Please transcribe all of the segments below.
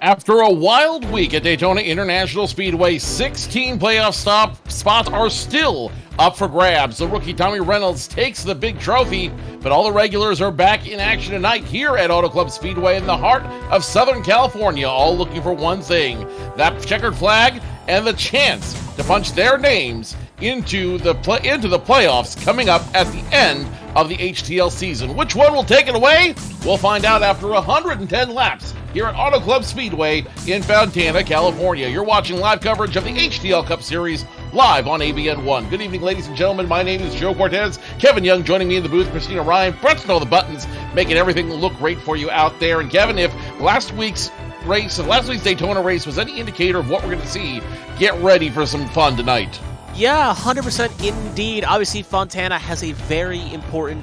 After a wild week at Daytona International Speedway, 16 playoff spots are still up for grabs. The rookie Tommy Reynolds takes the big trophy, but all the regulars are back in action tonight here at Auto Club Speedway in the heart of Southern California, all looking for one thing: that checkered flag and the chance to punch their names into the playoffs coming up at the end of the HTL season. Which one will take it away? We'll find out after 110 laps here at Auto Club Speedway in Fontana, California. You're watching live coverage of the HTL Cup Series live on ABN1. Good evening, ladies and gentlemen. My name is Joe Cortez. Kevin Young joining me in the booth. Kristina Ryan pressing all the buttons, making everything look great for you out there. And Kevin, if last week's Daytona race was any indicator of what we're going to see, get ready for some fun tonight. Yeah, 100% indeed. Obviously, Fontana has a very important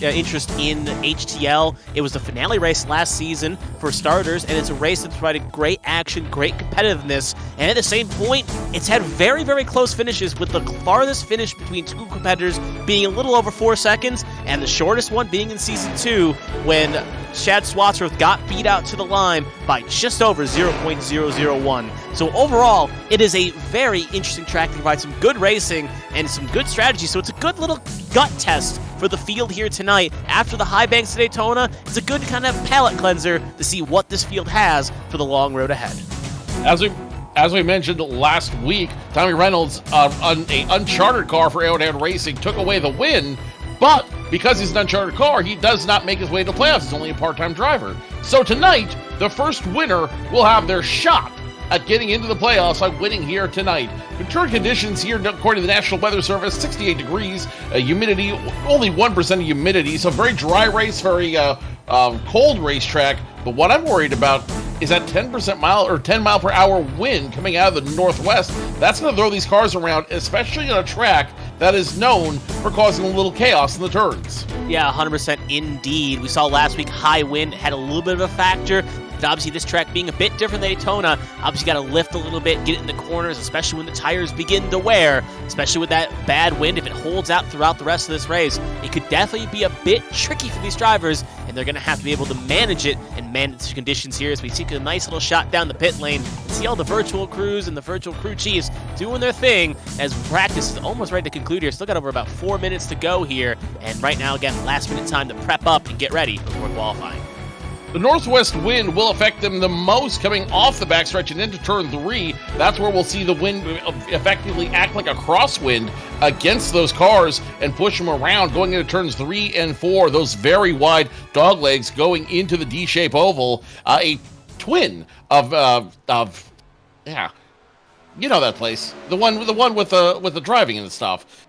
interest in HTL. It was the finale race last season for starters, and it's a race that's provided great action, great competitiveness, and at the same point, it's had very, very close finishes, with the farthest finish between two competitors being a little over 4 seconds, and the shortest one being in Season 2, when Chad Swatsworth got beat out to the line by just over 0.001. So overall, it is a very interesting track to provide some good racing and some good strategy. So it's a good little gut test for the field here tonight. After the high banks of Daytona, it's a good kind of palate cleanser to see what this field has for the long road ahead. As we mentioned last week, Tommy Reynolds, on an uncharted car for Arrowhead Racing, took away the win, but because he's an uncharted car, he does not make his way to the playoffs. He's only a part-time driver. So tonight, the first winner will have their shot at getting into the playoffs by winning here tonight. The current conditions here, according to the National Weather Service, 68 degrees, humidity, only 1% of humidity, so very dry race, very cold racetrack. But what I'm worried about is that 10 mile per hour wind coming out of the northwest. That's going to throw these cars around, especially on a track that is known for causing a little chaos in the turns. Yeah, 100% indeed. We saw last week high wind had a little bit of a factor. But obviously, this track being a bit different than Daytona, obviously got to lift a little bit, get it in the corners, especially when the tires begin to wear, especially with that bad wind. If it holds out throughout the rest of this race, it could definitely be a bit tricky for these drivers, and they're going to have to be able to manage it and manage the conditions here as we take a nice little shot down the pit lane and see all the virtual crews and the virtual crew chiefs doing their thing as practice is almost ready to conclude here. Still got over about 4 minutes to go here, and right now, again, last minute time to prep up and get ready before qualifying. The northwest wind will affect them the most coming off the backstretch and into turn 3. That's where we'll see the wind effectively act like a crosswind against those cars and push them around going into turns 3 and 4. Those very wide dog legs going into the D-shape oval. A twin of yeah, you know that place. The one with the driving and stuff.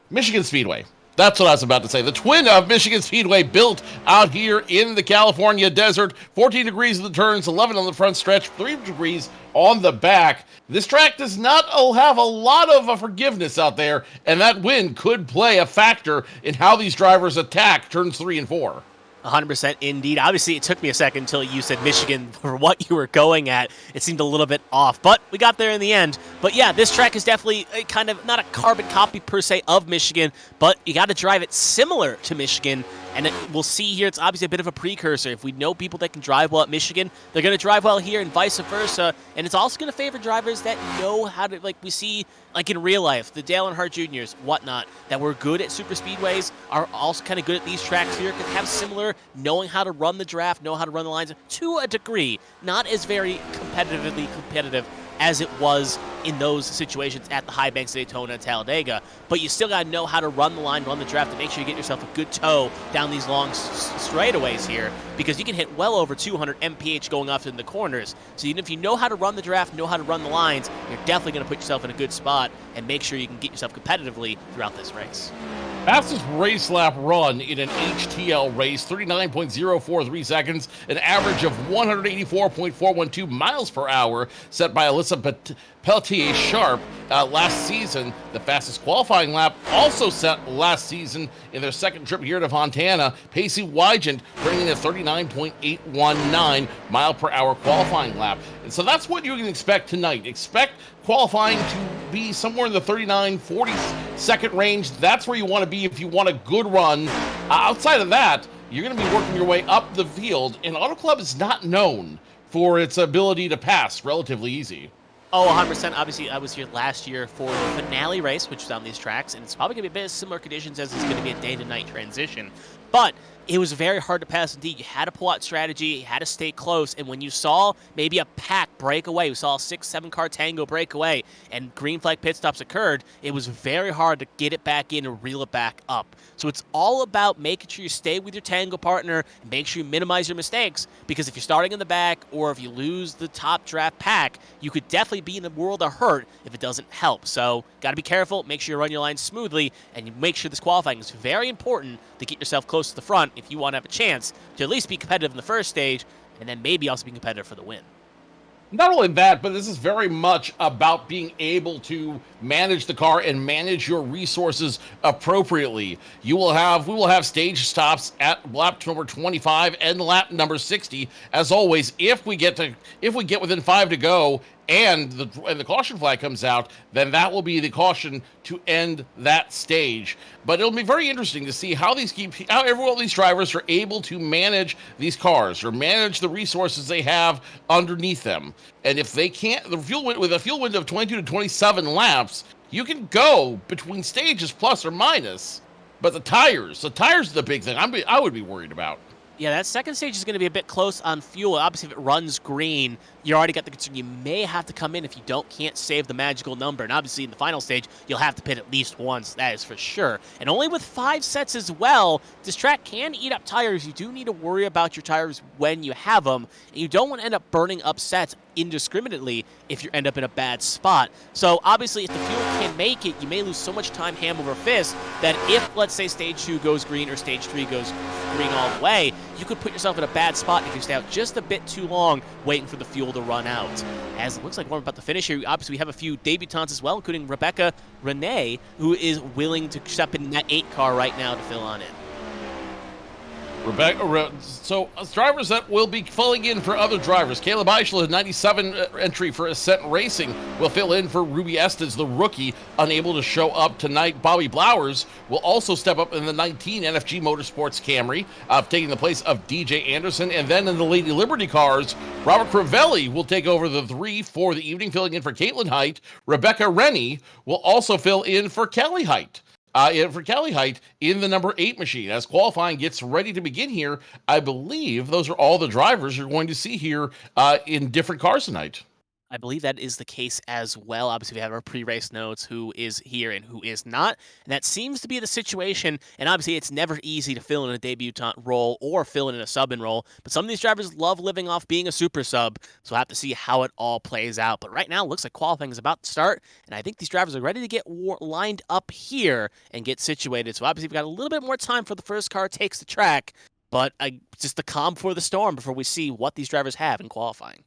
Michigan Speedway. That's what I was about to say. The twin of Michigan Speedway, built out here in the California desert. 14 degrees in the turns, 11 on the front stretch, 3 degrees on the back. This track does not have a lot of forgiveness out there, and that wind could play a factor in how these drivers attack turns 3 and 4. 100% indeed. Obviously, it took me a second until you said Michigan for what you were going at. It seemed a little bit off, but we got there in the end. But yeah, this track is definitely a kind of not a carbon copy per se of Michigan, but you got to drive it similar to Michigan. And we'll see here, it's obviously a bit of a precursor. If we know people that can drive well at Michigan, they're going to drive well here and vice versa. And it's also going to favor drivers that know how to, like we see, like in real life, the Dale Earnhardt Jr.'s, whatnot, that were good at super speedways, are also kind of good at these tracks here, can have similar knowing how to run the draft, know how to run the lines to a degree. Not as very competitive as it was in those situations at the high banks of Daytona and Talladega. But you still got to know how to run the line, run the draft, to make sure you get yourself a good tow down these long straightaways here, because you can hit well over 200 mph going off in the corners. So even if you know how to run the draft, know how to run the lines, you're definitely going to put yourself in a good spot and make sure you can get yourself competitively throughout this race. Fastest race lap run in an HTL race, 39.043 seconds, an average of 184.412 miles per hour, set by Alyssa Pelletier Sharp last season. The fastest qualifying lap also set last season in their second trip here to Fontana. Pacey Wygant bringing a 39.819 mile per hour qualifying lap. And so that's what you can expect tonight. Expect qualifying to be somewhere in the 39-40 second range. That's where you want to be if you want a good run. Outside of that, you're going to be working your way up the field, and Auto Club is not known for its ability to pass relatively easy. Oh, 100%. Obviously, I was here last year for the finale race, which was on these tracks, and it's probably going to be a bit of similar conditions as it's going to be a day-to-night transition. But it was very hard to pass indeed. You had to pull out strategy, you had to stay close, and when you saw maybe a pack break away, you saw a 6-7 car tango break away, and green flag pit stops occurred, it was very hard to get it back in and reel it back up. So it's all about making sure you stay with your tango partner, and make sure you minimize your mistakes, because if you're starting in the back, or if you lose the top draft pack, you could definitely be in a world of hurt if it doesn't help. So got to be careful, make sure you run your lines smoothly, and you make sure this qualifying is very important to get yourself close to the front if you want to have a chance to at least be competitive in the first stage, and then maybe also be competitive for the win. Not only that, but this is very much about being able to manage the car and manage your resources appropriately. We will have stage stops at lap number 25 and lap number 60. As always, if we get within 5 to go and the caution flag comes out, then that will be the caution to end that stage. But it'll be very interesting to see how all these drivers are able to manage these cars or manage the resources they have underneath them. And if they can't, with a fuel window of 22 to 27 laps, you can go between stages plus or minus. But the tires are the big thing I would be worried about. Yeah, that second stage is going to be a bit close on fuel. Obviously, if it runs green, you already got the concern you may have to come in if you can't save the magical number. And obviously, in the final stage, you'll have to pit at least once. That is for sure. And only with 5 sets as well, this track can eat up tires. You do need to worry about your tires when you have them. And you don't want to end up burning up sets indiscriminately if you end up in a bad spot. So obviously, if the fuel can make it, you may lose so much time hand over fist that if, let's say, stage 2 goes green or stage 3 goes green all the way, you could put yourself in a bad spot if you stay out just a bit too long waiting for the fuel to run out. As it looks like we're about to finish here, obviously we have a few debutantes as well, including Rebecca Renee, who is willing to step in that 8 car right now to fill on in. So drivers that will be filling in for other drivers. Caleb Eichel, 97 entry for Ascent Racing, will fill in for Ruby Estes, the rookie, unable to show up tonight. Bobby Blowers will also step up in the 19 NFG Motorsports Camry, taking the place of DJ Anderson. And then in the Lady Liberty cars, Robert Crivelli will take over the 3 for the evening, filling in for Caitlin Height. Rebecca Rennie will also fill in for Kelly Height. For Kelly Height in the number 8 machine. As qualifying gets ready to begin here, I believe those are all the drivers you're going to see here in different cars tonight. I believe that is the case as well. Obviously, we have our pre-race notes, who is here and who is not. And that seems to be the situation. And obviously, it's never easy to fill in a debutant role or fill in a sub-in role. But some of these drivers love living off being a super sub. So we'll have to see how it all plays out. But right now, it looks like qualifying is about to start. And I think these drivers are ready to get lined up here and get situated. So obviously, we've got a little bit more time for the first car takes the track. But just the calm before the storm before we see what these drivers have in qualifying.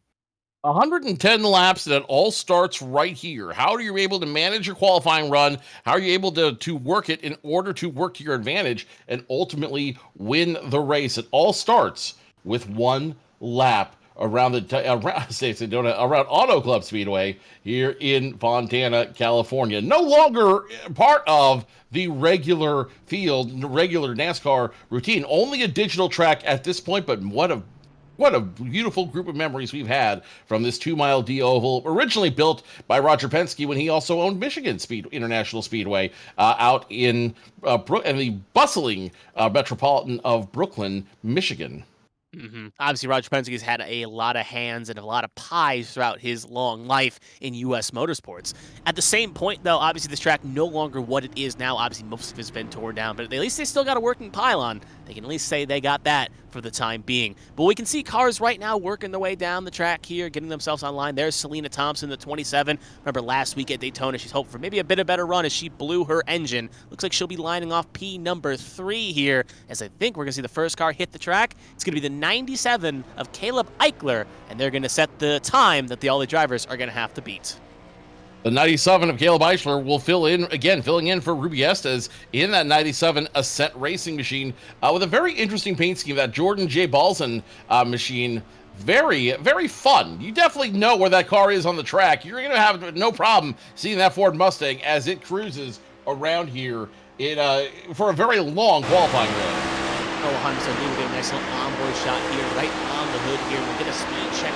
110 laps, and it all starts right here. How are you able to manage your qualifying run? How are you able to work it in order to work to your advantage and ultimately win the race? It all starts with 1 lap around Auto Club Speedway here in Fontana, California. No longer part of the regular field, regular NASCAR routine. Only a digital track at this point, but what a beautiful group of memories we've had from this 2-mile D oval, originally built by Roger Penske when he also owned Michigan International Speedway out in the bustling metropolitan of Brooklyn, Michigan. Obviously, Roger Penske has had a lot of hands and a lot of pies throughout his long life in U.S. motorsports. At the same point, though, obviously this track no longer what it is now. Obviously, most of it's been torn down, but at least they still got a working pylon. They can at least say they got that for the time being. But we can see cars right now working their way down the track here, getting themselves online. There's Selena Thompson, the 27. Remember last week at Daytona, she's hoping for maybe a bit of better run as she blew her engine. Looks like she'll be lining off P number 3 here, as I think we're going to see the first car hit the track. It's going to be the 97 of Caleb Eichler, and they're going to set the time that the all the drivers are going to have to beat. The 97 of Caleb Eichler will filling in for Ruby Estes in that 97 Ascent Racing machine with a very interesting paint scheme, that Jordan J. Balzan machine. Very, very fun. You definitely know where that car is on the track. You're going to have no problem seeing that Ford Mustang as it cruises around here for a very long qualifying run. Oh, 100%. We'll get a nice little onboard shot here, right on the hood here. We'll get a speed check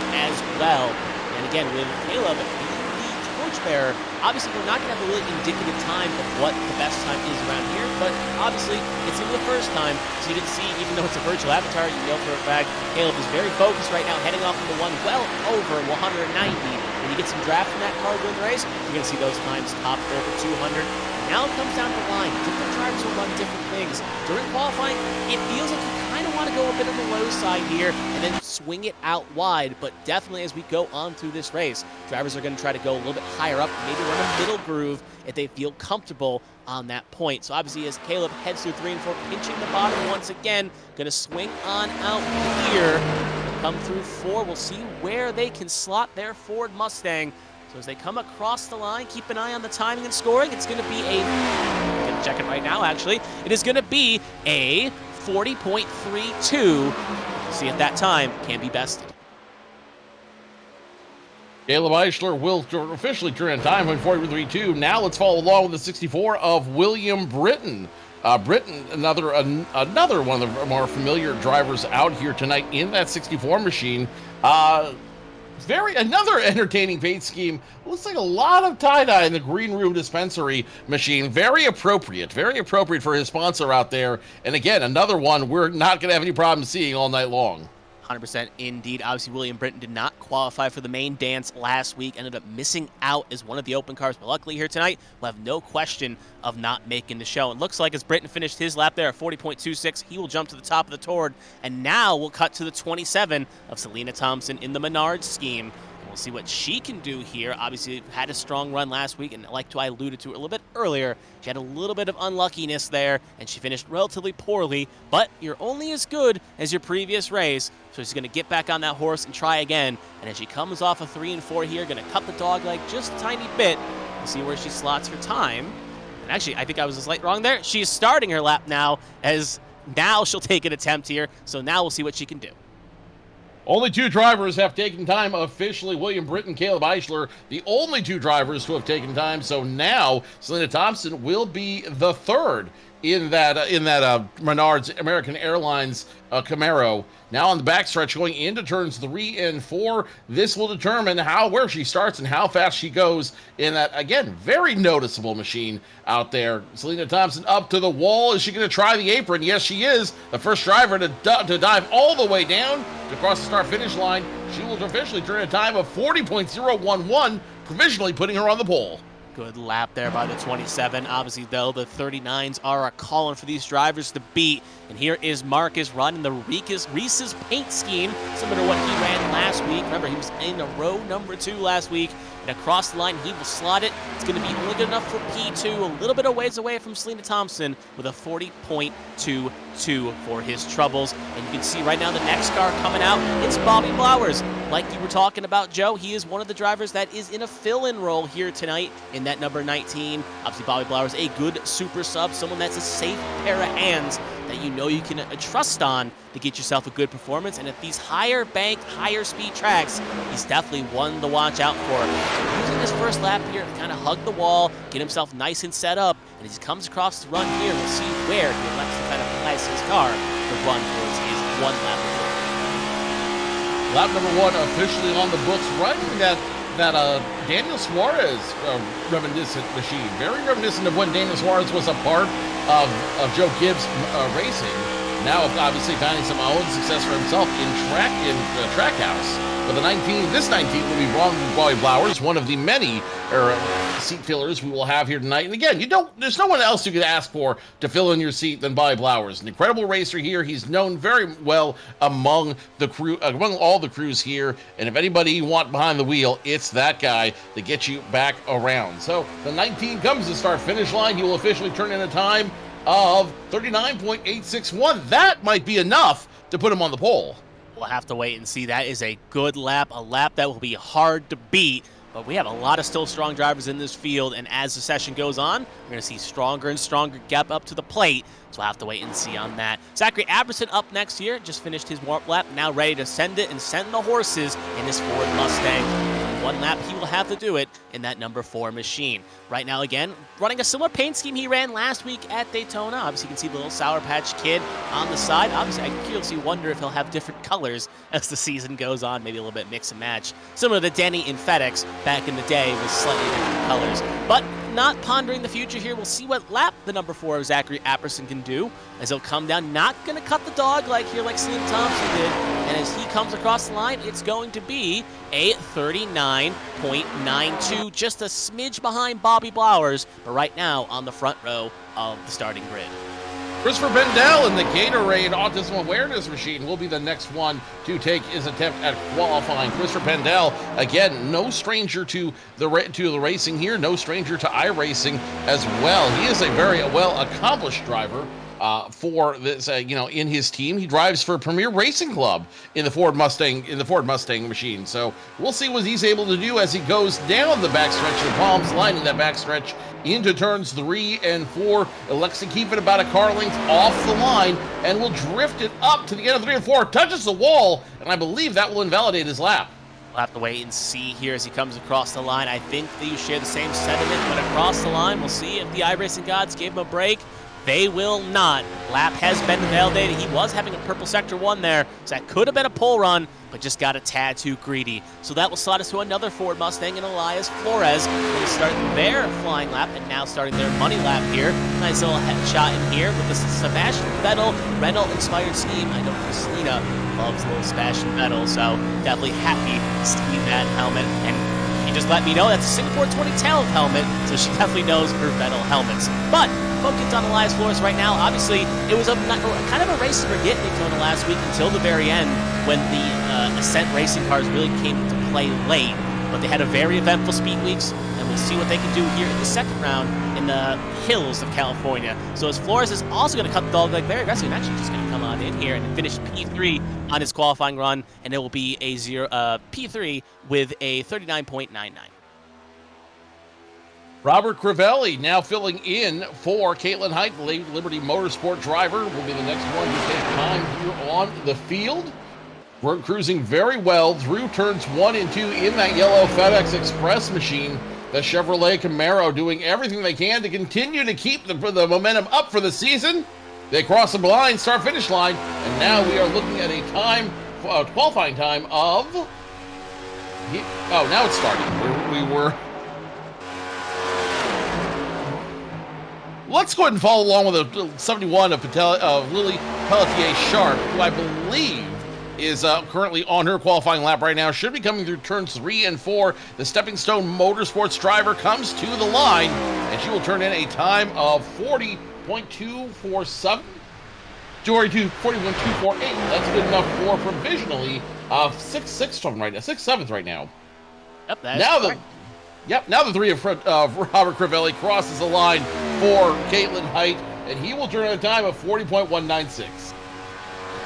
well. And again, with Caleb being the torchbearer, obviously we're not going to have a really indicative time of what the best time is around here, but obviously it's in the first time, so you can see, even though it's a virtual avatar, you know for a fact, Caleb is very focused right now, heading off into one well over 190. When you get some draft from that car during the race, you're going to see those times top over 200. Now it comes down to the line. Different drivers will run different things. During qualifying, it feels like you kind of want to go a bit on the low side here and then swing it out wide. But definitely as we go on through this race, drivers are going to try to go a little bit higher up, maybe run a middle groove if they feel comfortable on that point. So obviously as Caleb heads through 3 and 4, pinching the bottom once again, going to swing on out here. Come through 4, we'll see where they can slot their Ford Mustang. So as they come across the line, keep an eye on the timing and scoring. It's going to be I'm going to check it right now, actually. It is going to be a 40.32. See if that time can be bested. Caleb Eichler will officially turn in time on 43.2. Now let's follow along with the 64 of William Britton. Britton, another one of the more familiar drivers out here tonight in that 64 machine. Another entertaining paint scheme. Looks like a lot of tie-dye in the green room dispensary machine. Very appropriate for his sponsor out there. And again, another one we're not going to have any problem seeing all night long. 100% indeed. Obviously, William Britton did not qualify for the main dance last week, ended up missing out as one of the open cars, but luckily here tonight, we'll have no question of not making the show. It looks like as Britton finished his lap there at 40.26, he will jump to the top of the Tord, and now we'll cut to the 27 of Selena Thompson in the Menard scheme. We'll see what she can do here. Obviously, had a strong run last week, and like I alluded to it a little bit earlier, she had a little bit of unluckiness there, and she finished relatively poorly, but you're only as good as your previous race, so she's going to get back on that horse and try again. And as she comes off of 3 and 4 here, going to cut the dog leg just a tiny bit. We'll see where she slots her time. And actually, I think I was a slight wrong there. She's starting her lap now, as now she'll take an attempt here, so now we'll see what she can do. Only 2 drivers have taken time officially. William Britton, Caleb Eichler, the only 2 drivers who have taken time. So now Selena Thompson will be the third in that Menards American Airlines Camaro. Now on the backstretch going into turns 3 and 4, this will determine where she starts and how fast she goes in that, again, very noticeable machine out there. Selena Thompson up to the wall. Is she going to try the apron? Yes, she is. The first driver to dive all the way down to cross the start-finish line. She will officially turn a time of 40.011, provisionally putting her on the pole. Good lap there by the 27. Obviously, though, the 39s are a calling for these drivers to beat. And here is Marcus running the Reese's paint scheme, similar to what he ran last week. Remember, he was in a row number 2 last week. And across the line, he will slot it. It's going to be only good enough for P2, a little bit of ways away from Selena Thompson with a 40.22 for his troubles. And you can see right now the next car coming out, it's Bobby Blowers. Like you were talking about, Joe, he is one of the drivers that is in a fill-in role here tonight in that number 19. Obviously, Bobby Blowers, a good super sub, someone that's a safe pair of hands that you know you can trust on to get yourself a good performance. And at these higher banked, higher speed tracks, he's definitely one to watch out for. Using his first lap here to kind of hug the wall, get himself nice and set up, and as he comes across the run here, we'll see where he elects to kind of place his car to run towards his 1 lap of victory. Lap number 1 officially on the books, running that Daniel Suarez reminiscent machine. Very reminiscent of when Daniel Suarez was a part of Joe Gibbs racing. Now, obviously, finding some own success for himself in Trackhouse. But this 19 will be Bobby Blowers, one of the many seat fillers we will have here tonight. And again, there's no one else you could ask for to fill in your seat than Bobby Blowers. An incredible racer here. He's known very well among the crew, among all the crews here. And if anybody you want behind the wheel, it's that guy to get you back around. So the 19 comes to start-finish line. He will officially turn in a time of 39.861. That might be enough to put him on the pole. We'll have to wait and see. That is a good lap, a lap that will be hard to beat. But we have a lot of still strong drivers in this field, and as the session goes on, we're going to see stronger and stronger gap up to the plate. So we'll have to wait and see on that. Zachary Aberson up next here, just finished his warm-up lap, now ready to send it and send the horses in his Ford Mustang. one lap he will have to do it in that number 4 machine. Right now, again, running a similar paint scheme he ran last week at Daytona. Obviously, you can see the little Sour Patch Kid on the side. Obviously, I curiously wonder if he'll have different colors as the season goes on, maybe a little bit mix and match. Similar to Denny in FedEx back in the day with slightly different colors. But not pondering the future here. We'll see what lap the number 4 of Zachary Apperson can do as he'll come down. Not going to cut the dog here like Slim Thompson did. And as he comes across the line, it's going to be a 39.92, just a smidge behind Bobby Blowers, but right now on the front row of the starting grid. Christopher Bendel in the Gatorade Autism Awareness Machine will be the next one to take his attempt at qualifying. Christopher Bendel, again, no stranger to the racing here, no stranger to iRacing as well. He is a very well-accomplished driver. For this, in his team, he drives for Premier Racing Club in the Ford Mustang machine. So we'll see what he's able to do as he goes down the backstretch of the Palms, lining that backstretch into turns 3 and 4. Elects to keep it about a car length off the line and will drift it up to the end of 3 and 4. Touches the wall, and I believe that will invalidate his lap. We'll have to wait and see here as he comes across the line. I think that you share the same sentiment, but across the line, we'll see if the iRacing gods gave him a break. They will not. Lap has been validated. He was having a purple sector 1 there, so that could have been a pole run, but just got a tad too greedy. So that will slide us to another Ford Mustang and Elias Flores. Going to start their flying lap and now starting their money lap here. Nice little headshot in here with the Sebastian Vettel Renault-inspired scheme. I know Kristina loves little Sebastian Vettel, so definitely happy to see that helmet. And he just let me know that's a Singapore 2012 helmet, so she definitely knows her Vettel helmets. But focus on Elias Flores right now. Obviously, it was kind of a race to forget Daytona last week until the very end when the Ascent racing cars really came into play late. But they had a very eventful speed weeks, and we'll see what they can do here in the second round in the hills of California. So as Flores is also going to cut the dog leg very aggressively, and actually just going to come on in here and finish P3 on his qualifying run, and it will be a P3 with a 39.99. Robert Crivelli now filling in for Caitlin Height, the Liberty Motorsport driver, will be the next one to take time here on the field. We're cruising very well through turns 1 and 2 in that yellow FedEx Express machine. The Chevrolet Camaro doing everything they can to continue to keep the momentum up for the season. They cross the line, start-finish line, and now we are looking at a time, qualifying time of... now it's starting. Let's go ahead and follow along with the 71 of Lily Pelletier-Sharp, who I believe is currently on her qualifying lap right now. Should be coming through turns 3 and 4. The Stepping Stone Motorsports driver comes to the line, and she will turn in a time of 40.247. 40.248. That's good enough for provisionally 6th right now. Yep, that's correct. Now the 3 of Robert Crivelli crosses the line for Caitlin Height, and he will turn in a time of 40.196.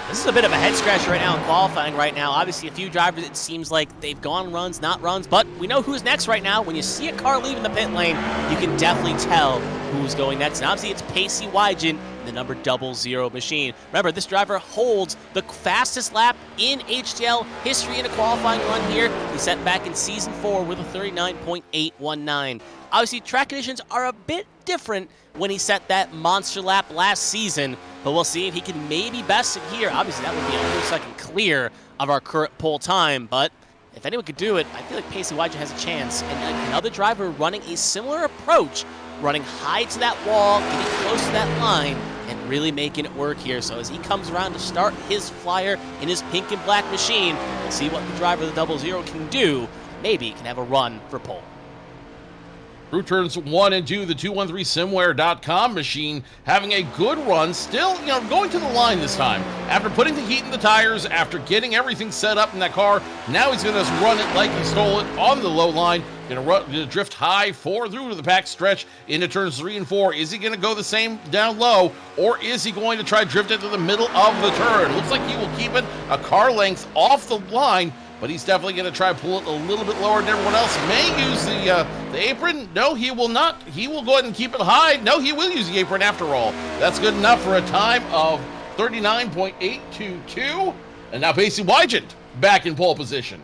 This is a bit of a head scratcher right now in qualifying right now. Obviously, a few drivers, it seems like they've gone runs, not runs, but we know who's next right now. When you see a car leaving the pit lane, you can definitely tell who's going next. And obviously, it's Pacey Wygant, the number 00 machine. Remember, this driver holds the fastest lap in HTL history in a qualifying run here. He set back in Season 4 with a 39.819. Obviously, track conditions are a bit different when he set that monster lap last season, but we'll see if he can maybe best it here. Obviously, that would be a whole second clear of our current pole time, but if anyone could do it, I feel like Pacey Wygant has a chance. And another driver running a similar approach, running high to that wall, getting close to that line, and really making it work here. So as he comes around to start his flyer in his pink and black machine, we'll see what the driver of the 00 can do. Maybe he can have a run for pole. Through turns 1 and 2, the 213simware.com machine having a good run, still, going to the line this time. After putting the heat in the tires, after getting everything set up in that car, now he's going to run it like he stole it on the low line. Going to drift high through to the back stretch into turns 3 and 4. Is he going to go the same down low, or is he going to try drift it to the middle of the turn? Looks like he will keep it a car length off the line, but he's definitely going to try to pull it a little bit lower than everyone else. May use the apron. No, he will not. He will go ahead and keep it high. No, he will use the apron after all. That's good enough for a time of 39.822. And now Pacey Wygant back in pole position.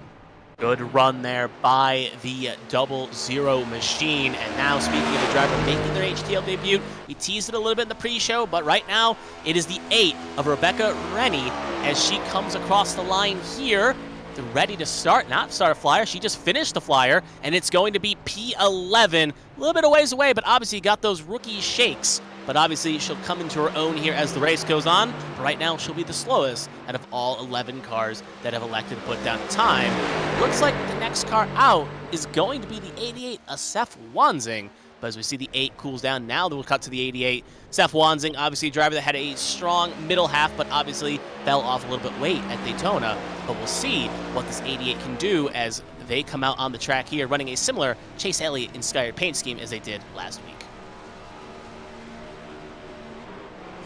Good run there by the 00 machine. And now, speaking of a driver making their HTL debut, we teased it a little bit in the pre-show, but right now it is the 8 of Rebecca Rennie as she comes across the line here. They're ready to start, not start a flyer. She just finished the flyer, and it's going to be P11. A little bit of ways away, but obviously got those rookie shakes. But obviously she'll come into her own here as the race goes on. But right now she'll be the slowest out of all 11 cars that have elected to put down time. Looks like the next car out is going to be the 88, a Seth Wanzing. But as we see the 8 cools down, now we'll cut to the 88. Seth Wanzing, obviously a driver that had a strong middle half, but obviously fell off a little bit late at Daytona. But we'll see what this 88 can do as they come out on the track here running a similar Chase Elliott-inspired paint scheme as they did last week.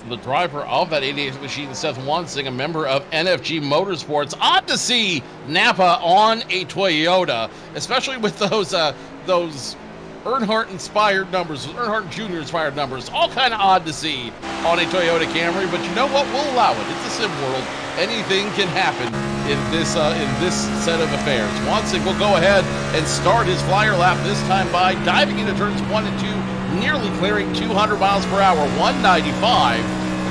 The driver of that 88 machine, Seth Wanzing, a member of NFG Motorsports. Odd to see Napa on a Toyota, especially with those Earnhardt-inspired numbers, Earnhardt Jr. inspired numbers. All kind of odd to see on a Toyota Camry, but you know what? We'll allow it. It's a sim world. Anything can happen in this set of affairs. Wanzing will go ahead and start his flyer lap, this time by diving into turns 1 and 2, nearly clearing 200 miles per hour, 195.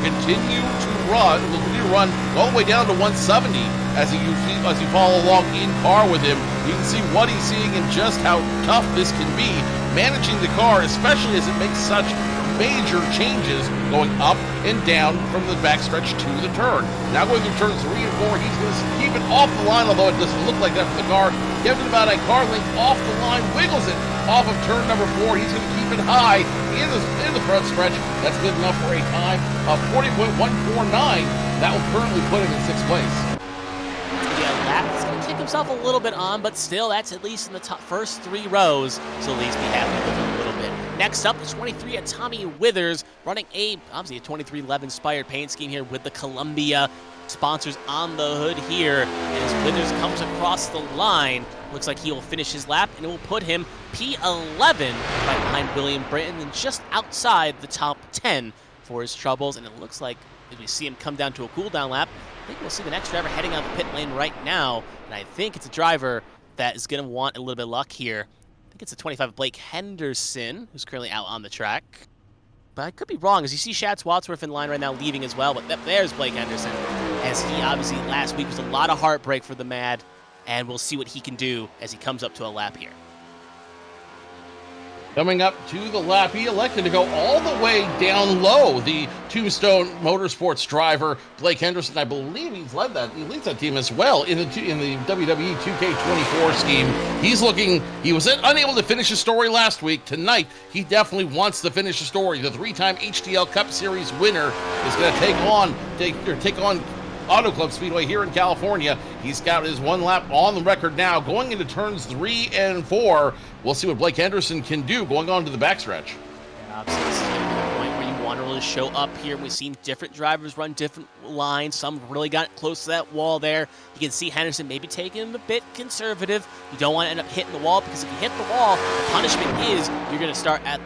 Continue to run all the way down to 170 as you follow along in car with him. You can see what he's seeing and just how tough this can be, managing the car, especially as it makes such major changes going up and down from the backstretch to the turn. Now going through turns 3 and 4, he's going to keep it off the line, although it doesn't look like that for the car. Gives it about a car length off the line, wiggles it off of turn number 4. He's going to keep it high in the front stretch. That's good enough for a time of 40.149. That will currently put him in 6th place. He's going to kick himself a little bit on, but still, that's at least in the first 3 rows, so at least be happy with him a little bit. Next up, the 23 of Tommy Withers, running obviously a 2311 inspired paint scheme here with the Columbia sponsors on the hood here. And as Withers comes across the line, looks like he will finish his lap, and it will put him P11 right behind William Britton and just outside the top 10 for his troubles. And it looks like, as we see him come down to a cool-down lap, I think we'll see the next driver heading out the pit lane right now, and I think it's a driver that is going to want a little bit of luck here. I think it's a 25 Blake Henderson, who's currently out on the track. But I could be wrong, as you see Shad Swatsworth in line right now leaving as well, but there's Blake Henderson, as he obviously last week was a lot of heartbreak for the Mad, and we'll see what he can do as he comes up to a lap here. Coming up to the lap, he elected to go all the way down low. The Tombstone Motorsports driver, Blake Henderson, I believe he leads that team as well in the WWE 2K24 scheme. He was unable to finish his story last week. Tonight, he definitely wants to finish the story. The 3-time HTL Cup Series winner is going to take on Auto Club Speedway here in California. He's got his 1 lap on the record now, going into turns 3 and 4. We'll see what Blake Henderson can do going on to the backstretch. Yeah, obviously, this is going to be the point where you want to really show up here. We've seen different drivers run different lines. Some really got close to that wall there. You can see Henderson maybe taking him a bit conservative. You don't want to end up hitting the wall, because if you hit the wall, the punishment is you're going to start at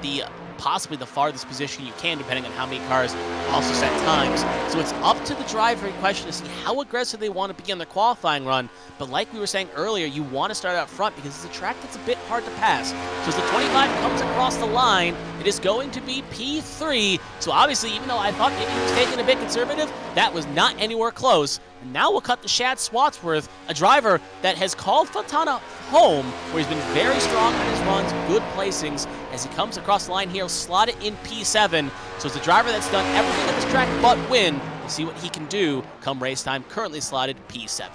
possibly the farthest position you can, depending on how many cars also set times. So it's up to the driver in question to see how aggressive they want to be on their qualifying run. But like we were saying earlier, you want to start out front because it's a track that's a bit hard to pass. So as the 25 comes across the line, it is going to be P3. So obviously, even though I thought maybe he was taking a bit conservative, that was not anywhere close. And now we'll cut to Shad Swatsworth, a driver that has called Fontana home, where he's been very strong on his runs, good placings. As he comes across the line here, he'll slot it in P7. So it's a driver that's done everything at this track but win. We'll see what he can do come race time, currently slotted P7.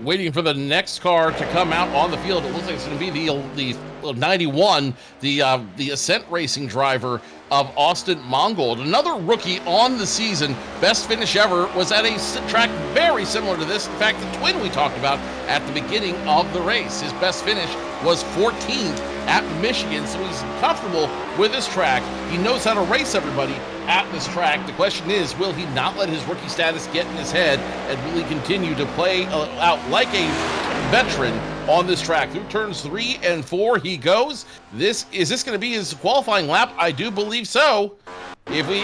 Waiting for the next car to come out on the field. It looks like it's going to be the 91, the Ascent Racing driver of Austin Mongold. Another rookie on the season. Best finish ever was at a track very similar to this. In fact, the twin we talked about at the beginning of the race. His best finish was 14th at Michigan, so he's comfortable with this track. He knows how to race everybody at this track. The question is, will he not let his rookie status get in his head, and will he continue to play out like a veteran on this track? Through turns 3 and 4 he goes. Is this going to be his qualifying lap? I do believe so. If we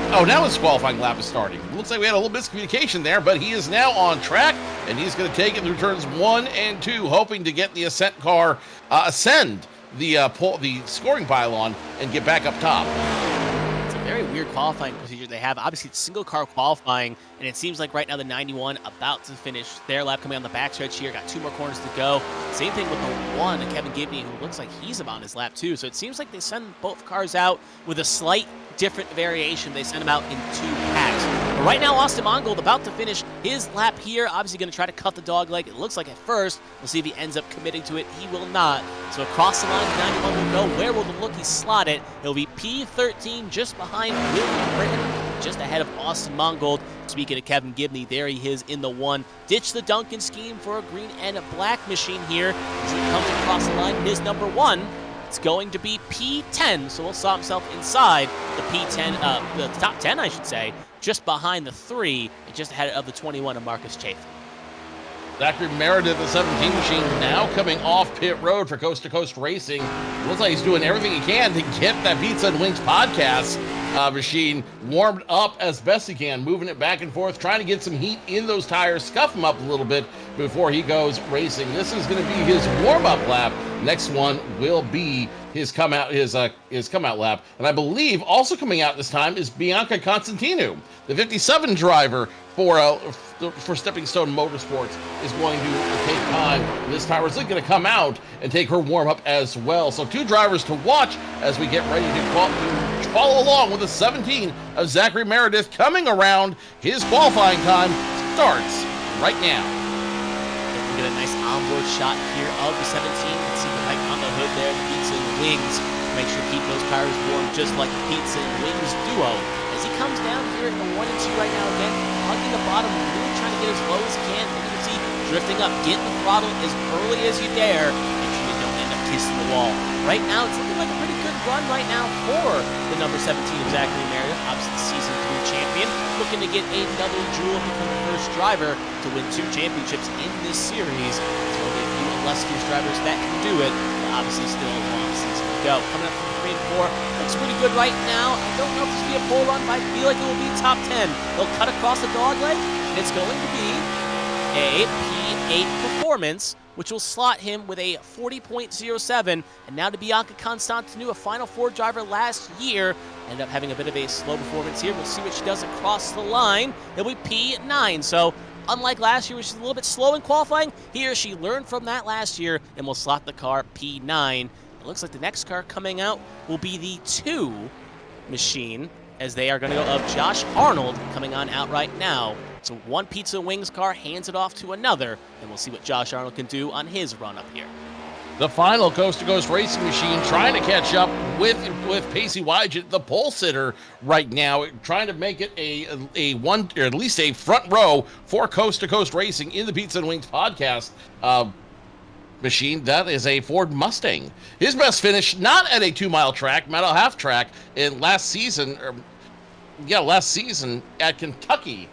Oh, now his qualifying lap is starting. Looks like we had a little miscommunication there, but he is now on track, and he's going to take it through turns 1 and 2, hoping to get the ascent car, ascend the scoring pylon and get back up top. It's a very weird qualifying procedure they have. Obviously, it's single car qualifying, and it seems like right now the 91 about to finish their lap coming on the backstretch here. Got 2 more corners to go. Same thing with the 1, Kevin Gibney, who looks like he's about his lap too. So it seems like they send both cars out with a slight different variation. They send him out in 2 packs. But right now, Austin Mongold about to finish his lap here. Obviously going to try to cut the dog leg. It looks like at first. We'll see if he ends up committing to it. He will not. So across the line, 91 will go. Where will the lookie slot it? It'll be P13 just behind William Britton, just ahead of Austin Mongold. Speaking of Kevin Gibney, there he is in the 1. Ditch the Duncan scheme for a green and a black machine here as he comes across the line. His number 1. It's going to be P10, so he'll saw himself inside the P10, the top 10, I should say, just behind the 3, and just ahead of the 21 of Marcus Chafin. Zachary Meredith, the 17 machine, now coming off pit road for Coast to Coast Racing. Looks like he's doing everything he can to get that Pizza and Wings podcast machine warmed up as best he can, moving it back and forth, trying to get some heat in those tires, scuff them up a little bit before he goes racing. This is going to be his warm-up lap. Next one will be his come out lap, and I believe also coming out this time is Bianca Constantinou, the 57 driver for Stepping Stone Motorsports, is going to take time. This time is going to come out and take her warm up as well. So 2 drivers to watch as we get ready to follow along with the 17 of Zachary Meredith coming around. His qualifying time starts right now. We get a nice onboard shot here of the 17. You can see the light on the hood there, the Pizza and Wings. Make sure to keep those tires warm just like the Pizza and Wings duo. As he comes down here in the 1 and 2 right now, again, hugging the bottom, really trying to get as low as he can. And you can see drifting up, get the throttle as early as you dare. Make sure you don't end up kissing the wall. Right now, it's looking like a pretty good run right now for the number 17 of Zachary Meredith, obviously the Season 3 champion, looking to get another jewel, become the first driver to win 2 championships in this series. There's only a few illustrious drivers that can do it, but obviously still a long season to go. Coming up from 3 and 4, looks pretty good right now. I don't know if this will be a pole run, but I feel like it will be top 10. They'll cut across the dog leg, and it's going to be a P8 performance, which will slot him with a 40.07. And now to Bianca Constantinou, a Final 4 driver last year. Ended up having a bit of a slow performance here. We'll see what she does across the line. It'll be P9. So unlike last year, which is a little bit slow in qualifying, here she learned from that last year and will slot the car P9. It looks like the next car coming out will be the 2 machine, as they are going to go of Josh Arnold coming on out right now. So 1 Pizza Wings car hands it off to another, and we'll see what Josh Arnold can do on his run up here. The final Coast to Coast Racing machine trying to catch up with Pacey Wygett, the pole sitter right now, trying to make it a one, or at least a front row for Coast to Coast Racing in the Pizza and Wings podcast machine. That is a Ford Mustang. His best finish, not at a 2-mile track, mile half track, in last season at Kentucky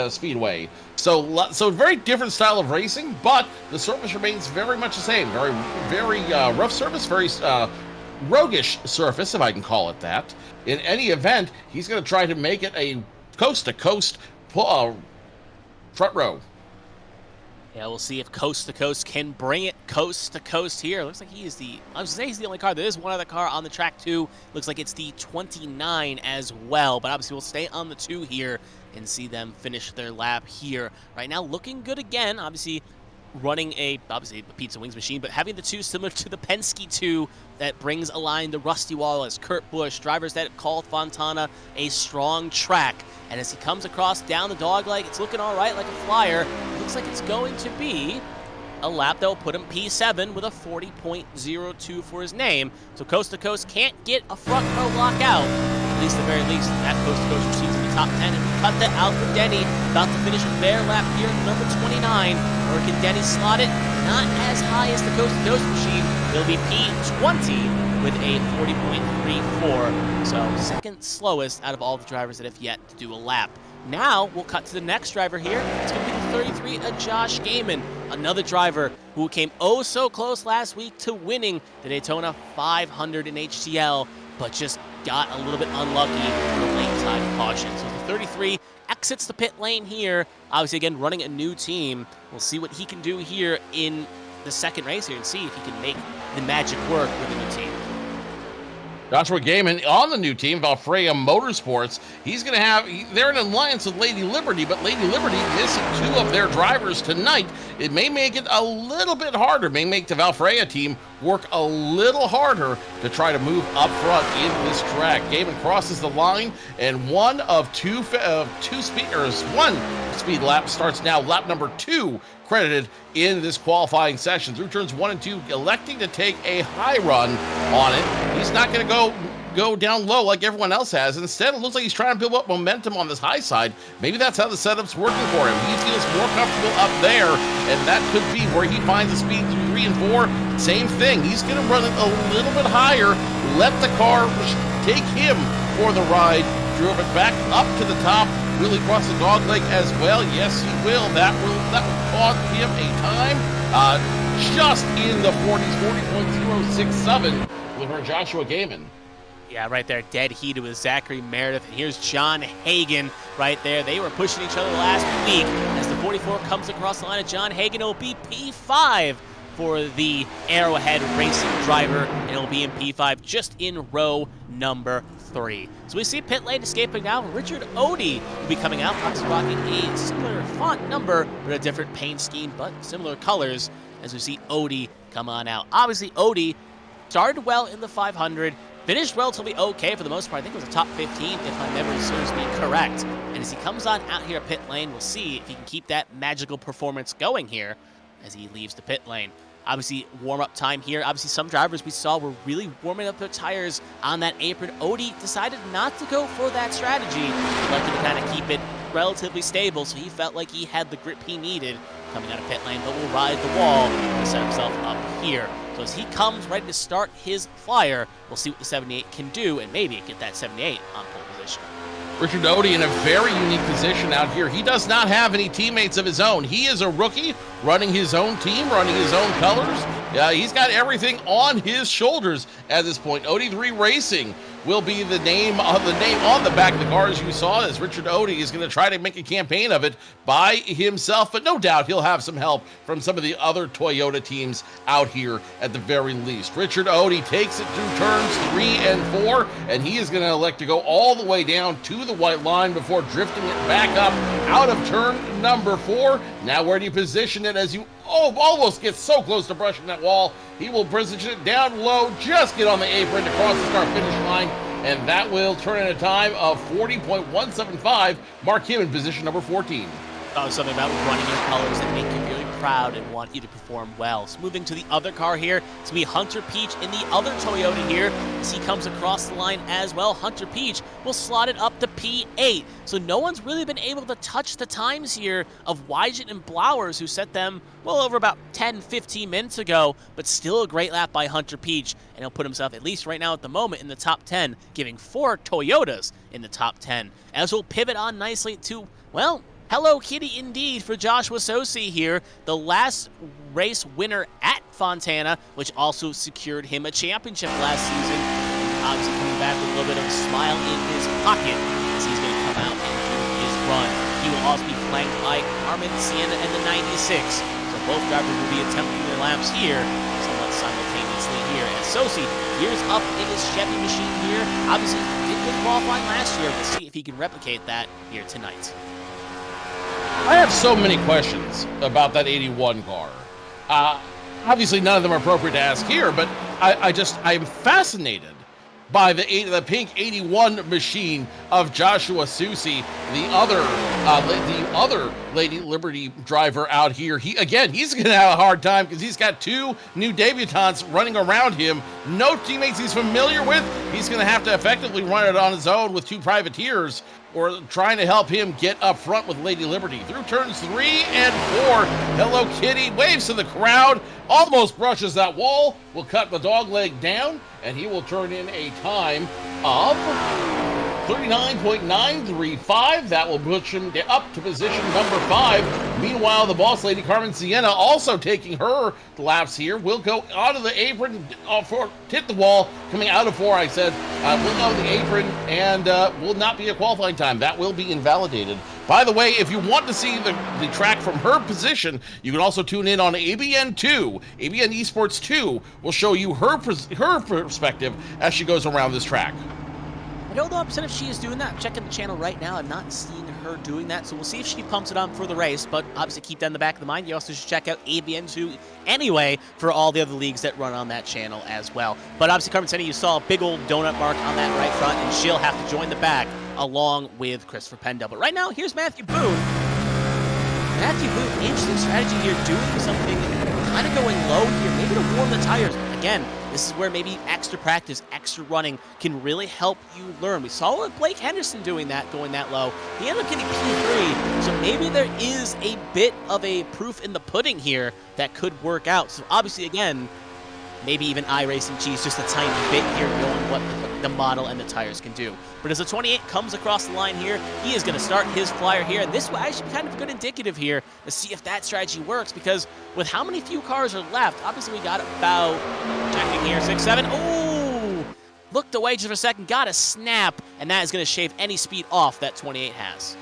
Speedway. So very different style of racing, but the surface remains very much the same. Very rough surface, very roguish surface, if I can call it that. In any event, he's going to try to make it a coast-to-coast front row. Yeah, we'll see if Coast to Coast can bring it coast to coast here. Looks like he's the only car. There is one other car on the track too. Looks like it's the 29 as well, but obviously we'll stay on the 2 here and see them finish their lap here. Right now looking good again, obviously running obviously the Pizza Wings machine, but having the 2 similar to the Penske 2 that brings aligned the Rusty Wallace, Kurt Busch, drivers that call Fontana a strong track. And as he comes across down the dog leg, it's looking all right like a flyer. Looks like it's going to be a lap that will put him P7 with a 40.02 for his name. So Coast to Coast can't get a front row lockout. At least, the very least, that Coast to Coast receives in the top 10. And we cut that out for Denny, about to finish their lap here in number 29. Or can Denny slot it? Not as high as the Coast to Coast machine. It'll be P20 with a 40.34. So second slowest out of all the drivers that have yet to do a lap. Now we'll cut to the next driver here. It's going to be the 33 of Josh Gaiman, another driver who came oh so close last week to winning the Daytona 500 in HTL, but just got a little bit unlucky for the late tire qualifying caution. So the 33 exits the pit lane here. Obviously, again, running a new team. We'll see what he can do here in the second race here and see if he can make the magic work with a new team. Joshua Gaiman on the new team, Valfreya Motorsports. He's going to have, they're in alliance with Lady Liberty, but Lady Liberty missing 2 of their drivers tonight. It may make it a little bit harder, may make the Valfreya team work a little harder to try to move up front in this track. Gaiman crosses the line, and one speed lap starts now, lap number 2, credited in this qualifying session. Through turns 1 and 2, electing to take a high run on it. He's not going to go down low like everyone else has. Instead, it looks like he's trying to build up momentum on this high side. Maybe that's how the setup's working for him. He feels more comfortable up there, and that could be where he finds the speed through 3 and 4. Same thing. He's going to run it a little bit higher, let the car take him for the ride. Drove it back up to the top. Will he cross the dog leg as well? Yes, he will. That will cost him a time just in the 40s, 40.067 with Joshua Gaiman. Yeah, right there, dead heated with Zachary Meredith. And here's John Hagan right there. They were pushing each other last week. As the 44 comes across the line of John Hagan, it will be P5 for the Arrowhead Racing driver, and it will be in P5 just in row number 3. So we see pit lane escaping now. Richard Odie will be coming out, obviously rocking a similar font number, but a different paint scheme, but similar colors, as we see Odie come on out. Obviously, Odie started well in the 500, finished relatively okay for the most part. I think it was a top 15, if my memory serves me correct. And as he comes on out here at pit lane, we'll see if he can keep that magical performance going here as he leaves the pit lane. Obviously, warm-up time here. Obviously, some drivers we saw were really warming up their tires on that apron. Odie decided not to go for that strategy. He liked to kind of keep it relatively stable, so he felt like he had the grip he needed coming out of pit lane, but will ride the wall to set himself up here. So as he comes ready to start his flyer, we'll see what the 78 can do, and maybe get that 78 on pole position. Richard Odie in a very unique position out here. He does not have any teammates of his own. He is a rookie running his own team, running his own colors. He's got everything on his shoulders at this point. Odie 3 Racing will be the name on the back of the car, as you saw, as Richard Odie is going to try to make a campaign of it by himself, but no doubt he'll have some help from some of the other Toyota teams out here at the very least. Richard Odie takes it through turns 3 and 4, and he is going to elect to go all the way down to the white line before drifting it back up out of turn number 4. Now where do you position it as you almost get so close to brushing that wall? He will position it down low, just get on the apron to cross the start finish line, and that will turn in a time of 40.175, mark him in position number 14. Something about running your colors that make you really proud and want you to perform well. So moving to the other car here, it's going to be Hunter Peach in the other Toyota here as he comes across the line as well. Hunter Peach will slot it up to P8. So no one's really been able to touch the times here of Wygent and Blowers, who set them well over about 10-15 minutes ago, but still a great lap by Hunter Peach, and he'll put himself, at least right now at the moment, in the top 10, giving 4 Toyotas in the top 10. As we'll pivot on nicely to, well, Hello Kitty indeed for Joshua Sosi here, the last race winner at Fontana, which also secured him a championship last season. Obviously coming back with a little bit of a smile in his pocket as he's going to come out and do his run. He will also be flanked by Carmen, Sienna, and the 96. So both drivers will be attempting their laps here somewhat simultaneously here. As Sosi gears up in his Chevy machine here. Obviously did good qualifying last year. We'll see if he can replicate that here tonight. I have so many questions about that 81 car. Obviously, none of them are appropriate to ask here, but I'm fascinated by the pink 81 machine of Joshua Sosi, the other Lady Liberty driver out here. He's going to have a hard time because he's got 2 new debutantes running around him, no teammates he's familiar with. He's going to have to effectively run it on his own with 2 privateers, or trying to help him get up front with Lady Liberty. Through turns 3 and 4, Hello Kitty waves to the crowd, almost brushes that wall, will cut the dog leg down, and he will turn in a time of 39.935. That will push him up to position number 5. Meanwhile, the boss lady, Carmen Sienna, also taking her laps here, will go onto the apron, hit the wall, coming out of 4, I said, will go to the apron, and will not be a qualifying time. That will be invalidated. By the way, if you want to see the track from her position, you can also tune in on ABN 2. ABN Esports 2 will show you her perspective as she goes around this track. I don't know if she is doing that. I'm checking the channel right now. I'm not seeing her doing that, so we'll see if she pumps it on for the race, but obviously keep that in the back of the mind. You also should check out ABN2 anyway for all the other leagues that run on that channel as well. But obviously, Carmen, you saw a big old donut mark on that right front, and she'll have to join the back along with Christopher Pendle. But right now, here's Matthew Boone. Matthew Boone, interesting strategy here, doing something kind of going low here, maybe to warm the tires. Again, this is where maybe extra practice, extra running can really help you learn. We saw with Blake Henderson doing that, going that low. He ended up getting P3, so maybe there is a bit of a proof in the pudding here that could work out. So obviously, again, maybe even iRacing cheese just a tiny bit here, knowing what the model and the tires can do. But as the 28 comes across the line here, he is going to start his flyer here, and this will actually be kind of good indicative here to see if that strategy works, because with how many few cars are left, obviously we got about, checking here, 6, 7, ooh! Looked away just for a second, got a snap, and that is going to shave any speed off that 28 has.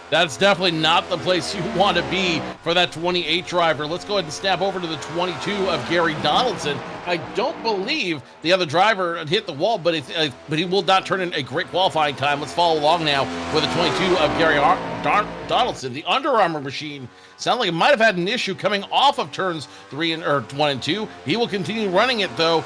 That's definitely not the place you want to be for that 28 driver. Let's go ahead and snap over to the 22 of Gary Donaldson. I don't believe the other driver hit the wall, but he will not turn in a great qualifying time. Let's follow along now with the 22 of Gary Donaldson. The Under Armour machine sounded like it might have had an issue coming off of turns 1 and 2. He will continue running it though.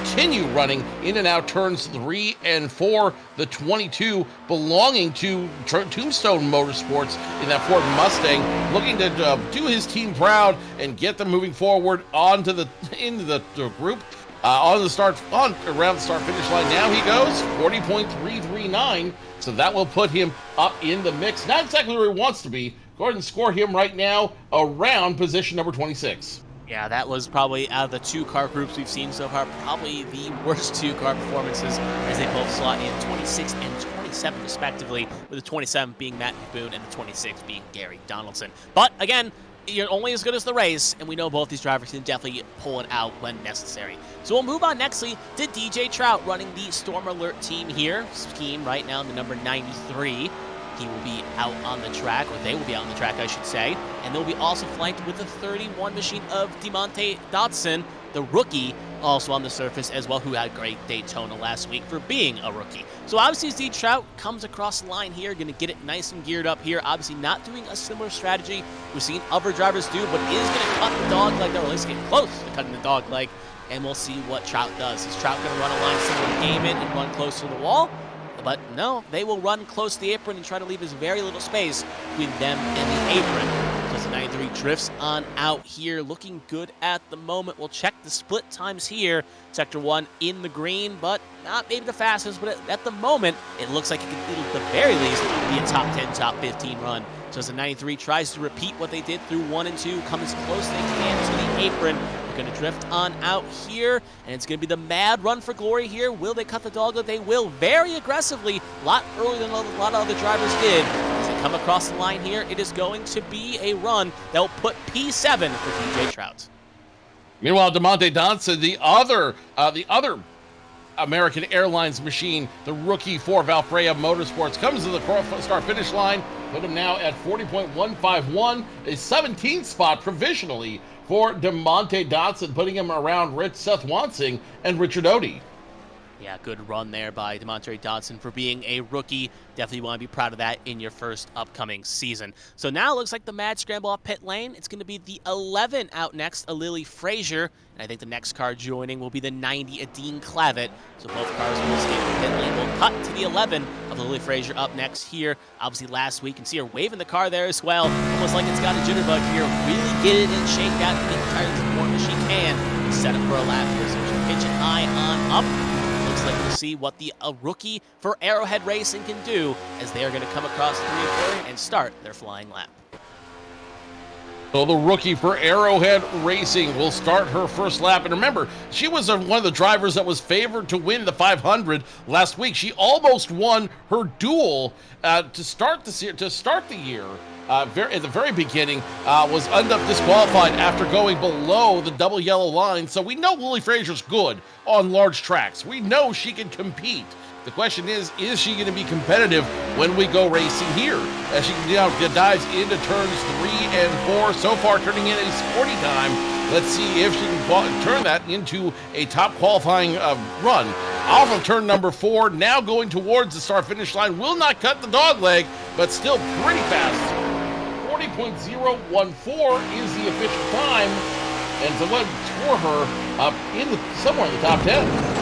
Continue running in and out turns 3 and 4. The 22 belonging to Tombstone Motorsports in that Ford Mustang, looking to do his team proud and get them moving forward into the group. Around the start finish line now he goes 40.339, so that will put him up in the mix. Not exactly where he wants to be. Go ahead and score him right now around position number 26. Yeah, that was probably, out of the 2 car groups we've seen so far, probably the worst 2 car performances, as they both slot in 26 and 27 respectively, with the 27 being Matt Boone and the 26 being Gary Donaldson. But again, you're only as good as the race, and we know both these drivers can definitely pull it out when necessary. So we'll move on nextly to DJ Trout running the Storm Alert team here. Scheme right now in the number 93. He will be out on the track, or they will be out on the track, I should say. And they'll be also flanked with the 31 machine of DeMonte Dotson, the rookie, also on the surface as well, who had great Daytona last week for being a rookie. So obviously, as D. Trout comes across the line here, going to get it nice and geared up here. Obviously not doing a similar strategy we've seen other drivers do, but is going to cut the dog leg, or at least get close to cutting the dog leg. And we'll see what Trout does. Is Trout going to run a line similar game in and run close to the wall? But no, they will run close to the apron and try to leave as very little space between them and the apron. So the 93 drifts on out here, looking good at the moment. We'll check the split times here. Sector 1 in the green, but not maybe the fastest, but at the moment, it looks like it could, at the very least, be a top 10, top 15 run. So as the 93 tries to repeat what they did through 1 and 2, come as close as they can to the apron. Going to drift on out here, and it's going to be the mad run for glory here. Will they cut the dogleg? They will, very aggressively, a lot earlier than a lot of other drivers did. As they come across the line here, it is going to be a run that will put P7 for DJ Trout. Meanwhile, DeMonte Dotson, the other American Airlines machine, the rookie for Valfreya Motorsports, comes to the start-finish line. Put him now at 40.151, a 17th spot provisionally for DeMonte Dotson, putting him around Seth Wansing and Richard Odie. Yeah, good run there by DeMonte Dotson for being a rookie. Definitely want to be proud of that in your first upcoming season. So now it looks like the mad scramble off pit lane. It's going to be the 11 out next, a Lily Frazier. And I think the next car joining will be the 90, a Dean Clavitt. So both cars will escape the pit lane. We'll cut to the 11 of Lily Frazier up next here. Obviously last week, you can see her waving the car there as well. Almost like it's got a jitterbug here. Really get it in shape out and get the tires as warm as she can. Set up for a lap here. So she'll pitch it high on up. Looks like we'll see what the rookie for Arrowhead Racing can do as they are going to come across 3 and 4 and start their flying lap. So the rookie for Arrowhead Racing will start her first lap. And remember, she was one of the drivers that was favored to win the 500 last week. She almost won her duel to start the year. At the very beginning, was ended up disqualified after going below the double yellow line. So we know Lily Frazier's good on large tracks. We know she can compete. The question is she going to be competitive when we go racing here? As she dives into turns 3 and 4, so far turning in a sporty time. Let's see if she can turn that into a top qualifying run. Off of turn number 4, now going towards the start-finish line. Will not cut the dog leg, but still pretty fast. 40.014 is the official time, and so what score her up somewhere in the top 10.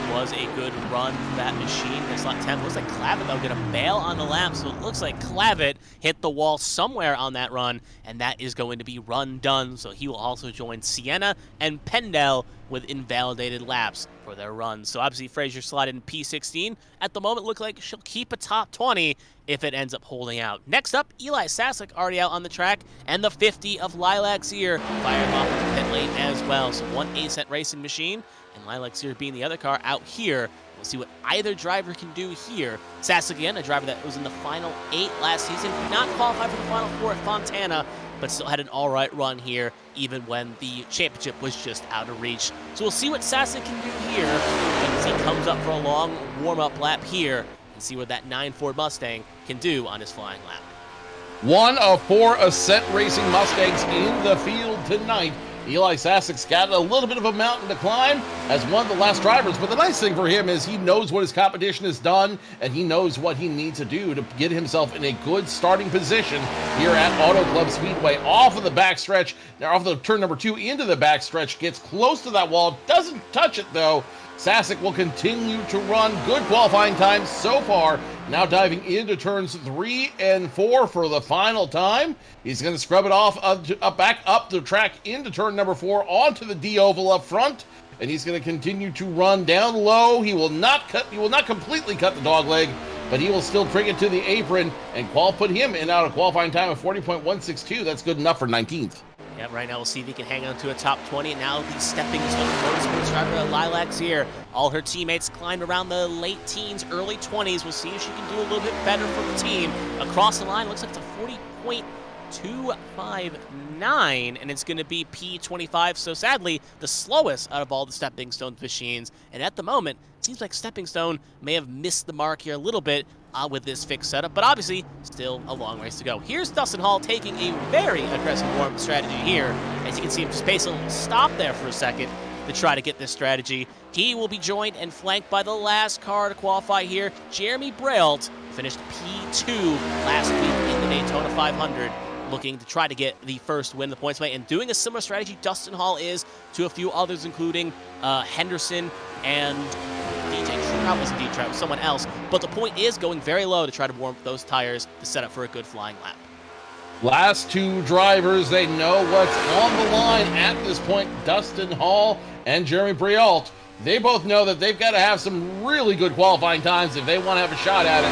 Was a good run for that machine. It's not 10. Looks like Clavitt, though, going to bail on the lap. So it looks like Clavitt hit the wall somewhere on that run, and that is going to be run done. So he will also join Sienna and Pendel with invalidated laps for their runs. So obviously Frazier slided in P16. At the moment, look like she'll keep a top 20 if it ends up holding out. Next up, Eli Sasek already out on the track, and the 50 of Lilac Sear firing off of the pit lane as well. So one A-Cent Racing machine, and Lilac Sear being the other car out here. We'll see what either driver can do here. Sasek again, a driver that was in the final 8 last season, did not qualify for the final 4 at Fontana, but still had an all-right run here, even when the championship was just out of reach. So we'll see what Sasek can do here as he comes up for a long warm-up lap here, and see what that 9 Ford Mustang can do on his flying lap. One of 4 A-Cent Racing Mustangs in the field tonight. Eli Sasek's got a little bit of a mountain to climb as one of the last drivers, but the nice thing for him is he knows what his competition has done, and he knows what he needs to do to get himself in a good starting position here at Auto Club Speedway. Off of the backstretch, now off of turn number 2 into the backstretch, gets close to that wall, doesn't touch it though. Sasek will continue to run good qualifying times so far. Now diving into turns 3 and 4 for the final time. He's going to scrub it off back up the track into turn number 4 onto the D oval up front, and he's going to continue to run down low. He will not completely cut the dog leg, but he will still bring it to the apron and put him in out a qualifying time of 40.162. That's good enough for 19th. Yeah, right now we'll see if he can hang on to a top 20. And now the stepping stone motorsports driver Lilac Sear. All her teammates climbed around the late teens, early 20s. We'll see if she can do a little bit better for the team. Across the line, looks like it's a 40.259, and it's going to be P25. So sadly, the slowest out of all the stepping stone machines. And at the moment, it seems like Stepping Stone may have missed the mark here a little bit with this fixed setup, but obviously still a long ways to go. Here's Dustin Hall taking a very aggressive warm strategy here. As you can see him just pace a little stop there for a second to try to get this strategy. He will be joined and flanked by the last car to qualify here, Jeremy Brault, finished P2 last week in the Daytona 500, looking to try to get the first win of the points play, and doing a similar strategy Dustin Hall is to a few others, including Henderson and wasn't D-Trout, it was someone else. But the point is going very low to try to warm up those tires to set up for a good flying lap. Last 2 drivers, they know what's on the line at this point. Dustin Hall and Jeremy Brault. They both know that they've got to have some really good qualifying times if they want to have a shot at it.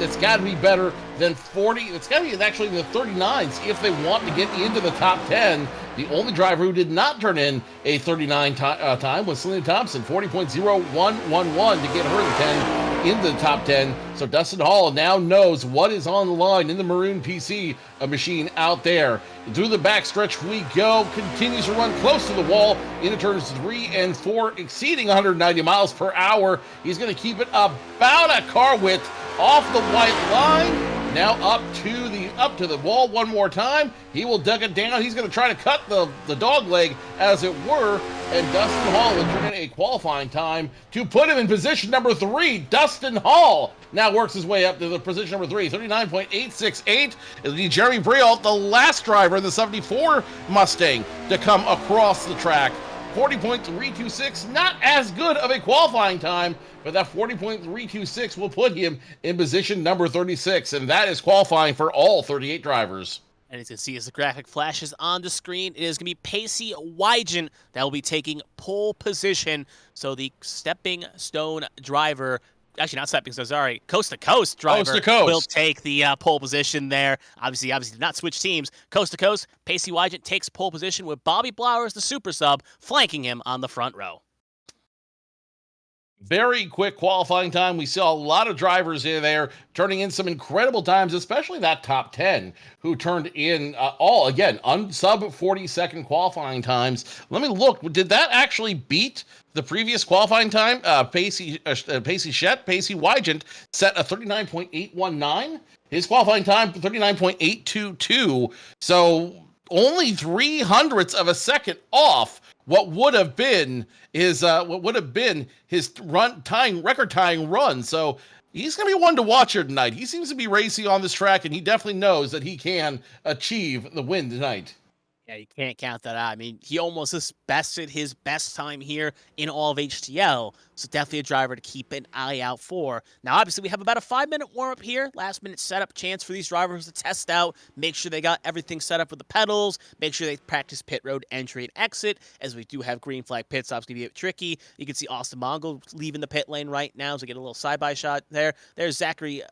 It's got to be better than 40. It's got to be actually the 39s if they want to get into the top 10. The only driver who did not turn in a 39 time was Selena Thompson, 40.0111 to get her the 10 into the top 10. So Dustin Hall now knows what is on the line in the maroon PC machine out there. Through the backstretch we go, continues to run close to the wall into turns 3 and 4, exceeding 190 miles per hour. He's going to keep it about a car width off the white line. Now up to the wall one more time. He will duck it down. He's going to try to cut the dog leg, as it were, and Dustin Hall will turn in a qualifying time to put him in position number 3. Dustin Hall now works his way up to the position number 3, 39.868. It'll be Jeremy Brault, the last driver in the 74 Mustang to come across the track. 40.326, not as good of a qualifying time, but that 40.326 will put him in position number 36, and that is qualifying for all 38 drivers. And as you can see, as the graphic flashes on the screen, it is going to be Pacey Wygant that will be taking pole position. So the stepping stone driver actually not stepping stones, sorry, coast to coast driver Coast to coast will take the pole position there. Obviously did not switch teams. Coast to coast, Pacey Wygant takes pole position with Bobby Blowers, the super sub, flanking him on the front row. Very quick qualifying time. We saw a lot of drivers in there turning in some incredible times, especially that top 10 who turned in all, again, sub 40-second qualifying times. Let me look. Did that actually beat the previous qualifying time? Pacey Wygant set a 39.819. His qualifying time, 39.822. So only 0.03 of a second off what would have been his record tying run. So he's going to be one to watch here tonight. He seems to be racing on this track, and he definitely knows that he can achieve the win tonight. Yeah, you can't count that out. I mean, he almost just bested his best time here in all of HTL, so definitely a driver to keep an eye out for. Now, obviously, we have about a 5-minute warm-up here, last-minute setup chance for these drivers to test out, make sure they got everything set up with the pedals, make sure they practice pit road entry and exit, as we do have green flag pit stops, going to be a bit tricky. You can see Austin Mongol leaving the pit lane right now, so we get a little side-by shot there. There's Zachary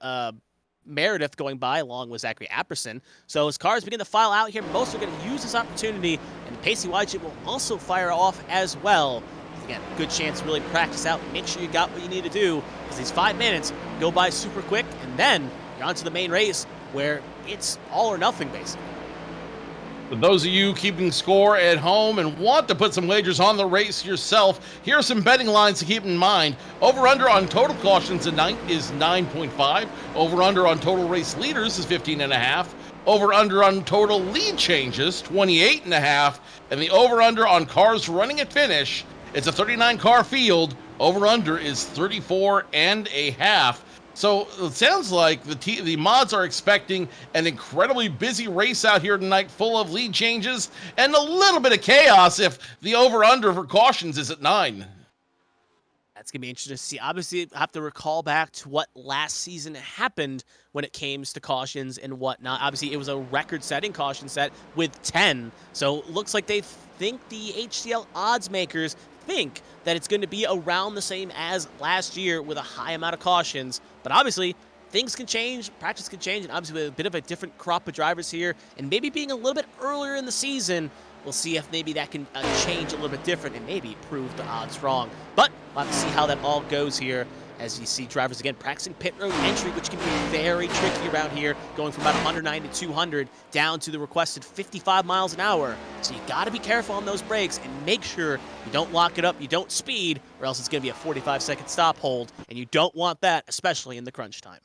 Meredith going by along with Zachary Apperson. So as cars begin to file out here, most are going to use this opportunity, and Pacey Wygant will also fire off as well. Again, good chance to really practice out, make sure you got what you need to do, because these 5 minutes go by super quick, and then you're on to the main race where it's all or nothing, basically. For those of you keeping score at home and want to put some wagers on the race yourself, here are some betting lines to keep in mind. Over-under on total cautions tonight is 9.5. Over-under on total race leaders is 15.5. Over-under on total lead changes, 28.5. And the over-under on cars running at finish, it's a 39-car field. Over-under is 34.5. So it sounds like the mods are expecting an incredibly busy race out here tonight, full of lead changes and a little bit of chaos if the over-under for cautions is at 9. That's going to be interesting to see. Obviously, I have to recall back to what last season happened when it came to cautions and whatnot. Obviously, it was a record-setting caution set with 10. So it looks like they think the HTL odds makers think that it's going to be around the same as last year with a high amount of cautions. But obviously, things can change, practice can change, and obviously with a bit of a different crop of drivers here, and maybe being a little bit earlier in the season, we'll see if maybe that can change a little bit different and maybe prove the odds wrong. But we'll have to see how that all goes here as you see drivers again practicing pit road entry, which can be very tricky around here, going from about 190 to 200 down to the requested 55 miles an hour. So you got to be careful on those brakes and make sure you don't lock it up, you don't speed, or else it's going to be a 45-second stop hold, and you don't want that, especially in the crunch time.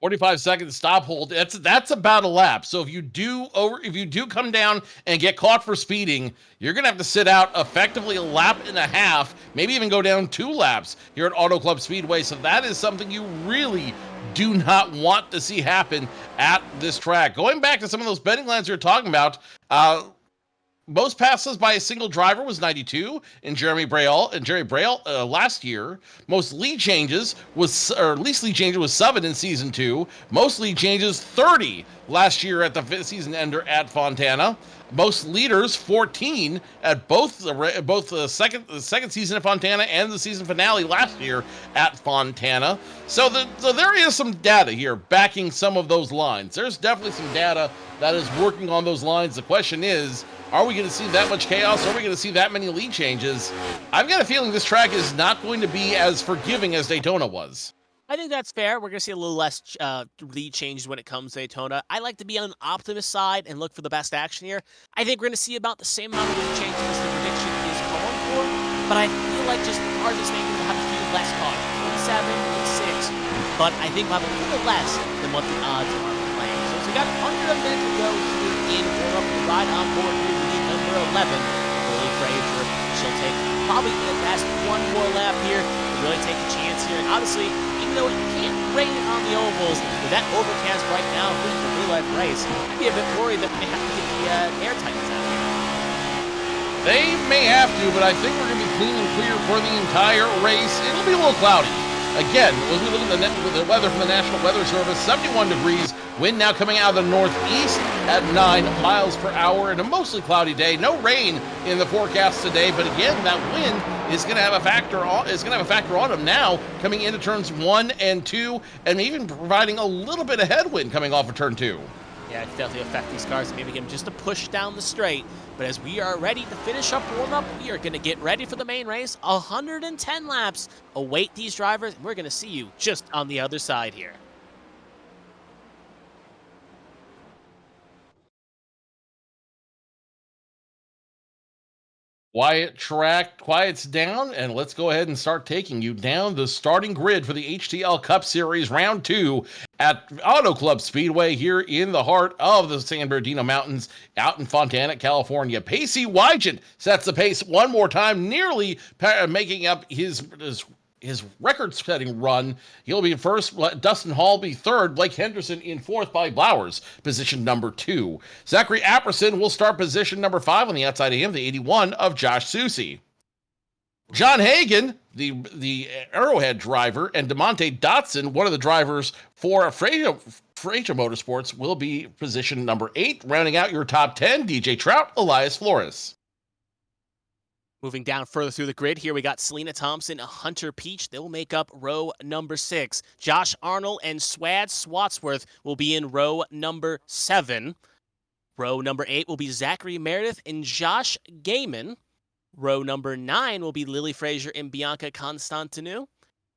45-second stop hold. That's about a lap. So if you do come down and get caught for speeding, you're gonna have to sit out effectively a lap and a half, maybe even go down 2 laps here at Auto Club Speedway. So that is something you really do not want to see happen at this track. Going back to some of those betting lines you're talking about, most passes by a single driver was 92 in Jerry Braille last year. Most lead changes least lead changes was 7 in season 2. Most lead changes 30 last year at the season ender at Fontana. Most leaders 14 at both the second season at Fontana and the season finale last year at Fontana. So there is some data here backing some of those lines. There's definitely some data that is working on those lines. The question is, are we going to see that much chaos? Are we going to see that many lead changes? I've got a feeling this track is not going to be as forgiving as Daytona was. I think that's fair. We're going to see a little less lead changes when it comes to Daytona. I like to be on the optimist side and look for the best action here. I think we're going to see about the same amount of lead changes as the prediction is calling for, but I feel like just our making will have a few less caution. 47, 6, but I think we'll have a little less than what the odds are playing. So we got under a minute to go here in warm-up. Right on board here, lead number 11, Lily Frazier. She'll take probably the best one more lap here to really take a chance here. And obviously, even though it can't rain on the ovals, with that overcast right now for the real-life race, I'd be a bit worried that they have to get the air tightness out here. They may have to, but I think we're going to be clean and clear for the entire race. It'll be a little cloudy. Again, when we look at the weather from the National Weather Service, 71 degrees, wind now coming out of the northeast at 9 miles per hour, and a mostly cloudy day. No rain in the forecast today, but again, that wind is going to have a factor on them now, coming into turns 1 and 2, and even providing a little bit of headwind coming off of turn 2. Yeah, it's definitely affect these cars, maybe give them just a push down the straight. But as we are ready to finish up warm-up, we are going to get ready for the main race. 110 laps await these drivers, and we're going to see you just on the other side here. Quiet track quiets down, and let's go ahead and start taking you down the starting grid for the HTL Cup Series Round 2 at Auto Club Speedway here in the heart of the San Bernardino Mountains out in Fontana, California. Pacey Wygant sets the pace one more time, nearly making up his record-setting run. He'll be first, Dustin Hall be third, Blake Henderson in fourth by Blowers, position number 2. Zachary Apperson will start position number 5 on the outside of him, the 81 of Josh Susi. John Hagan, the Arrowhead driver, and DeMonte Dotson, one of the drivers for Freighter Motorsports, will be position number 8. Rounding out your top 10, DJ Trout, Elias Flores. Moving down further through the grid, here we got Selena Thompson, Hunter Peach. They will make up row number 6. Josh Arnold and Swad Swatsworth will be in row number 7. Row number 8 will be Zachary Meredith and Josh Gaiman. Row number 9 will be Lily Frazier and Bianca Constantinou.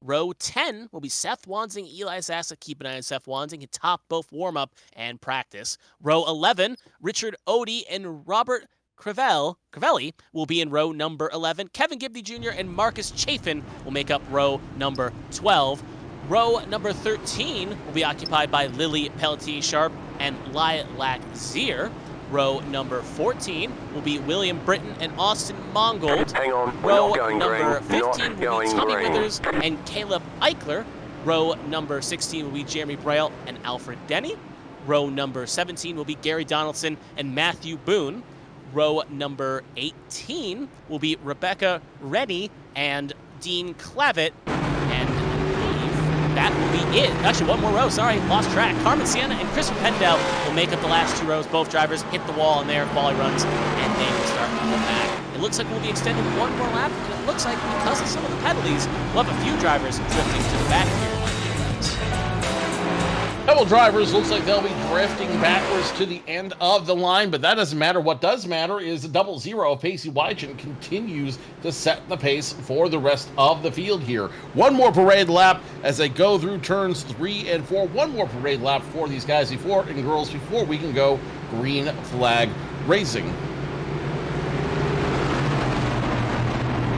Row 10 will be Seth Wansing, Eli Zassa. Keep an eye on Seth Wansing. He topped both warm-up and practice. Row 11, Richard Odie and Robert Crivelli will be in row number 11. Kevin Gibney Jr. and Marcus Chafin will make up row number 12. Row number 13 will be occupied by Lily Pelletier-Sharp and Lilac Zier. Row number 14 will be William Britton and Austin Mongold. Hang on, row number 15 will be Tommy Withers and Caleb Eichler. Row number 16 will be Jeremy Braille and Alfred Denny. Row number 17 will be Gary Donaldson and Matthew Boone. Row number 18 will be Rebecca Rennie and Dean Clavitt. And I believe that will be it. Actually, one more row. Sorry, lost track. Carmen, Sienna, and Christopher Pendel will make up the last 2 rows. Both drivers hit the wall in their quali runs, and they will start to pull back. It looks like we'll be extending one more lap, and it looks like because of some of the penalties, we'll have a few drivers drifting to the back here. Couple drivers looks like they'll be drifting backwards to the end of the line, but that doesn't matter. What does matter is the 00 of Pacey Wygant continues to set the pace for the rest of the field here. One more parade lap as they go through turns 3 and 4. One more parade lap for these guys and girls before we can go green flag racing.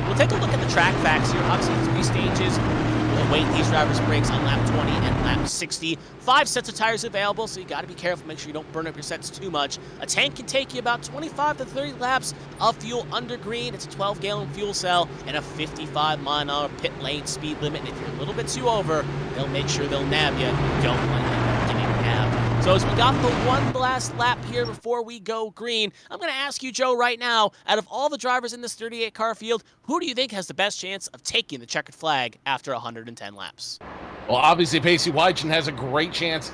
We'll take a look at the track facts here. Obviously, 3 stages. Await these drivers' breaks on lap 20 and lap 60. 5 sets of tires available, so you got to be careful. Make sure you don't burn up your sets too much. A tank can take you about 25 to 30 laps of fuel under green. It's a 12-gallon fuel cell and a 55-mile-an-hour pit lane speed limit. And if you're a little bit too over, they'll make sure they'll nab you. You don't want to get nabbed. So as we got the one last lap here before we go green, I'm going to ask you, Joe, right now, out of all the drivers in this 38-car field, who do you think has the best chance of taking the checkered flag after 110 laps? Well, obviously, Pacey Wygant has a great chance,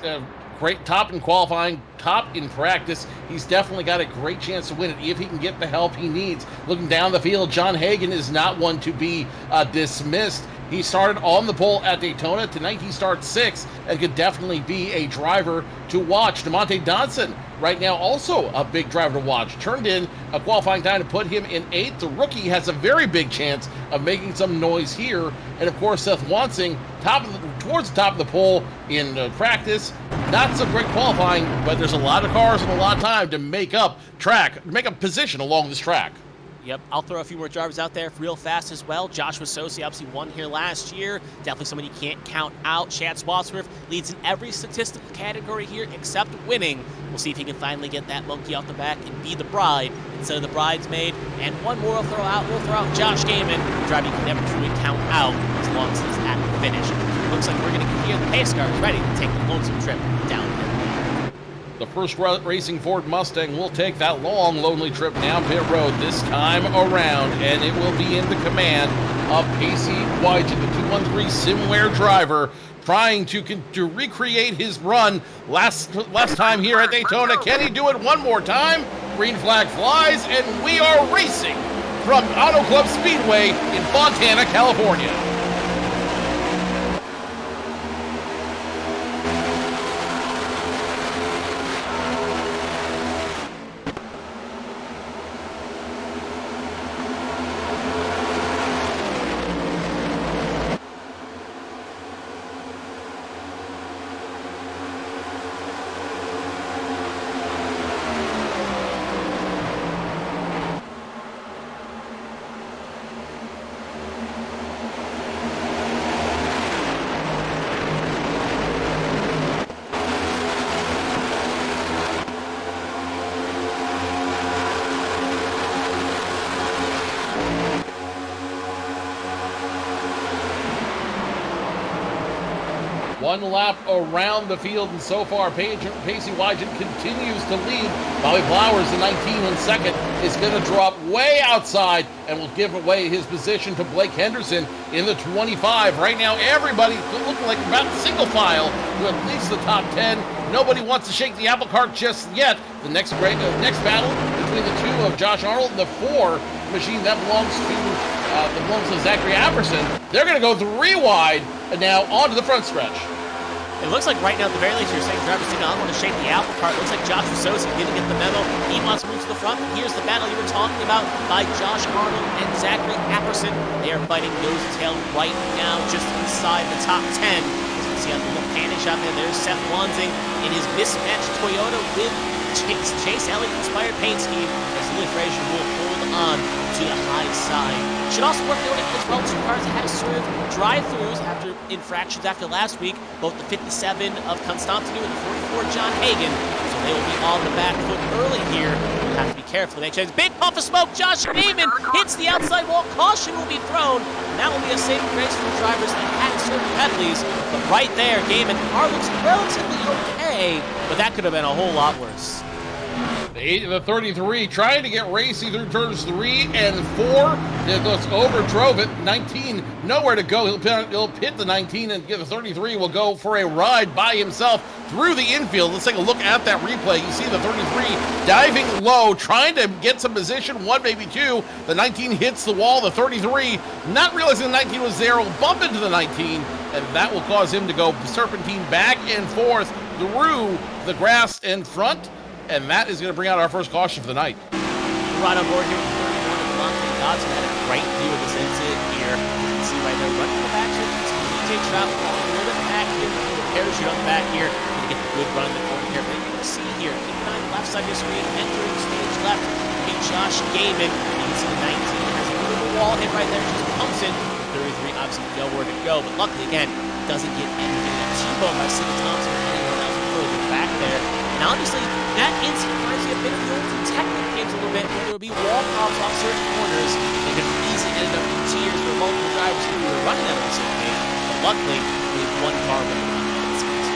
great top in qualifying, top in practice. He's definitely got a great chance to win it if he can get the help he needs. Looking down the field, John Hagan is not one to be dismissed. He started on the pole at Daytona. Tonight he starts 6th and could definitely be a driver to watch. DeMonte Dotson, right now, also a big driver to watch. Turned in a qualifying time to put him in 8th. The rookie has a very big chance of making some noise here. And of course, Seth Wansing, towards the top of the pole in practice. Not so great qualifying, but there's a lot of cars and a lot of time to make up position along this track. Yep, I'll throw a few more drivers out there real fast as well. Joshua Sosi obviously won here last year. Definitely someone you can't count out. Chad Swadsworth leads in every statistical category here except winning. We'll see if he can finally get that monkey off the back and be the bride instead of the bridesmaid. And one more we'll throw out Josh Gaiman, a driver you can never truly count out as long as he's at the finish. Looks like we're going to hear the pace cars ready to take the lonesome trip down pit. The first racing Ford Mustang will take that long, lonely trip down pit road this time around, and it will be in the command of Pacey Wygant. The 913 Simware driver, trying to recreate his run last time here at Daytona. Can he do it one more time? Green flag flies, and we are racing from Auto Club Speedway in Fontana, California. One lap around the field, and so far, Pacey Wygent continues to lead. Bobby Flowers, the 19 in second, is going to drop way outside and will give away his position to Blake Henderson in the 25. Right now, everybody looking like about single file to at least the top 10. Nobody wants to shake the apple cart just yet. The next battle between the two of Josh Arnold and the 4 machine that belongs to Zachary Apperson. They're going to go 3 wide and now onto the front stretch. It looks like right now, at the very least, you're saying drivers do not want to shake the apple cart. It looks like Josh Rusosi didn't get the memo. He wants to move to the front. Here's the battle you were talking about by Josh Arnold and Zachary Apperson. They are fighting nose to tail right now, just inside the top 10. As you can see on the little panning shot there, there's Seth Wanzing in his mismatched Toyota with Chase Elliott-inspired paint scheme, as Louis Frazier will hold on to the high side. Should also worth noting as well, 2 cars have served drive-thrus after infractions after last week, both the 57 of Constantinu and the 44 John Hagan, so they will be on the back foot early here. We'll have to be careful. They change. Big puff of smoke. Josh Gaiman hits the outside wall. Caution will be thrown, and that will be a saving grace for the drivers that had served penalties. But right there, Gaiman looks relatively okay, but that could have been a whole lot worse. The 33 trying to get racy through turns 3 and 4. Just overdrove it. 19 nowhere to go. He'll hit the 19, and the 33 will go for a ride by himself through the infield. Let's take a look at that replay. You see the 33 diving low, trying to get some position, 1 maybe 2. The 19 hits the wall. The 33, not realizing the 19 was there, will bump into the 19, and that will cause him to go serpentine back and forth through the grass in front. And that is going to bring out our first caution for the night. Right on board here, 31 Devontae Dodson had a great view of this exit here. You can see right there, running the back here. DJ Trout a little bit back here. The parachute on the back here. Going to get the good run in the corner here. But you can see here, keep an eye on the left side of your screen, entering stage left, meet Josh Gaiman. You can see the 19 has a little bit of a wall hit right there. Just pumps in. 33 obviously nowhere to go. But luckily, again, doesn't get anything that T-bone by Sidney Thompson or anyone else further back there. And honestly, that incident reminds me a bit of the old technical games a little bit, where there would be wall pops off certain corners. They could easily end up in tiers where multiple drivers who were running at the same game. But luckily, we have 1 car running on that space.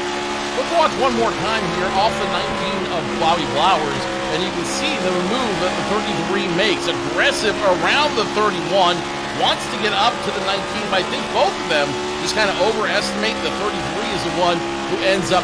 Let's watch one more time here off the 19 of Bobby Flowers, and you can see the move that the 33 makes. Aggressive around the 31, wants to get up to the 19, but I think both of them just kind of overestimate the 33 is the one who ends up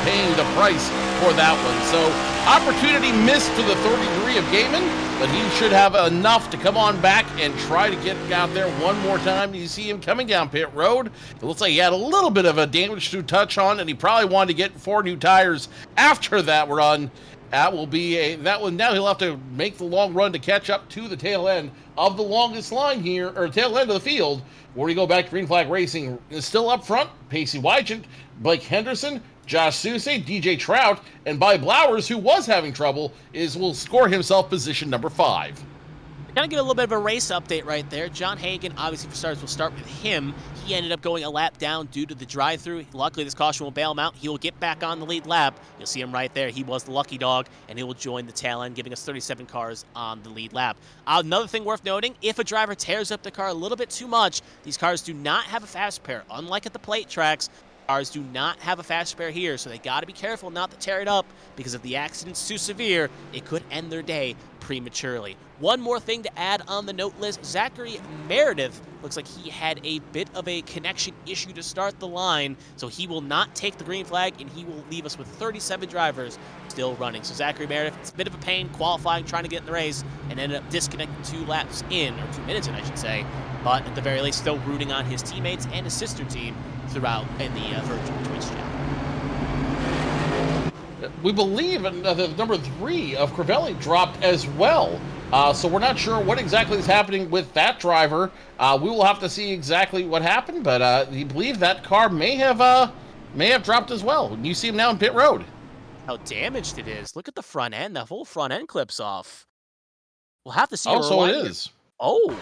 paying the price for that one. So opportunity missed to the 33 of Gaiman, but he should have enough to come on back and try to get out there one more time. You see him coming down pit road. It looks like he had a little bit of a damage to touch on, and he probably wanted to get 4 new tires after that run. That will be that one. Now he'll have to make the long run to catch up to the tail end of the longest line here, or tail end of the field, where we go back to Green Flag Racing. Is still up front, Pacey Wygent, Blake Henderson, Josh Soucy, DJ Trout, and Bobby Flowers, who was having trouble, will score himself position number 5. Kind of give a little bit of a race update right there. John Hagan, obviously for starters, we'll start with him. He ended up going a lap down due to the drive-through. Luckily, this caution will bail him out. He will get back on the lead lap. You'll see him right there. He was the lucky dog, and he will join the tail end, giving us 37 cars on the lead lap. Another thing worth noting, if a driver tears up the car a little bit too much, these cars do not have a fast pair. Unlike at the plate tracks, cars do not have a fast spare here, so they got to be careful not to tear it up, because if the accident's too severe, it could end their day prematurely. One more thing to add on the note list, Zachary Meredith Looks like he had a bit of a connection issue to start the line, so he will not take the green flag, and he will leave us with 37 drivers still running. So Zachary Meredith, it's a bit of a pain qualifying, trying to get in the race, and ended up disconnecting 2 laps in, or 2 minutes in, I should say. But at the very least, still rooting on his teammates and his sister team throughout in the Virtual Twins Challenge. We believe the number 3 of Crivelli dropped as well. So we're not sure what exactly is happening with that driver. We will have to see exactly what happened, but we believe that car may have dropped as well. You see him now in pit road. How damaged it is. Look at the front end. The whole front end clips off. We'll have to see. Oh, so it is. Oh.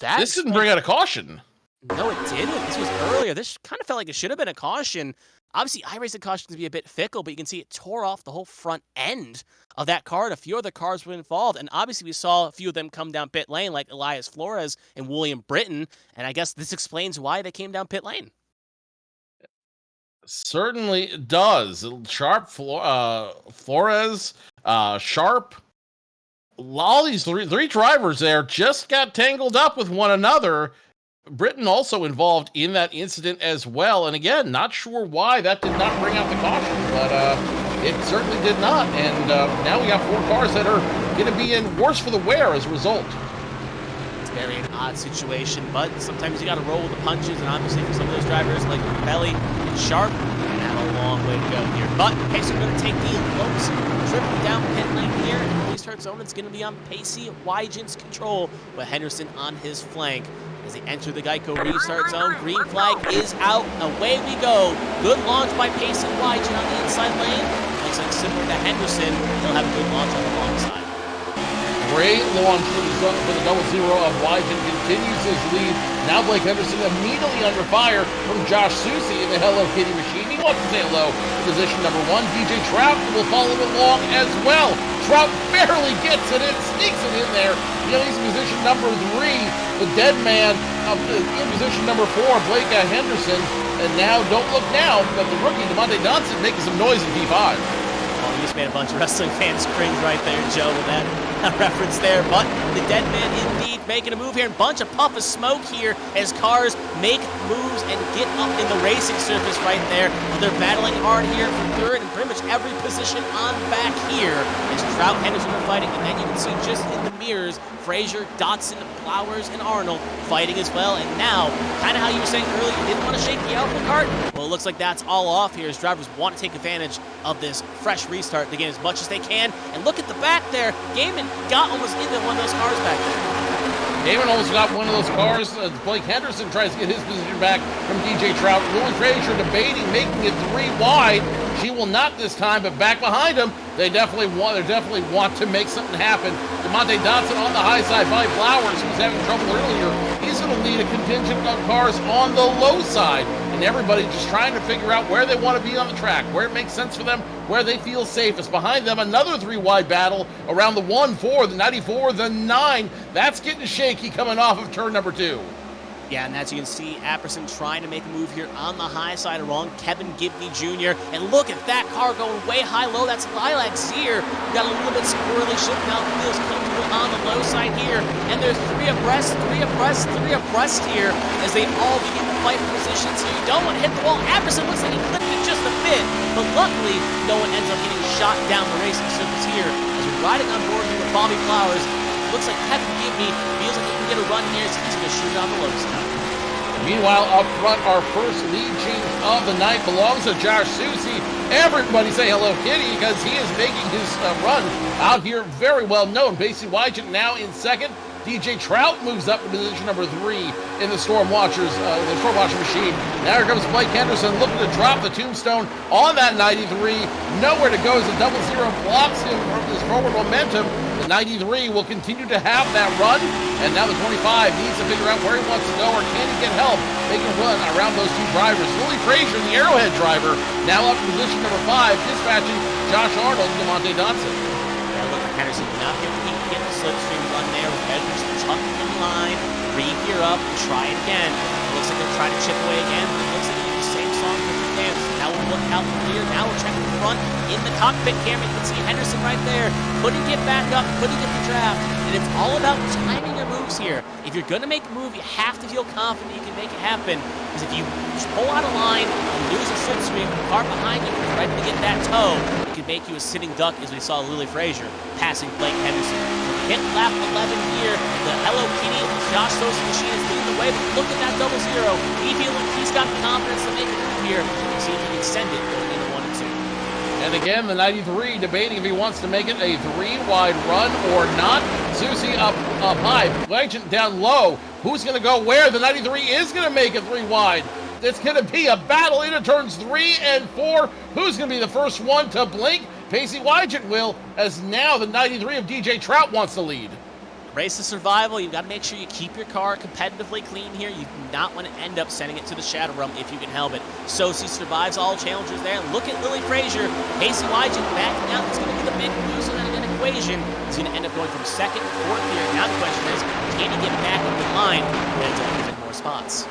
This didn't bring out a caution. No, it didn't. This was earlier. This kind of felt like it should have been a caution. Obviously, iRacing caution can be a bit fickle, but you can see it tore off the whole front end of that car, and a few other cars were involved. And obviously, we saw a few of them come down pit lane, like Elias Flores and William Britton. And I guess this explains why they came down pit lane. Certainly does. Sharp, Flores, Sharp. All these three drivers there just got tangled up with one another. Britain also involved in that incident as well. And again, not sure why that did not bring out the caution, but it certainly did not. And now we got 4 cars that are going to be in worse for the wear as a result. It's very an odd situation, but sometimes you got to roll with the punches. And obviously for some of those drivers like Belly and Sharp, they have a long way to go here. But Pacey are going to take the lopes, tripping down pit lane here. And restart zone, it's going to be on Pacey Wygen's control with Henderson on his flank. As they enter the Geico restart zone, green flag is out. Away we go. Good launch by Pacey Wygen on the inside lane. Looks like similar to Henderson, he'll have a good launch on the long side. Great launch for the double zero of Wygen, continues his lead. Now Blake Henderson immediately under fire from Josh Susie in the Hello Kitty machine. He wants to say hello to position number 1. DJ Trout will follow along as well. Trout barely gets it in, sneaks it in there. He's in position number 3. The dead man in position number 4, Blake Henderson. And now, don't look now, but the rookie, DeMonte Johnson, making some noise in P5. Oh, you just made a bunch of wrestling fans cringe right there, Joe, with that reference there. But the dead man indeed making a move here. And bunch of puff of smoke here as cars make moves and get up in the racing surface right there. But they're battling hard here for third and pretty much every position on back here as Trout, Henderson are fighting. And then you can see just in the mirrors, Frazier, Dotson, Flowers, and Arnold fighting as well. And now, kind of how you were saying earlier, you didn't want to shake the apple cart. Well, it looks like that's all off here as drivers want to take advantage of this fresh restart to gain as much as they can. And look at the back there. Gaiman got almost into one of those cars back there. Gaiman almost got one of those cars. Blake Henderson tries to get his position back from DJ Trout. Louis Frazier debating making it 3 wide. She will not this time, but back behind him, they definitely want to make something happen. DeMonte Dotson on the high side by Flowers, who was having trouble earlier. He's going to lead a contingent of cars on the low side. And everybody just trying to figure out where they want to be on the track, where it makes sense for them, where they feel safest. Behind them, another 3-wide battle around the 1-4, the 94, the 9. That's getting shaky coming off of turn number 2. Yeah, and as you can see, Apperson trying to make a move here on the high side along Kevin Gibney Jr. And look at that car going way high-low. That's Lilac Zier. Got a little bit squirrely shift now. Feels comfortable on the low side here. And there's 3 abreast here as they all begin to fight for positions here. You don't want to hit the wall. Apperson looks like he clipped it just a bit, but luckily, no one ends up getting shot down the racing surface here as we're riding on board here with Bobby Flowers. Looks like Kevin Gibney feels like he can get a run here, so he's going to shoot on the low side. Meanwhile, up front, our first lead change of the night belongs to Josh Susie. Everybody say hello, Kitty, because he is making his run out here very well known. Pacey Wygen now in second. DJ Trout moves up to position number 3 in the Storm Watcher machine. Now here comes Blake Henderson looking to drop the tombstone on that 93. Nowhere to go as the double zero blocks him from his forward momentum. The 93 will continue to have that run, and now the 25 needs to figure out where he wants to go, or can he get help making a run around those 2 drivers. Willie Frazier, the Arrowhead driver, now up in position number 5, dispatching Josh Arnold and DeMonte Dotson. Yeah, look, Henderson not get the slipstream run there with Henderson tucking in line, re-gear up, try it again. It looks like they're trying to chip away again, but it looks like they do the same song for the dance. Now we'll look out the rear, now we're checking the front in the cockpit camera. You can see Henderson right there. Couldn't get back up, couldn't get the draft. And it's all about timing your moves here. If you're going to make a move, you have to feel confident you can make it happen. Because if you pull out a line, you lose a slipstream, the car behind you is ready to get that toe, it can make you a sitting duck, as we saw Lily Frazier passing Blake Henderson. Hit lap 11 here. The Hello Kitty, Josh Sosa's machine is leading the way, but look at that 0-0. He feels like he's got the confidence to make a move here. See if he can send it going into 1 and 2. And again, the 93 debating if he wants to make it a 3-wide run or not. Susie up high, Legend down low. Who's going to go where? The 93 is going to make it 3-wide. It's going to be a battle into turns 3 and 4. Who's going to be the first one to blink? Pacey Wygant will, as now the 93 of DJ Trout wants to lead. Race to survival. You've got to make sure you keep your car competitively clean here. You do not want to end up sending it to the Shadow Realm if you can help it. Sosi survives all challengers there. Look at Lily Frazier. Pacey Wygant backing out. It's going to be the big loser in an equation. He's going to end up going from 2nd to 4th here. Now the question is, can he get back up the line and end up losing more spots?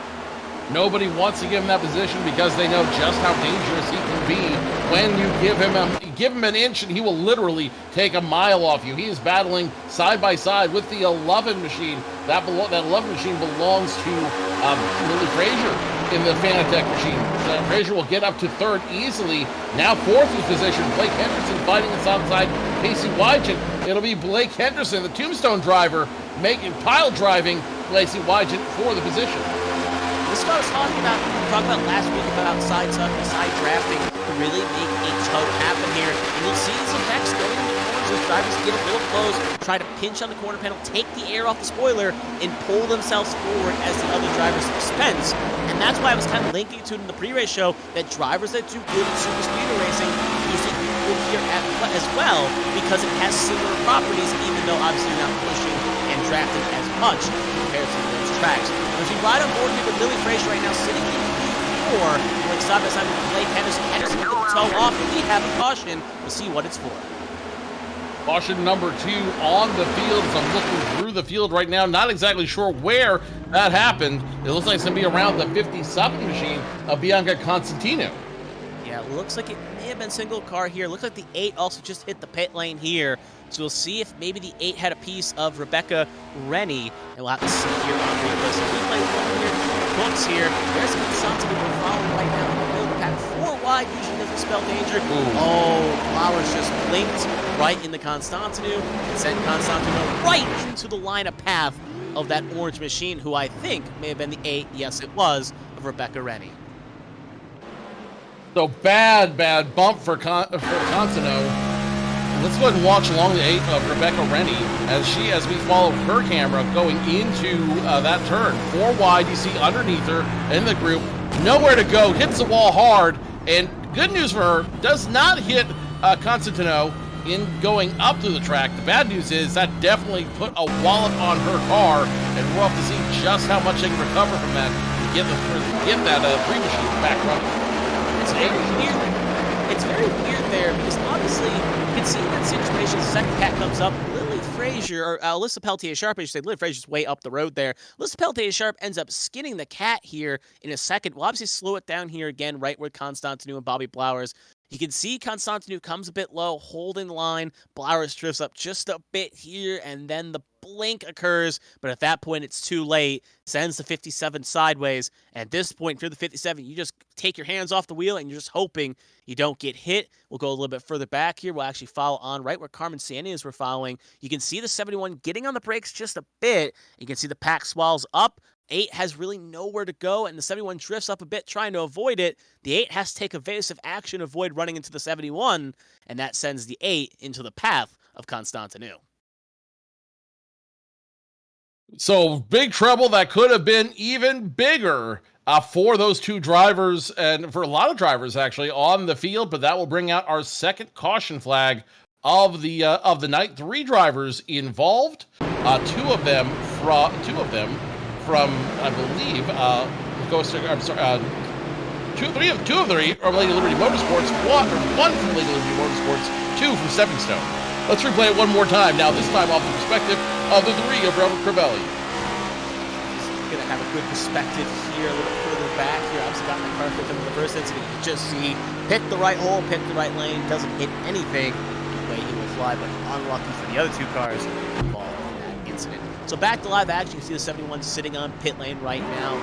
Nobody wants to give him that position because they know just how dangerous he can be when you give him an inch and he will literally take a mile off you. He is battling side by side with the 11 machine. That 11 machine belongs to Lily Frazier in the Fanatec machine. Frazier will get up to 3rd easily. Now 4th in position. Blake Henderson fighting us outside Pacey Wygant. It'll be Blake Henderson, the Tombstone driver, pile driving Pacey Wygant for the position. This is what I was talking about last week about side drafting to really make a toe happen here. And you'll see some effects going in the corners as drivers get a little close, try to pinch on the corner panel, take the air off the spoiler, and pull themselves forward as the other drivers dispense. And that's why I was kind of linking to it in the pre-race show that drivers that do good at super speedway racing use it good here as well because it has similar properties, even though obviously you're not pushing and drafting as much compared to those tracks. As we ride on board here with Lily Frazier right now, sitting in P4, going side by side with Blake Henderson. Henderson with the toe off, and we have a caution. We'll see what it's for. Caution number 2 on the field as I'm looking through the field right now. Not exactly sure where that happened. It looks like it's going to be around the 57 machine of Bianca Constantino. Yeah, it looks like it may have been single car here. Looks like the 8 also just hit the pit lane here. So we'll see if maybe the 8 had a piece of Rebecca Rennie, and we'll have to see here on replay. So replay 1 here, books here. There's some Constantino we're following right now in the middle of the pack. 4 wide usually doesn't spell danger. Ooh. Oh, Flowers just blinked right into Constantino and sent Constantino right into the line of path of that orange machine, who I think may have been the 8. Yes, it was, of Rebecca Rennie. So bad bump for Constantino. Let's go ahead and watch along the 8 of Rebecca Rennie as we follow her camera going into that turn. 4 wide, you see underneath her in the group. Nowhere to go, hits the wall hard, and good news for her, does not hit Constantino in going up through the track. The bad news is that definitely put a wallop on her car, and we'll have to see just how much they can recover from that to get that 3 machine back running. It's very weird. It's very weird there because obviously you can see in that situation. The second cat comes up. Lily Frazier, or Alyssa Peltier-Sharp, I should say. Lily Frazier's way up the road there. Alyssa Peltier-Sharp ends up skinning the cat here in a second. We'll obviously slow it down here again, right where Constantino and Bobby Blowers. You can see Constantino comes a bit low, holding the line. Blowers drifts up just a bit here, and then the blink occurs. But at that point, it's too late. Sends the 57 sideways. And at this point, if you're the 57, you just take your hands off the wheel, and you're just hoping you don't get hit. We'll go a little bit further back here. We'll actually follow on right where Carmen Sienna is. We're following. You can see the 71 getting on the brakes just a bit. You can see the pack swallows up. 8 has really nowhere to go, and the 71 drifts up a bit trying to avoid it. The 8 has to take evasive action, avoid running into the 71, and that sends the 8 into the path of Constantino. So big trouble that could have been even bigger for those 2 drivers, and for a lot of drivers actually on the field, but that will bring out our second caution flag of the night. 3 drivers involved, 2 of them from I believe two of the are Lady Liberty Motorsports, one from Lady Liberty Motorsports, 2 from Stepping Stone. Let's replay it one more time. Now this time off the perspective of the 3 of Robert Crivelli. He's gonna have a good perspective here, a little bit further back here. Obviously got in the car with him in the first incident. You can just see hit the right hole, hit the right lane, doesn't hit anything. The way he will fly, but unlucky for the other 2 cars involved in that incident. So back to live action, you see the 71 sitting on pit lane right now,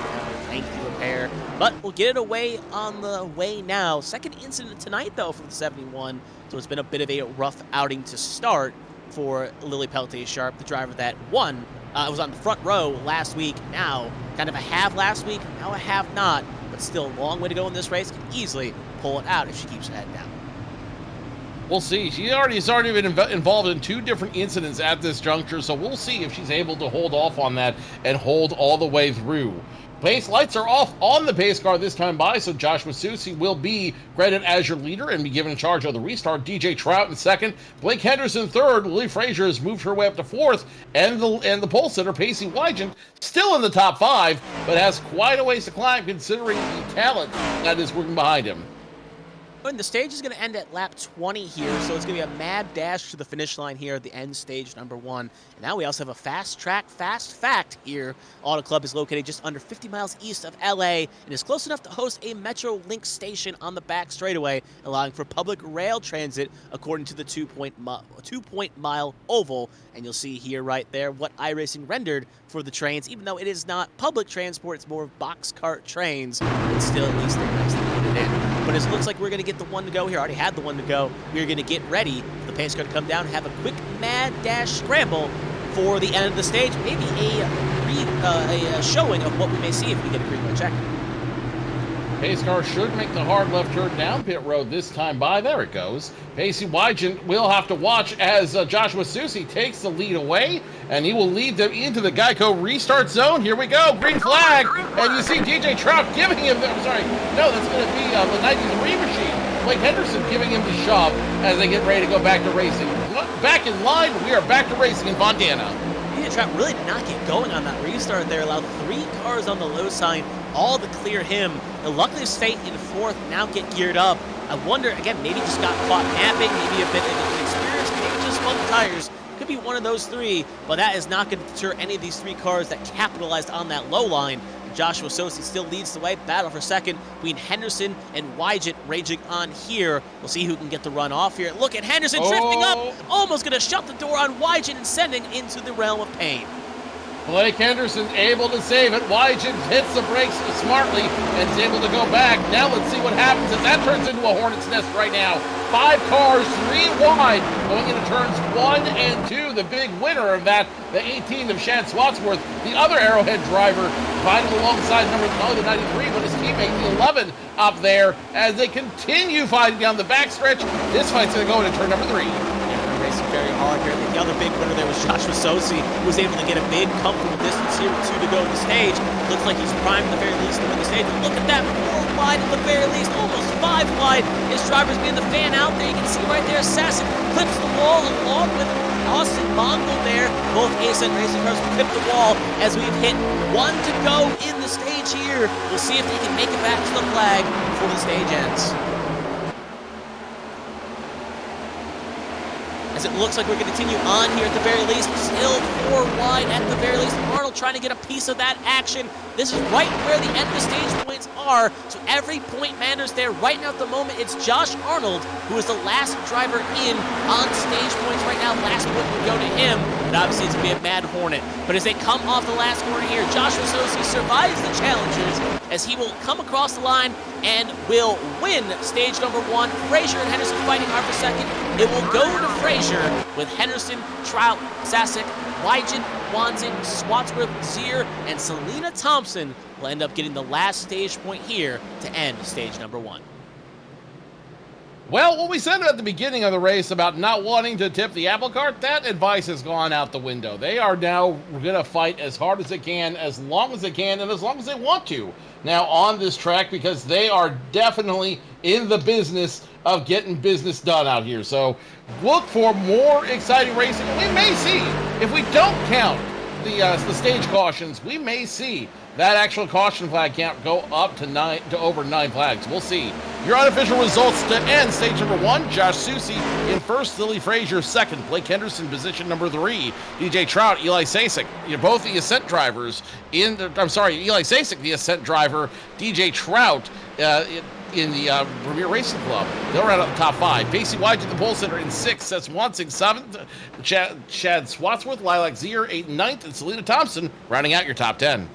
lengthy repair, but we'll get it away on the way now. Second incident tonight, though, for the 71, so it's been a bit of a rough outing to start for Lily Peltier-Sharp, the driver that won. Was on the front row last week, now kind of a have last week, now a have not, but still a long way to go in this race. Can easily pull it out if she keeps her head down. We'll see. She's already been involved in 2 different incidents at this juncture, so we'll see if she's able to hold off on that and hold all the way through. Pace lights are off on the pace car this time by, so Joshua Susie will be credited as your leader and be given charge of the restart. DJ Trout in second, Blake Henderson third, Lily Frazier has moved her way up to fourth, and the pole sitter, Pacey Wygant, still in the top 5, but has quite a ways to climb considering the talent that is working behind him. And the stage is going to end at lap 20 here, so it's going to be a mad dash to the finish line here at the end stage number 1. And now we also have a fast track, fast fact here. Auto Club is located just under 50 miles east of LA and is close enough to host a Metro Link station on the back straightaway, allowing for public rail transit according to the 2-point mile oval. And you'll see here right there what iRacing rendered for the trains. Even though it is not public transport, it's more of box cart trains. It's still at least a nice thing to put it in. But it looks like we're going to get the one to go here. Already had the one to go. We're going to get ready for the pace car to come down and have a quick mad dash scramble for the end of the stage. Maybe a showing of what we may see if we get a green light check. Pace car should make the hard left turn down pit road this time by. There it goes. Pacey Wygant will have to watch as Joshua Susie takes the lead away, and he will lead them into the Geico restart zone. Here we go. Green flag. And you see DJ Trout giving him the, that's going to be the 93 machine. Blake Henderson giving him the shove as they get ready to go back to racing. Back in line. We are back to racing in Fontana. DJ Trout really did not get going on that restart there. Allowed 3 cars on the low sign, all to clear him. And luckily stay in 4th, now get geared up. I wonder, again, maybe just got caught napping, maybe a bit of inexperience, maybe just spun the tires. Could be one of those 3, but that is not going to deter any of these 3 cars that capitalized on that low line. Joshua Sosi still leads the way. Battle for second between Henderson and Wygant raging on here. We'll see who can get the run off here. Look at Henderson drifting up, almost going to shut the door on Wygant and sending into the realm of pain. Blake Henderson able to save it. Wygant hits the brakes smartly and is able to go back. Now let's see what happens as that turns into a hornet's nest right now. 5 cars, 3 wide, going into turns 1 and 2. The big winner of that, the 18 of Shad Swatsworth, the other Arrowhead driver, fighting alongside the 93, but his teammate, the 11, up there as they continue fighting down the backstretch. This fight's going to go into turn number 3. Racing very hard here. I think the other big winner there was Joshua Sosi, who was able to get a big comfortable distance here with 2 to go in the stage. Looks like he's primed at the very least to win the stage. But look at that, 4 wide at the very least, almost 5 wide. His driver's being the fan out there. You can see right there, Sasson clips the wall along with Austin Mongol there. Both Ascent Racing cars clip the wall as we've hit 1 to go in the stage here. We'll see if they can make it back to the flag before the stage ends. As it looks like we're going to continue on here at the very least. Still 4 wide at the very least. Arnold trying to get a piece of that action. This is right where the end of the stage points are, so every point matters there. Right now at the moment, it's Josh Arnold, who is the last driver in on stage points right now. Last point will go to him, but obviously it's going to be a mad hornet. But as they come off the last corner here, Joshua Sosi survives the challengers as he will come across the line and will win stage number 1. Frazier and Henderson fighting hard for second. It will go to Frazier with Henderson, Trout, Sasek, Wygant, Wanzing, Swatsworth, Zier, and Selena Thompson will end up getting the last stage point here to end stage number 1. Well, what we said at the beginning of the race about not wanting to tip the apple cart, that advice has gone out the window. They are now going to fight as hard as they can, as long as they can, and as long as they want to now on this track, because they are definitely in the business of getting business done out here. So look for more exciting racing. We may see, if we don't count the stage cautions, we may see that actual caution flag count go up to over 9 flags. We'll see. Your unofficial results to end stage number 1. Josh Susie in first, Lily Frazier second, Blake Henderson position number 3, DJ Trout, Eli Sasek, both the Ascent drivers Eli Sasek, the Ascent driver, DJ Trout in the Premier Racing Club. They'll round out the top 5. Pacey Wide at the pole center in 6th. Seth Swansing 7th. Chad Swatsworth, Lilac Zier 8th and 9th. And Selena Thompson rounding out your top 10.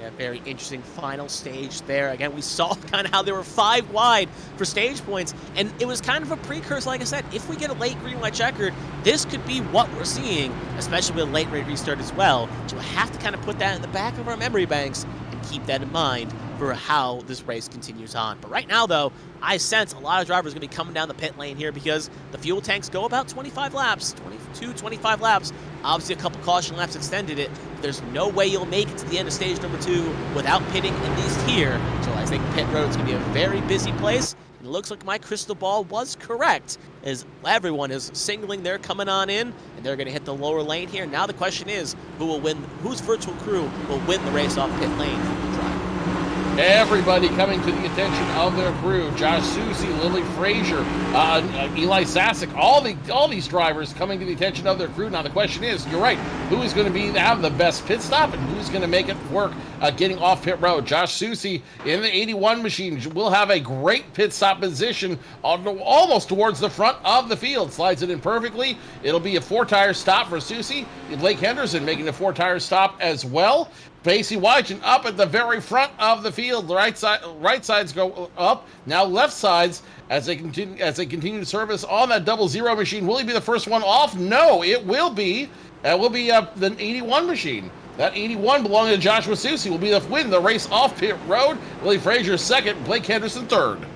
Yeah, very interesting final stage there. Again, we saw kind of how there were 5 wide for stage points, and it was kind of a precursor, like I said. If we get a late green white checkered, this could be what we're seeing, especially with a late rate restart as well. So we'll have to kind of put that in the back of our memory banks and keep that in mind for how this race continues on. But right now, though, I sense a lot of drivers are going to be coming down the pit lane here because the fuel tanks go about 25 laps, 22, 25 laps. Obviously, a couple caution laps extended it. There's no way you'll make it to the end of stage number 2 without pitting at least here. So I think pit road is going to be a very busy place. It looks like my crystal ball was correct, as everyone is signaling they're coming on in, and they're going to hit the lower lane here. Now the question is, who will win? Whose virtual crew will win the race off pit lane for the driver? Everybody coming to the attention of their crew. Josh Susie, Lily Frazier, Eli Sasek, all these drivers coming to the attention of their crew. Now the question is, you're right, who is going to have the best pit stop and who's going to make it work getting off pit road? Josh Susie in the 81 machine will have a great pit stop position almost towards the front of the field. Slides it in perfectly. It'll be a 4-tire stop for Susie. Blake Henderson making a 4-tire stop as well. Pacey Wygen up at the very front of the field. The right sides go up. Now left sides as they continue to service on that 00 machine. Will he be the first one off? No, it will be. That will be the 81 machine. That 81 belonging to Joshua Susie will be the win the race off pit road. Willie Frazier second. Blake Henderson third.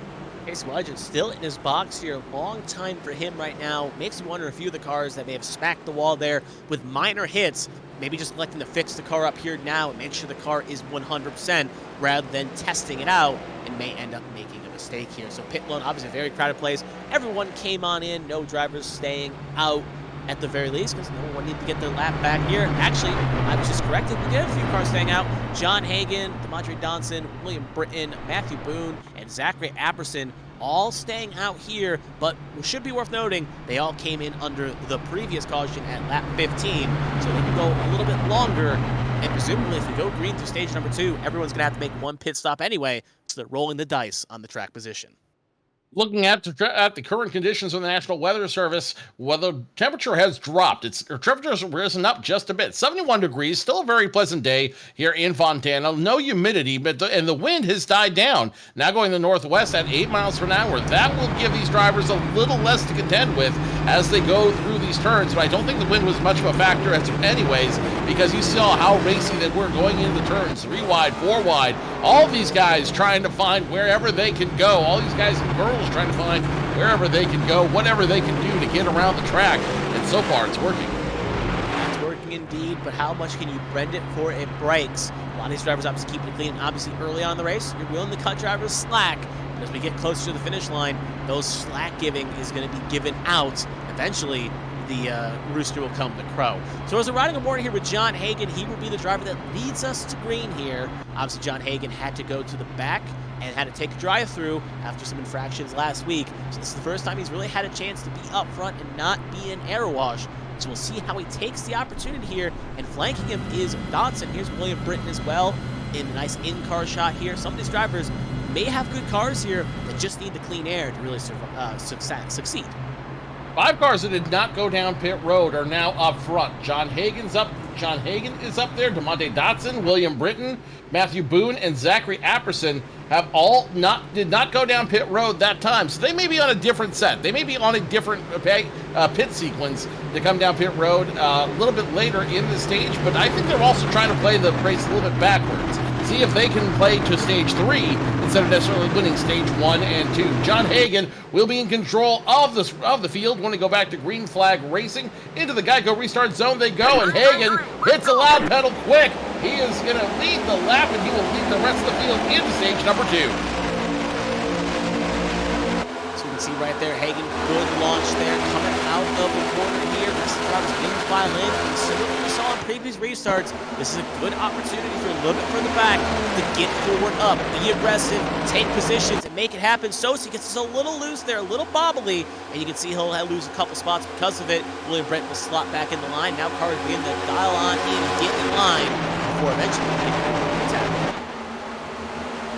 Pacey Wygen still in his box here. Long time for him right now. Makes me wonder a few of the cars that may have smacked the wall there with minor hits. Maybe just electing to fix the car up here now and make sure the car is 100% rather than testing it out and may end up making a mistake here. So pit lane, obviously a very crowded place. Everyone came on in, no drivers staying out at the very least because no one needed to get their lap back here. Actually, I was just corrected. We did have a few cars staying out. John Hagan, Demontre Donson, William Britton, Matthew Boone, and Zachary Apperson all staying out here, but it should be worth noting they all came in under the previous caution at lap 15, so they can go a little bit longer, and presumably if we go green through stage number 2, everyone's going to have to make one pit stop anyway, so they're rolling the dice on the track position. Looking at the current conditions of the National Weather Service, the temperature has dropped. Temperature has risen up just a bit. 71 degrees, still a very pleasant day here in Fontana. No humidity, and the wind has died down. Now going to the northwest at 8 miles per hour. That will give these drivers a little less to contend with as they go through these turns. But I don't think the wind was much of a factor anyways, because you saw how racy they were going into the turns. 3 wide, 4 wide. All these guys trying to find wherever they can go. All these guys and girls trying to find wherever they can go, whatever they can do to get around the track. And so far, it's working. It's working indeed, but how much can you bend it before it breaks? A lot of these drivers obviously keep it clean. Obviously, early on in the race, you're willing to cut drivers slack. But as we get closer to the finish line, those slack giving is going to be given out. Eventually, the rooster will come to crow. So as we're riding aboard here with John Hagan, he will be the driver that leads us to green here. Obviously, John Hagan had to go to the back and had to take a drive-through after some infractions last week. So this is the first time he's really had a chance to be up front and not be an air wash. So we'll see how he takes the opportunity here. And flanking him is Dodson. Here's William Britton as well in a nice in-car shot here. Some of these drivers may have good cars here that just need the clean air to really succeed. 5 cars that did not go down pit road are now up front. John Hagan is up there. DeMonte Dotson, William Britton, Matthew Boone, and Zachary Apperson have all did not go down pit road that time. So they may be on a different set. They may be on a different pit sequence to come down pit road a little bit later in the stage. But I think they're also trying to play the race a little bit backwards. See if they can play to stage 3 instead of necessarily winning stage 1 and 2. John Hagan will be in control of the field when they go back to green flag racing. Into the Geico restart zone they go, and Hagan hits the loud pedal quick. He is going to lead the lap, and he will lead the rest of the field into stage number 2. So you can see right there, Hagan, good launch there, coming out of the corner here. Rest of the drivers in by lane. Similar to what we saw in previous restarts, this is a good opportunity for a little bit further back to get forward up, be aggressive, take positions, and make it happen. Sosi gets a little loose there, a little bobbly, and you can see he'll lose a couple spots because of it. William Brent will slot back in the line. Now cars begin to dial on in, get in line before eventually getting attack.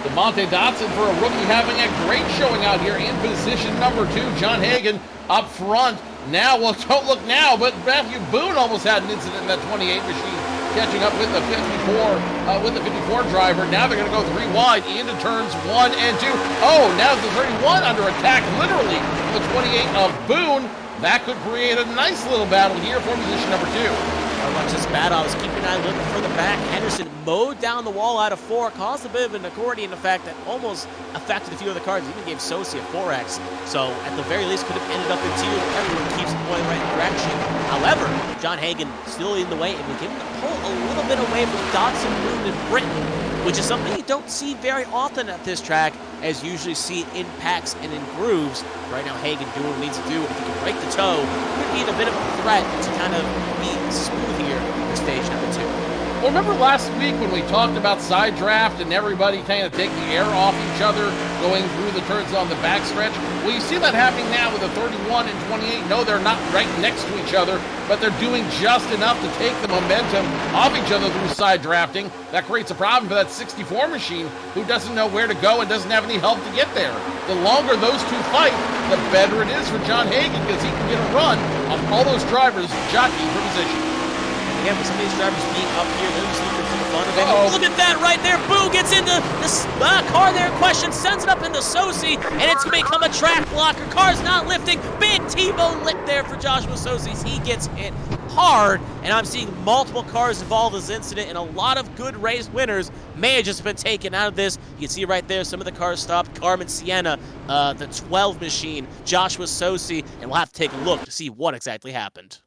DeMonte Dotson for a rookie having a great showing out here in position number 2. John Hagan up front. Now, well, don't look now, but Matthew Boone almost had an incident in that 28 machine, catching up with the 54 driver. Now they're going to go 3 wide into turns 1 and 2. Oh, now the 31 under attack, literally, from the 28 of Boone. That could create a nice little battle here for position number 2. I watch this battle. I was keeping an eye looking for the back. Henderson mowed down the wall out of 4, caused a bit of an accordion effect that almost affected a few of the cars. Even gave Sosi a 4X. So at the very least, could have ended up in 2. Everyone keeps it going the right direction. However, John Hagan still in the way, and we give him the pull a little bit away from Dotson, Boone, and Britton, which is something you don't see very often at this track, as you usually see it in packs and in grooves. Right now, Hagan doing what he needs to do. If he can break the toe, could be a bit of a threat to kind of be smooth here for stage number 2. Well, remember last week when we talked about side draft and everybody kind of taking the air off each other going through the turns on the backstretch? Well, you see that happening now with the 31 and 28. No, they're not right next to each other, but they're doing just enough to take the momentum off each other through side drafting. That creates a problem for that 64 machine who doesn't know where to go and doesn't have any help to get there. The longer those two fight, the better it is for John Hagan because he can get a run off all those drivers jockeying for position. Again, with some of these drivers being up here, they're just looking for the fun of it. Oh, look at that right there. Boo gets into the car there in question, sends it up into Sosi, and it's going to become a track blocker. Car's not lifting. Big T-bone lip there for Joshua Sosi. He gets hit hard, and I'm seeing multiple cars involved in this incident, and a lot of good race winners may have just been taken out of this. You can see right there some of the cars stopped. Carmen, Sienna, the 12 machine, Joshua Sosi, and we'll have to take a look to see what exactly happened.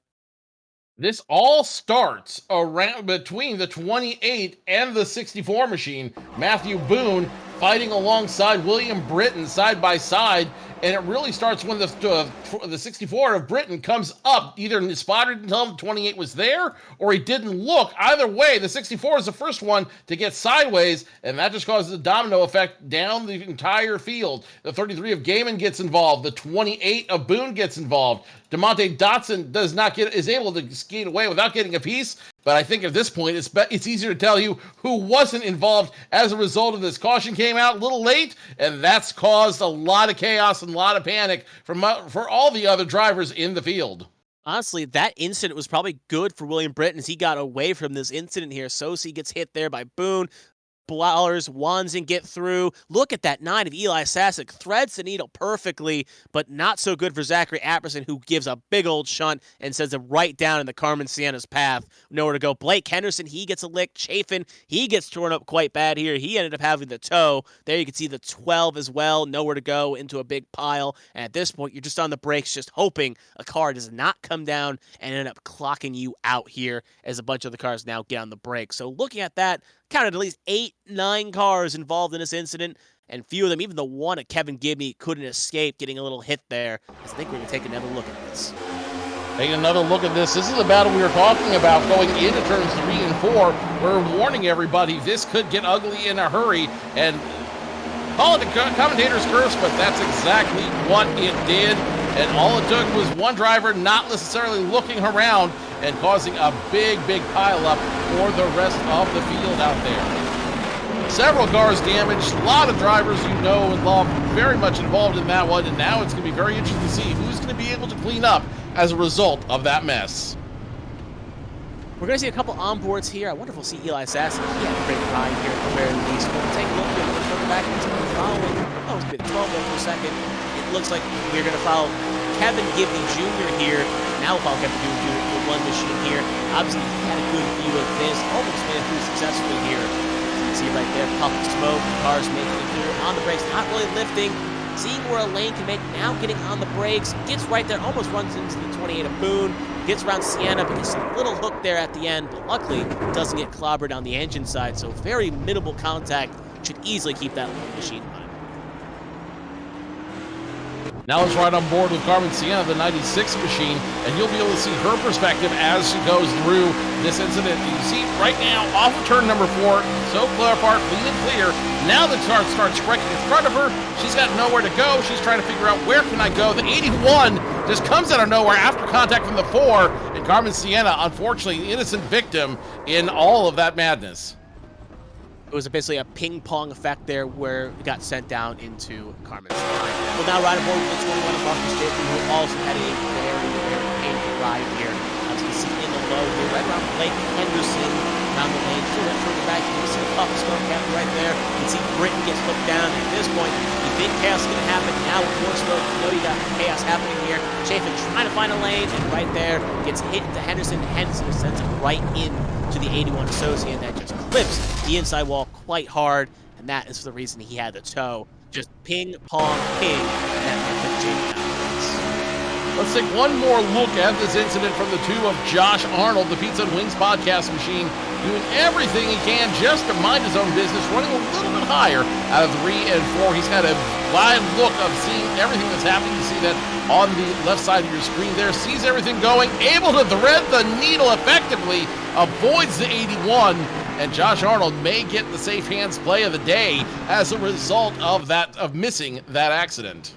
This all starts around between the 28 and the 64 machine. Matthew Boone fighting alongside William Britton side by side, and it really starts when the 64 of Britton comes up. Either he spotted until the 28 was there, or he didn't look. Either way, the 64 is the first one to get sideways, and that just causes a domino effect down the entire field. The 33 of Gaiman gets involved. The 28 of Boone gets involved. DeMonte Dotson is able to skate away without getting a piece, but I think at this point it's easier to tell you who wasn't involved as a result of this. Caution came out a little late, and that's caused a lot of chaos and a lot of panic for all the other drivers in the field. Honestly, that incident was probably good for William Britton as he got away from this incident here. Sosi gets hit there by Boone. Blowers, Wanzen get through. Look at that 9 of Eli Sasek. Threads the needle perfectly, but not so good for Zachary Apperson, who gives a big old shunt and sends it right down in the Carmen Sienna's path. Nowhere to go. Blake Henderson, he gets a lick. Chafin, he gets torn up quite bad here. He ended up having the toe. There you can see the 12 as well. Nowhere to go, into a big pile. And at this point, you're just on the brakes, just hoping a car does not come down and end up clocking you out here as a bunch of the cars now get on the brakes. So looking at that, counted at least 8-9 cars involved in this incident, and few of them, even the one at Kevin Gibney, couldn't escape getting a little hit there. I think we're going to take another look at this. Taking another look at this. This is the battle we were talking about going into turns 3 and 4. We're warning everybody this could get ugly in a hurry, and call it a commentator's curse, but that's exactly what it did. And all it took was one driver not necessarily looking around and causing a big pileup for the rest of the field out there. Several cars damaged, a lot of drivers you know and love very much involved in that one, and now it's going to be very interesting to see who's going to be able to clean up as a result of that mess. We're going to see a couple onboards here. I wonder if we'll see Eli Sasson. He had a great ride here at the very least. We'll take a look at it further back into the following. Oh, it's been 12 there for a second. It looks like we're going to follow Kevin Gibney Jr. here. Now we'll follow Kevin Gibney Jr. with one machine here. Obviously, he had a good view of this. Almost made it through successfully here. You can see right there, puff of smoke. Cars making it through on the brakes. Not really lifting. Seeing where a lane can make. Now getting on the brakes. Gets right there. Almost runs into the 28 of Boone. Gets around Sienna, but gets a little hook there at the end. But luckily, doesn't get clobbered on the engine side. So very minimal contact. Should easily keep that machine running. Now let's ride on board with Carmen Sienna, the 96 machine, and you'll be able to see her perspective as she goes through this incident. You see right now, off of turn number 4, so far, clean and clear. Now the car starts striking in front of her. She's got nowhere to go. She's trying to figure out, where can I go? The 81 just comes out of nowhere after contact from the 4, and Carmen Sienna, unfortunately, the innocent victim in all of that madness. It was basically a ping-pong effect there where it got sent down into Carmen's line. Well, now right aboard with the 21 of Marcus Jacobs, who also had a very, very painful ride here. As you can see in the low here, right around Blake Henderson, around the lane, still further back. You can see the puff smoke cap right there. You can see Britton gets flipped down. At this point, you think chaos is going to happen. Now with more smoke, you know you got chaos happening here. Chafin trying to find a lane, and right there gets hit into Henderson. Henderson sends it right in to the 81 associate that just clips the inside wall quite hard, and that is the reason he had the tow. Just ping, pong, ping, and that meant that Jamie outwins. Let's take one more look at this incident from the two of Josh Arnold, the Pizza and Wings podcast machine, doing everything he can just to mind his own business, running a little bit higher out of 3 and 4. He's got a wide look of seeing everything that's happening. You see that on the left side of your screen there, sees everything going, able to thread the needle effectively, avoids the 81, and Josh Arnold may get the safe hands play of the day as a result of missing that accident.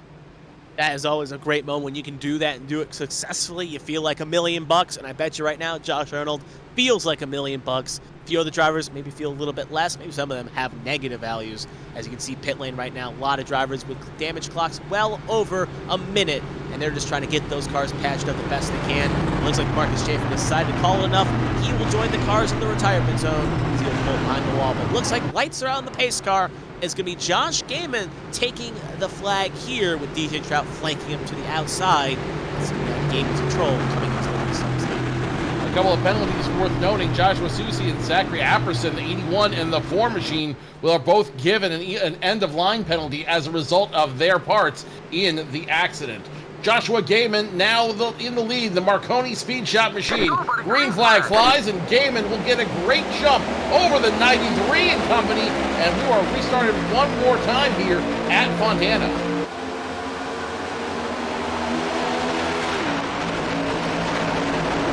That is always a great moment when you can do that and do it successfully. You feel like $1 million, and I bet you right now, Josh Arnold feels like $1 million. A few other drivers maybe feel a little bit less. Maybe some of them have negative values. As you can see, pit lane right now, a lot of drivers with damage clocks well over a minute, and they're just trying to get those cars patched up the best they can. It looks like Marcus Chafin decided to call it enough. He will join the cars in the retirement zone. He's going to pull behind the wall, but it looks like lights are out on the pace car. It's going to be Josh Gaiman taking the flag here with DJ Trout flanking him to the outside. It's Gaiman's control coming into the restart. A couple of penalties worth noting. Joshua Susi and Zachary Apperson, the 81 and the 4 machine, are both given an end-of-line penalty as a result of their parts in the accident. Joshua Gaiman now in the lead, the Marconi Speed Shot machine. Green flag flies, and Gaiman will get a great jump over the 93 and company, and we are restarted one more time here at Fontana.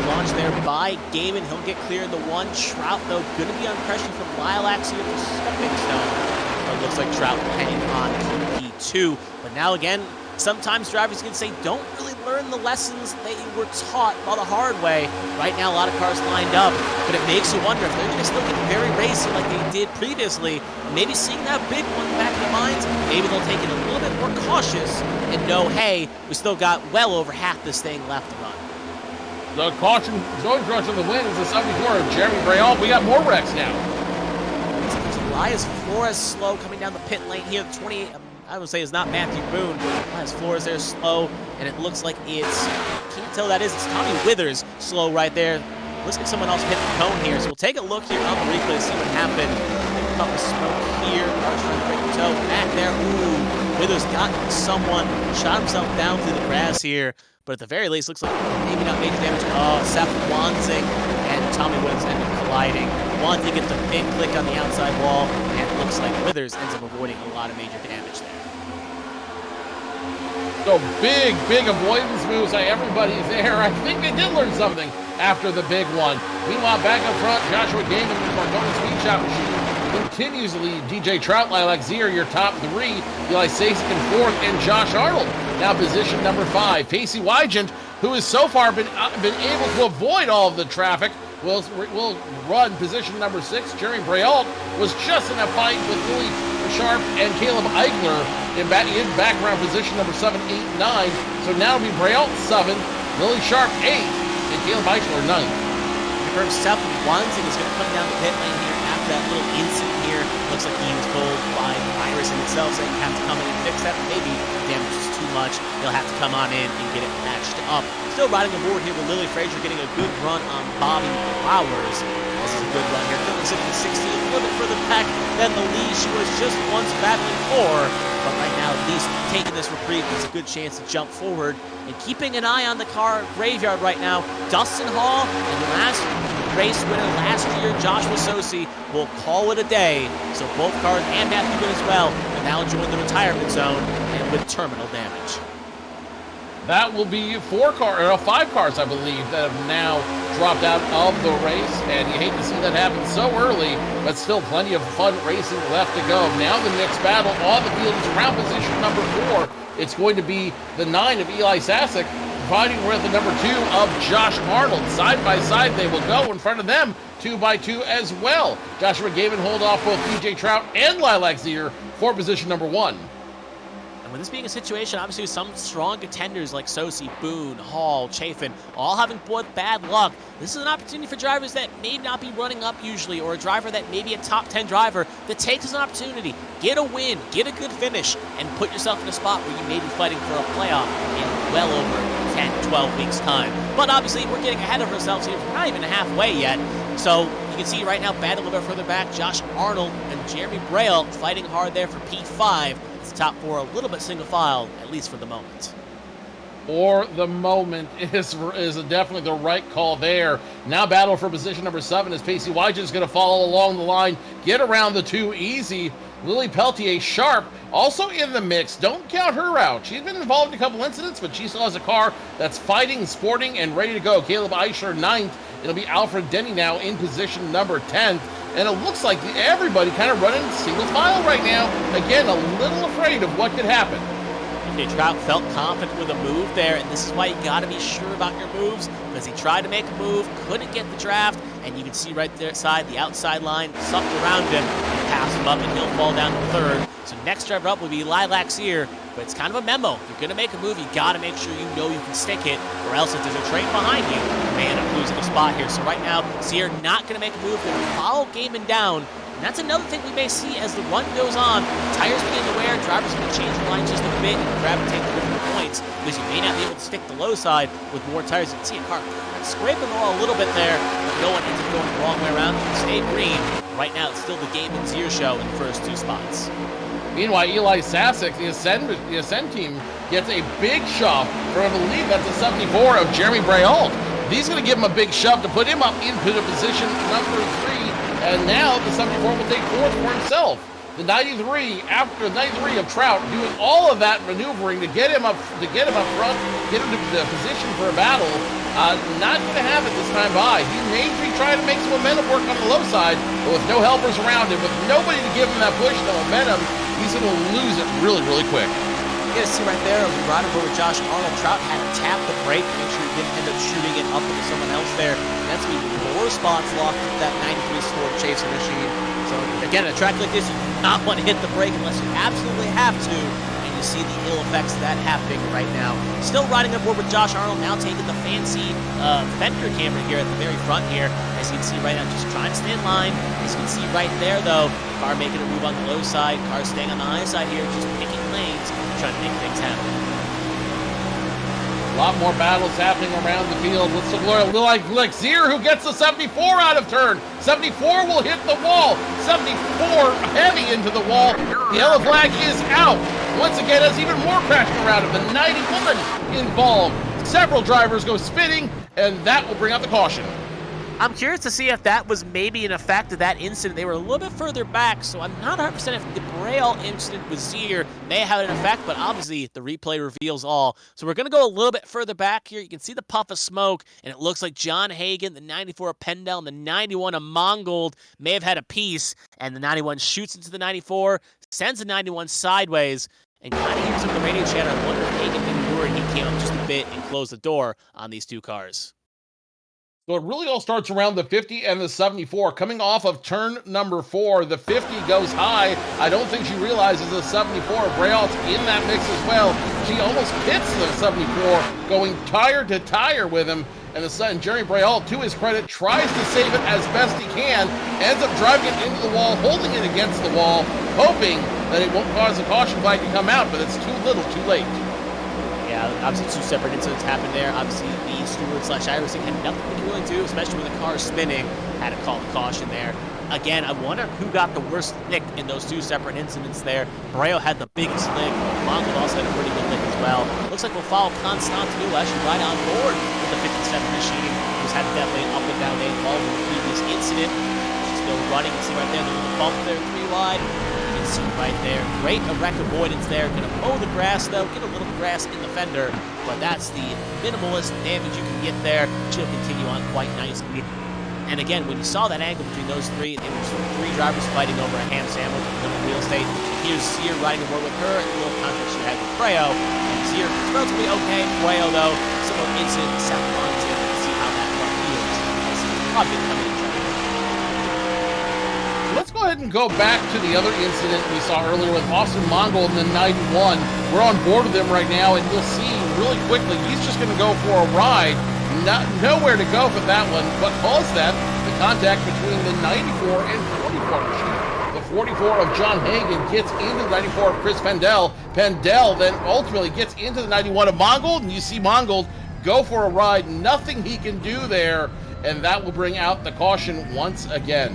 Launch there by Gaiman. He'll get clear in the 1. Trout, though, going to be on pressure from Lilac here for stepping stone. It looks like Trout heading on to P2. But now again, sometimes drivers can say don't really learn the lessons they were taught the hard way. Right now, a lot of cars lined up, but it makes you wonder if they're going to still get very racy like they did previously. Maybe seeing that big one back in their minds, maybe they'll take it a little bit more cautious and know, hey, we still got well over half this thing left to run. The caution, going direction of the win is the 74 of Jeremy Braille. We got more wrecks now. Elias Flores slow coming down the pit lane here. The 28. I would say it's not Matthew Boone. Elias Flores there slow, and it looks like it's, can't tell who that is. It's Tommy Withers slow right there. Looks like someone else hit the cone here. So we'll take a look here on the replay to see what happened. A puff of smoke here. Cars trying to break the toe. Back there. Ooh, Withers got someone, shot himself down through the grass here. But at the very least, looks like maybe not major damage. Oh, Seth Wanzing and Tommy Withers end up colliding. Wanzing gets a big click on the outside wall, and it looks like Withers ends up avoiding a lot of major damage there. So big avoidance moves. Everybody's there. I think they did learn something after the big one. Meanwhile, back up front, Joshua Gaiman with Marconi Speed Shot machine continues to lead. DJ Trout, Lilac Z are your top 3. Eli Sasek in 4th, and Josh Arnold now position number 5. Pacey Wygant, who has so far been able to avoid all of the traffic, will run position number 6. Jeremy Braille was just in a fight with Willie Sharp and Caleb Eichler in background position number 7, 8, 9. So now it'll be Braille 7, Willie Sharp 8, and Caleb Eichler 9. Confirmed Seth Wanzing is going to come down the pit lane here after that little incident here. Looks like he was told by the virus in itself saying you have to come in and fix that. Maybe damage is too much. He'll have to come on in and get it patched up. Still riding aboard here with Lily Frazier getting a good run on Bobby Flowers. This is a good run here. Filling sitting at 60, a little bit further back than the lead she was just once battling for. But right now, at least taking this reprieve is a good chance to jump forward. And keeping an eye on the car graveyard right now, Dustin Hall and the last race winner last year, Joshua Sosi, will call it a day. So both cars and Matthew Good as well will now join the retirement zone and with terminal damage. That will be 5 cars, I believe, that have now dropped out of the race, and you hate to see that happen so early, but still plenty of fun racing left to go. Now the next battle on the field is around position number 4. It's going to be the 9 of Eli Sasek fighting with the number 2 of Josh Arnold. Side by side they will go in front of them, 2 by 2 as well. Joshua Gavin hold off both DJ Trout and Lilac Zier for position number 1. With this being a situation, obviously, with some strong contenders like Sosi, Boone, Hall, Chafin, all having both bad luck, this is an opportunity for drivers that may not be running up usually, or a driver that may be a top 10 driver that takes an opportunity, get a win, get a good finish, and put yourself in a spot where you may be fighting for a playoff in well over 10, 12 weeks' time. But obviously, we're getting ahead of ourselves here. We're not even halfway yet. So you can see right now, batting a little bit further back, Josh Arnold and Jeremy Braille fighting hard there for P5. It's top 4 a little bit single file, at least for the moment. For the moment is definitely the right call there. Now battle for position number 7 is Pacey Wygen's going to follow along the line, get around the 2 easy. Lily Peltier Sharp also in the mix. Don't count her out. She's been involved in a couple incidents, but she still has a car that's fighting, sporting, and ready to go. Caleb Eichler 9th. It'll be Alfred Denny now in position number 10th. And it looks like everybody kind of running single file right now. Again, a little afraid of what could happen. Okay, Trout felt confident with a move there, and this is why you got to be sure about your moves, because he tried to make a move, couldn't get the draft, and you can see right there side, the outside line, something around him, and pass him up, and he'll fall down to 3rd. So next driver up will be Lilac Zier, but it's kind of a memo. If you're going to make a move, you got to make sure you know you can stick it, or else if there's a train behind you, you may end up losing a spot here. So right now, Zier not going to make a move, going to follow Gaiman down. And that's another thing we may see as the run goes on. Tires begin to wear, drivers are going to change their line just a bit and gravitate to different points, because you may not be able to stick the low side with more tires. You can see a car scraping the wall a little bit there, but no one ends up going the wrong way around. Stay green. Right now, it's still the Gaiman Zier show in the first 2 spots. Meanwhile, Eli Sasek, the Ascend team, gets a big shove from, I believe that's a 74 of Jeremy Braille. He's going to give him a big shove to put him up into the position number 3. And now the 74 will take 4th for himself. The 93, after 93 of Trout, doing all of that maneuvering to get him up front, get him to the position for a battle. Not going to have it this time by. He may be trying to make some momentum work on the low side, but with no helpers around him, with nobody to give him that push, the momentum, he's going to lose it really, really quick. You guys see right there, right over with Josh Arnold, Trout had to tap the brake to make sure he didn't end up shooting it up into someone else there. That's going to be 4 spots locked with that 93 Sport Chaser machine. So again, a track like this, you do not want to hit the brake unless you absolutely have to. And you see the ill effects of that happening right now. Still riding aboard with Josh Arnold, now taking the fancy fender camera here at the very front here. As you can see right now, just trying to stay in line. As you can see right there, though, car making a move on the low side, car staying on the high side here, just picking lanes, trying to make things happen. A lot more battles happening around the field. Let's look like Zier, who gets the 74 out of turn. 74 will hit the wall. 74 heavy into the wall. The yellow flag is out. Once again, has even more crashing around him. The 91 involved. Several drivers go spinning, and that will bring out the caution. I'm curious to see if that was maybe an effect of that incident. They were a little bit further back, so I'm not 100% if the Braille incident with Zier may have an effect, but obviously the replay reveals all. So we're going to go a little bit further back here. You can see the puff of smoke, and it looks like John Hagan, the 94 of Pendel, and the 91 of Mongold may have had a piece, and the 91 shoots into the 94, sends the 91 sideways, and kind of hears up the radio chatter. I wonder if Hagan maybe worried he came up just a bit and closed the door on these 2 cars. So it really all starts around the 50 and the 74. Coming off of turn number 4, the 50 goes high. I don't think she realizes the 74. Braille's in that mix as well. She almost hits the 74, going tire to tire with him. And Jerry Braille, to his credit, tries to save it as best he can. Ends up driving it into the wall, holding it against the wall, hoping that it won't cause a caution flag to come out, but it's too little, too late. Yeah, obviously 2 separate incidents happened there. Obviously, the steward/Irising had nothing to really do, especially with the car spinning. Had to call the caution there. Again, I wonder who got the worst lick in those 2 separate incidents there. Braille had the biggest lick. Mongold also had a pretty good lick as well. Looks like we'll follow Constantino actually right on board with the 57 machine, who's had definitely an up and down day involved in the previous incident. She's still running. You can see right there the little bump there, 3 wide. You can see right there. Great wreck avoidance there. Gonna mow the grass though, get a little grass in the fender, but that's the minimalist damage you can get there. She'll continue on quite nicely. And again, when you saw that angle between those 3, it was 3 drivers fighting over a ham sandwich in the real estate. Here's Zier riding aboard with her, and the little conflict she had with Braille. And Zier is relatively okay. Braille, though, similar incident in South Montana to see how that car feels. As he's probably going to come in and try to Let's go ahead and go back to the other incident we saw earlier with Austin Mongol in the 91. We're on board with him right now, and you'll see really quickly he's just going to go for a ride. Nowhere to go for that one, but calls that the contact between the 94 and 44 machine. The 44 of John Hagen gets into the 94 of Chris Pendel. Pendel then ultimately gets into the 91 of Mongold, and you see Mongold go for a ride. Nothing he can do there, and that will bring out the caution once again.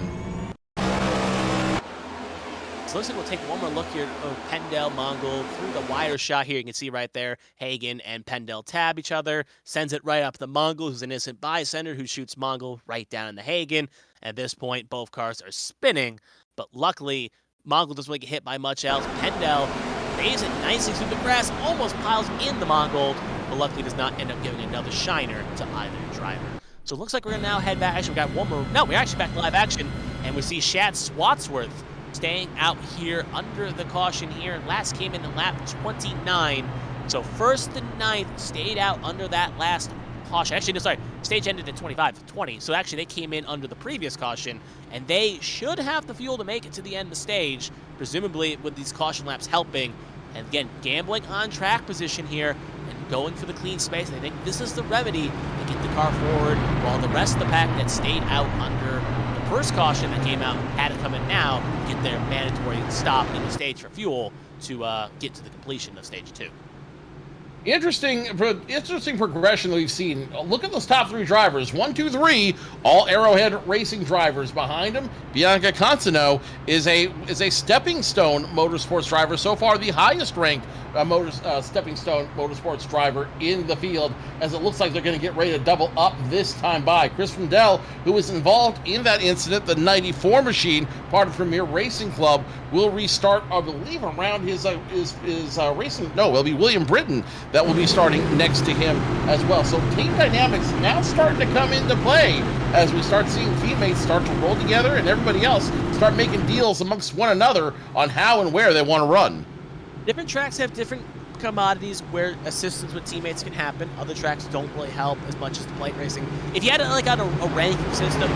So looks like we'll take one more look here of Pendel, Mongol through the wider shot here. You can see right there, Hagen and Pendel tab each other, sends it right up the Mongol, who's an innocent bystander, who shoots Mongol right down in the Hagen. At this point, both cars are spinning, but luckily, Mongol doesn't really get hit by much else. Pendel lays it nicely through the grass, almost piles in the Mongol, but luckily does not end up giving another shiner to either driver. So it looks like we're going to now head back. Actually, we got one more. No, we're actually back to live action, and we see Shad Swatsworth staying out here under the caution here. Last came in at lap 29. So first and ninth stayed out under that last caution. Actually, no, sorry. Stage ended at 25-20. So actually, they came in under the previous caution, and they should have the fuel to make it to the end of the stage, presumably with these caution laps helping. And again, gambling on track position here and going for the clean space. And I think this is the remedy to get the car forward, while the rest of the pack that stayed out under first caution that came out had to come in now to get their mandatory stop in the stage for fuel to get to the completion of stage 2. Interesting progression that we've seen. Look at those top three drivers. 1, 2, 3, all Arrowhead Racing drivers. Behind him, Bianca Consano is a Stepping Stone Motorsports driver. So far, the highest ranked Stepping Stone Motorsports driver in the field, as it looks like they're going to get ready to double up this time by. Chris Fundell, who was involved in that incident, the 94 machine, part of Premier Racing Club, will restart, I believe, around his racing. No, it'll be William Britton that will be starting next to him as well. So team dynamics now starting to come into play as we start seeing teammates start to roll together and everybody else start making deals amongst one another on how and where they want to run. Different tracks have different commodities where assistance with teammates can happen. Other tracks don't really help as much as the plate racing. If you had it like on a ranking system,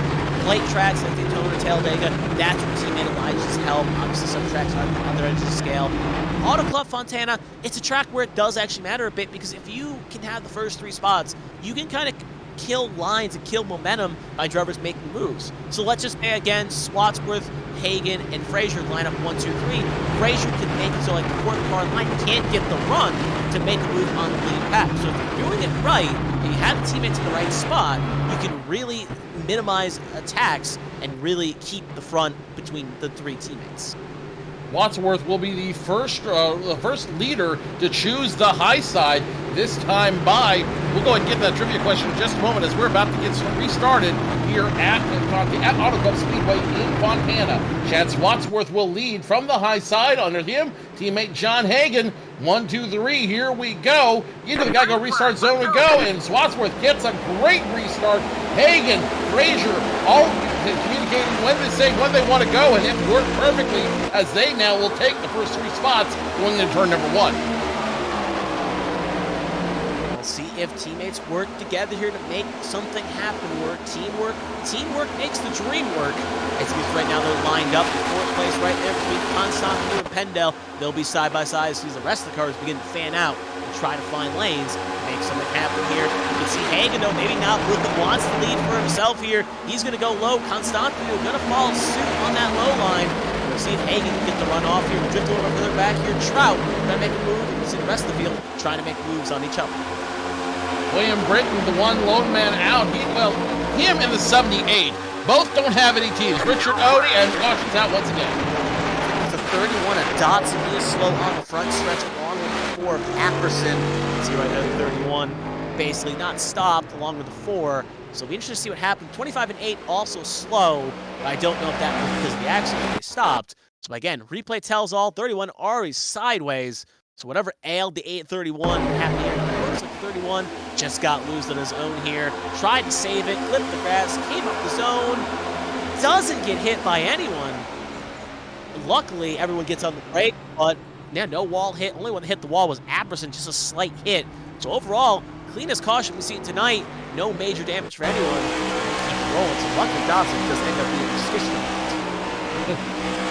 plate tracks like Daytona, Talladega, that's where teammate alliances help. Obviously, some tracks are on the other end of the scale. Auto Club Fontana, it's a track where it does actually matter a bit, because if you can have the first 3 spots, you can kind of kill lines and kill momentum by drivers making moves. So let's just say again, Swatsworth, Hagen, and Frazier line up 1, 2, 3. Frazier can make it so like the 4th car line can't get the run to make a move on the lead pack. So if you're doing it right, and you have the teammates in the right spot, you can really minimize attacks and really keep the front between the 3 teammates. Wadsworth will be the first leader to choose the high side this time by. We'll go ahead and get that trivia question in just a moment, as we're about to get restarted here at Auto Club Speedway in Fontana. Chad Wadsworth will lead from the high side. Under him, teammate John Hagen. 1, 2, 3, here we go. Into the Geico restart zone we go, and Swatsworth gets a great restart. Hagen, Frazier, all communicating when they want to go, and it worked perfectly, as they now will take the first 3 spots going into turn number 1. We'll see if teammates work together here to make something happen. Teamwork makes the dream work. As right now they're lined up in 4th place right there between Constantine and Pendel. They'll be side by side as the rest of the cars begin to fan out and try to find lanes to make something happen here. You can see Hagen, though, maybe not wants to lead for himself here. He's going to go low. Constantine going to follow suit on that low line. We'll see if Hagen can get the run off here. Drift a little further back here. Trout trying to make a move. You can see the rest of the field trying to make moves on each other. William Britton, the one lone man out. Him and the 78 both don't have any teams. Richard Odie and Washington's out once again. It's a 31 of Dotson. He is slow on the front stretch, along with the 4 of Apperson. You can see right there, the 31 basically not stopped, along with the 4. So it'll be interesting to see what happened. 25 and 8 also slow, but I don't know if that was because of the accident they stopped. So again, replay tells all. 31 already sideways. So whatever ailed the 831 happened here. Looks like 31 just got loose on his own here. Tried to save it, clipped the grass, came up the zone. Doesn't get hit by anyone. Luckily, everyone gets on the brake, but yeah, no wall hit. Only one that hit the wall was Apperson, just a slight hit. So overall, cleanest caution we've seen tonight. No major damage for anyone. Keep rolling, so luckily Dawson does end up being suspicious.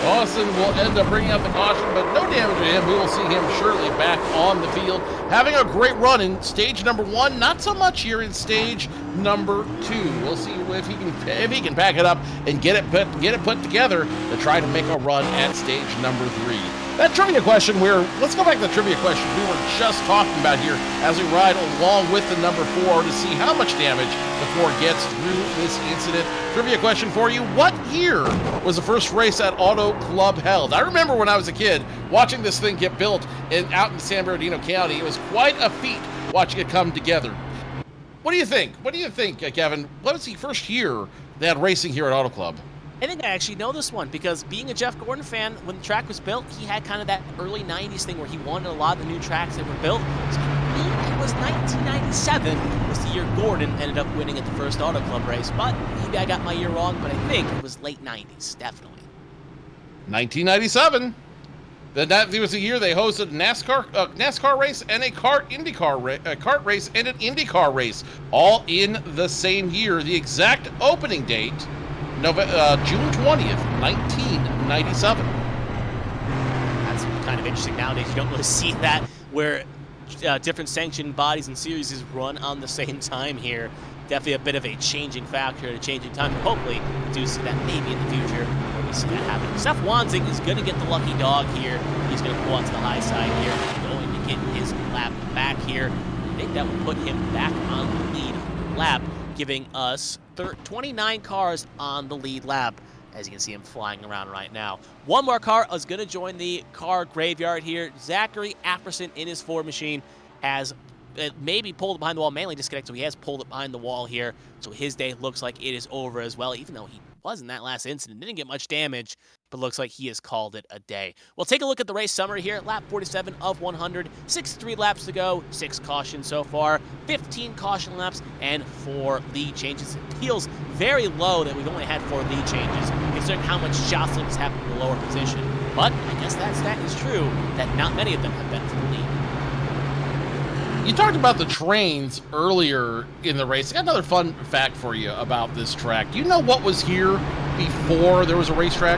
Dawson will end up bringing up the caution, but no damage to him. We will see him surely back on the field, having a great run in stage number 1. Not so much here in stage number 2. We'll see if he can pack it up and get it put together to try to make a run at stage number 3. That trivia question, let's go back to the trivia question we were just talking about here as we ride along with the number 4 to see how much damage the 4 gets through this incident. Trivia question for you: what year was the first race at Auto Club held? I remember when I was a kid watching this thing get built out in San Bernardino County. It was quite a feat watching it come together. What do you think? What do you think, Kevin? What was the first year they had racing here at Auto Club? I think I actually know this one because being a Jeff Gordon fan, when the track was built, he had kind of that early 90s thing where he wanted a lot of the new tracks that were built. So I think it was 1997 was the year Gordon ended up winning at the first Auto Club race. But maybe I got my year wrong, but I think it was late 90s, definitely. 1997. That was the year they hosted a NASCAR race and a kart race and an IndyCar race, all in the same year. The exact opening date, June 20th, 1997. That's kind of interesting nowadays. You don't really see that where different sanctioned bodies and series run on the same time here. Definitely a bit of a changing factor, a changing time. Hopefully, we do see that maybe in the future when we see that happen. Seth Wanzing is going to get the lucky dog here. He's going to pull onto the high side here. Going to get his lap back here. I think that will put him back on the lead lap, giving us 29 cars on the lead lap, as you can see him flying around right now. One more car is going to join the car graveyard here. Zachary Apperson in his Ford machine has maybe pulled it behind the wall, mainly disconnected, so he has pulled it behind the wall here. So his day looks like it is over as well, even though he was in that last incident. Didn't get much damage, but looks like he has called it a day. Well, take a look at the race summary here. Lap 47 of 100, 63 laps to go, 6 cautions so far, 15 caution laps, and 4 lead changes. It feels very low that we've only had 4 lead changes, considering how much jostling has happened in the lower position. But I guess that stat is true, that not many of them have been for the lead. You talked about the trains earlier in the race. I got another fun fact for you about this track. Do you know what was here before there was a racetrack?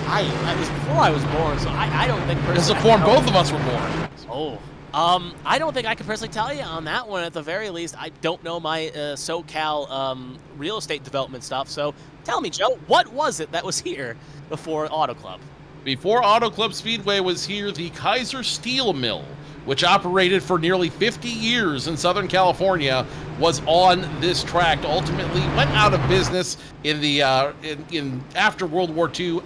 It was before I was born, so I don't think personally. It's the form both of us were born. Oh. I don't think I can personally tell you on that one. At the very least, I don't know my SoCal real estate development stuff. So tell me, Joe, what was it that was here before Auto Club? Before Auto Club Speedway was here, the Kaiser Steel Mill, which operated for nearly 50 years in Southern California, was on this track. Ultimately went out of business in the after World War II.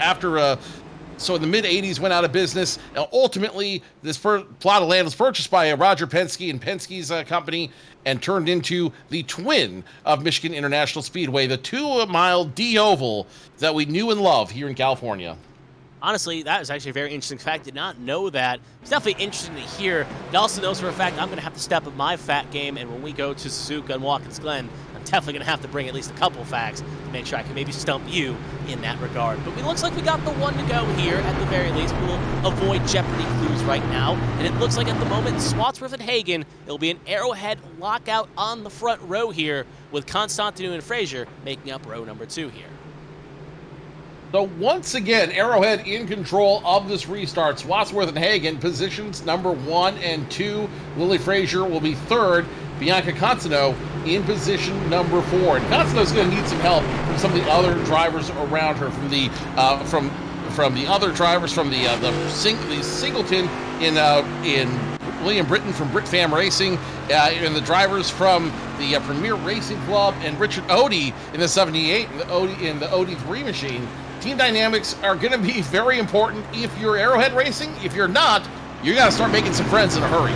So in the mid 80s, went out of business. Ultimately, this plot of land was purchased by Roger Penske and Penske's company, and turned into the twin of Michigan International Speedway, the 2-mile D-oval that we knew and love here in California. Honestly, that is actually a very interesting fact. Did not know that. It's definitely interesting to hear. It also knows for a fact I'm going to have to step up my fact game, and when we go to Suzuka and Watkins Glen, I'm definitely going to have to bring at least a couple facts to make sure I can maybe stump you in that regard. But it looks like we got the one to go here at the very least. We will avoid Jeopardy clues right now, and it looks like at the moment, Swatsworth and Hagen, it'll be an Arrowhead lockout on the front row here, with Constantinu and Frazier making up row number 2 here. So once again, Arrowhead in control of this restart. Swatsworth and Hagen, positions number 1 and 2. Lily Frazier will be 3rd. Bianca Constantino in position number 4. And Constantino's going to need some help from some of the other drivers around her, from the other drivers, from the Singleton in William Britton from Brit Fam Racing, and the drivers from the Premier Racing Club, and Richard Odie in the 78 in the Odie 3 machine. Team dynamics are going to be very important if you're Arrowhead Racing. If you're not, you got to start making some friends in a hurry.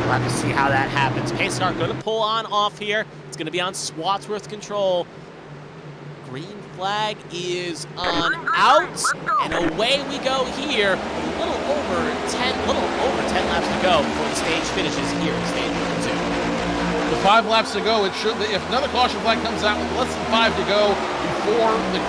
We'll have to see how that happens. Pace car going to pull on off here. It's going to be on Swatsworth control. Green flag is on out, and away we go here. A little over 10 laps to go before the stage finishes here in stage number 2. With 5 laps to go, if another caution flag comes out with less than 5 to go before the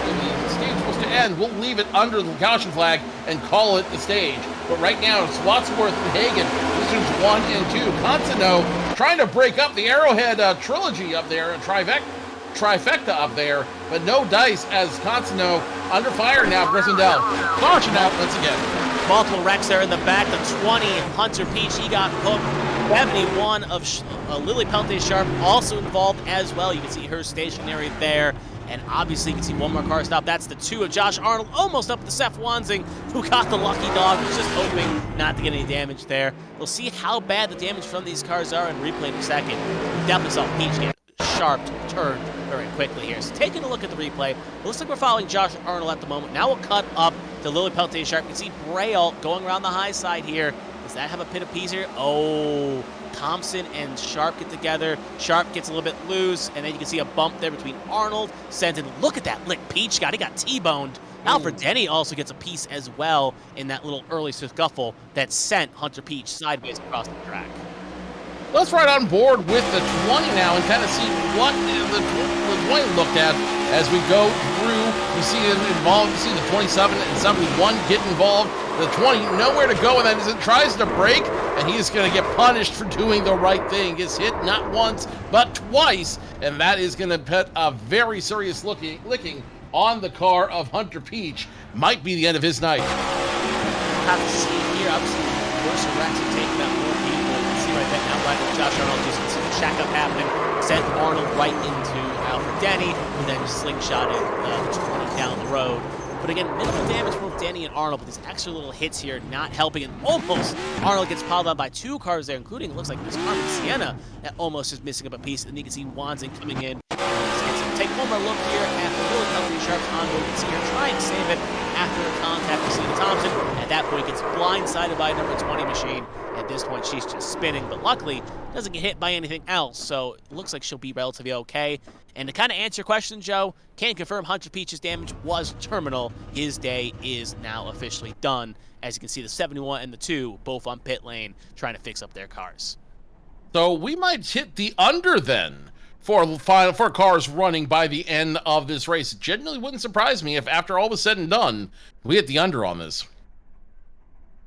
stage will end. We'll leave it under the caution flag and call it the stage. But right now, it's Wadsworth and Hagen, positions 1 and 2. Constano trying to break up the Arrowhead trilogy up there, a trifecta up there, but no dice as Constano under fire now. Brissendale, caution out once again. Multiple wrecks there in the back. The 20, Hunter Peach, he got hooked. 71 of Lily Peltier-Sharp also involved as well. You can see her stationary there. And obviously, you can see one more car stop. That's the 2 of Josh Arnold, almost up to Seth Wanzing, who got the lucky dog. Was just hoping not to get any damage there. We'll see how bad the damage from these cars are in replay in a second. We definitely saw Peach get sharp turned very quickly here. So taking a look at the replay, it looks like we're following Josh Arnold at the moment. Now we'll cut up to Lily Peltier-Sharp. You can see Braille going around the high side here. Does that have a pit of peas here? Oh, Thompson and Sharp get together. Sharp gets a little bit loose, and then you can see a bump there between Arnold, Senton. Look at that lick Peach got. He got T-boned. Alfred Denny also gets a piece as well in that little early scuffle that sent Hunter Peach sideways across the track. Let's ride on board with the 20 now and kind of see what the 20 looked at as we go through. You see them involved. You see the 27 and 71 get involved. The 20 nowhere to go, and then as it tries to break, and he's going to get punished for doing the right thing. Gets hit not once but twice, and that is going to put a very serious licking on the car of Hunter Peach. Might be the end of his night. Have to see here. Obviously, worse wrecks are taking out more people. You can see right there now, right with Josh Arnold, just see the shack up happening. Sent Arnold right into Alfred Denny, and then slingshotted the 20 down the road. But again, minimal damage from both Denny and Arnold, but these extra little hits here not helping. And almost Arnold gets piled on by 2 cars there, including, it looks like, this Carmen Sienna that almost is missing up a piece. And you can see Wanzing coming in. Take one more look here at the Lily Peltier-Sharp's onboard. You can see her trying to save it after the contact with Sienna Thompson. At that point, gets blindsided by a number 20 machine. At this point, she's just spinning, but luckily doesn't get hit by anything else. So it looks like she'll be relatively okay. And to kind of answer your question, Joe, can confirm Hunter Peach's damage was terminal. His day is now officially done. As you can see, the 71 and the 2 both on pit lane trying to fix up their cars. So we might hit the under then for cars running by the end of this race. It genuinely wouldn't surprise me if after all was said and done, we hit the under on this.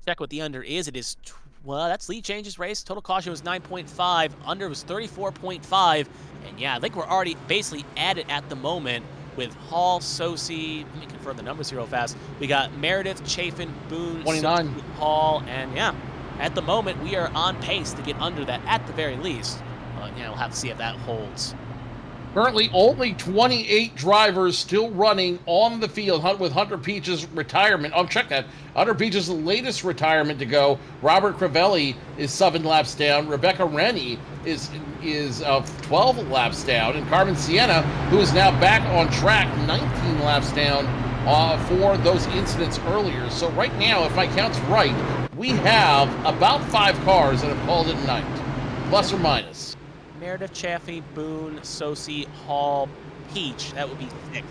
Check what the under is. It is, well, that's lead changes race. Total caution was 9.5. Under was 34.5. And yeah, I think we're already basically at it at the moment with Hall, Sosi. Let me confirm the numbers here real fast. We got Meredith, Chafin, Boone, 29, Sosi, Hall, and yeah, at the moment we are on pace to get under that at the very least. Yeah, we'll have to see if that holds. Currently, only 28 drivers still running on the field with Hunter Peach's retirement. Oh, check that. Hunter Peach's latest retirement to go. Robert Crivelli is 7 laps down. Rebecca Rennie is 12 laps down. And Carmen Sienna, who is now back on track, 19 laps down for those incidents earlier. So right now, if my count's right, we have about 5 cars that have called it a night, plus or minus. Meredith, Chaffee, Boone, Sosi, Hall, Peach. That would be 6.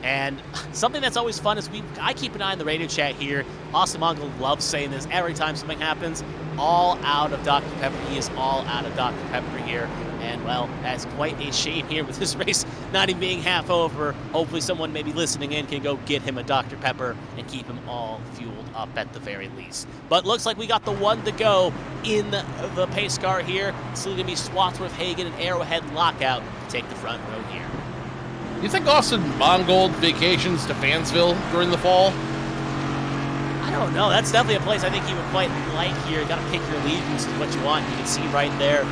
And something that's always fun is I keep an eye on the radio chat here. Austin Mongol loves saying this every time something happens. All out of Dr. Pepper. He is all out of Dr. Pepper here. And, well, that's quite a shame here with this race not even being half over. Hopefully someone maybe listening in can go get him a Dr. Pepper and keep him all fueled up at the very least. But looks like we got the 1 to go in the pace car here. It's still going to be Swansworth, Hagen, and Arrowhead lockout to take the front row here. You think Austin Mongold vacations to Fansville during the fall? I don't know. That's definitely a place I think he would quite like here. You got to pick your allegiance is what you want. You can see right there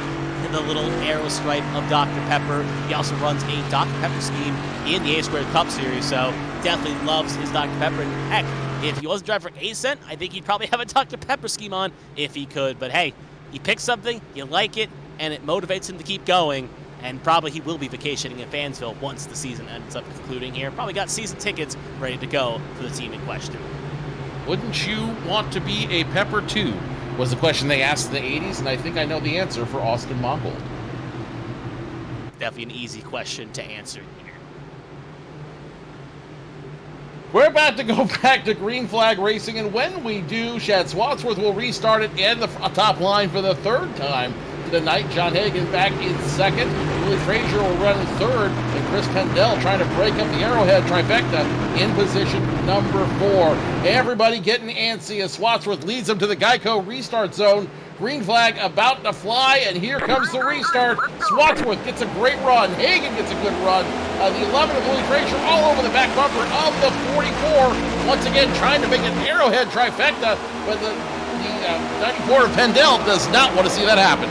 the little arrow stripe of Dr. Pepper. He also runs a Dr. Pepper scheme in the HTL Cup Series, so definitely loves his Dr. Pepper. And heck, if he wasn't driving for Ascent, I think he'd probably have a Dr. Pepper scheme on if he could. But hey, you pick something, you like it, and it motivates him to keep going. And probably he will be vacationing in Fansville once the season ends up concluding here. Probably got season tickets ready to go for the team in question. Wouldn't you want to be a Pepper too? Was the question they asked in the 80s, and I think I know the answer for Austin Mongold. Definitely an easy question to answer here. We're about to go back to green flag racing, and when we do, Shad Swansworth will restart it and the top line for the 3rd time to the night. John Hagan back in second. Willie Frazier will run in third. And Chris Pendel trying to break up the Arrowhead trifecta in position number 4. Everybody getting antsy as Swatsworth leads them to the Geico restart zone. Green flag about to fly, and here comes the restart. Swatsworth gets a great run. Hagan gets a good run. The 11 of Willie Frazier all over the back bumper of the 44. Once again, trying to make an Arrowhead trifecta, but the 94 of Pendel does not want to see that happen.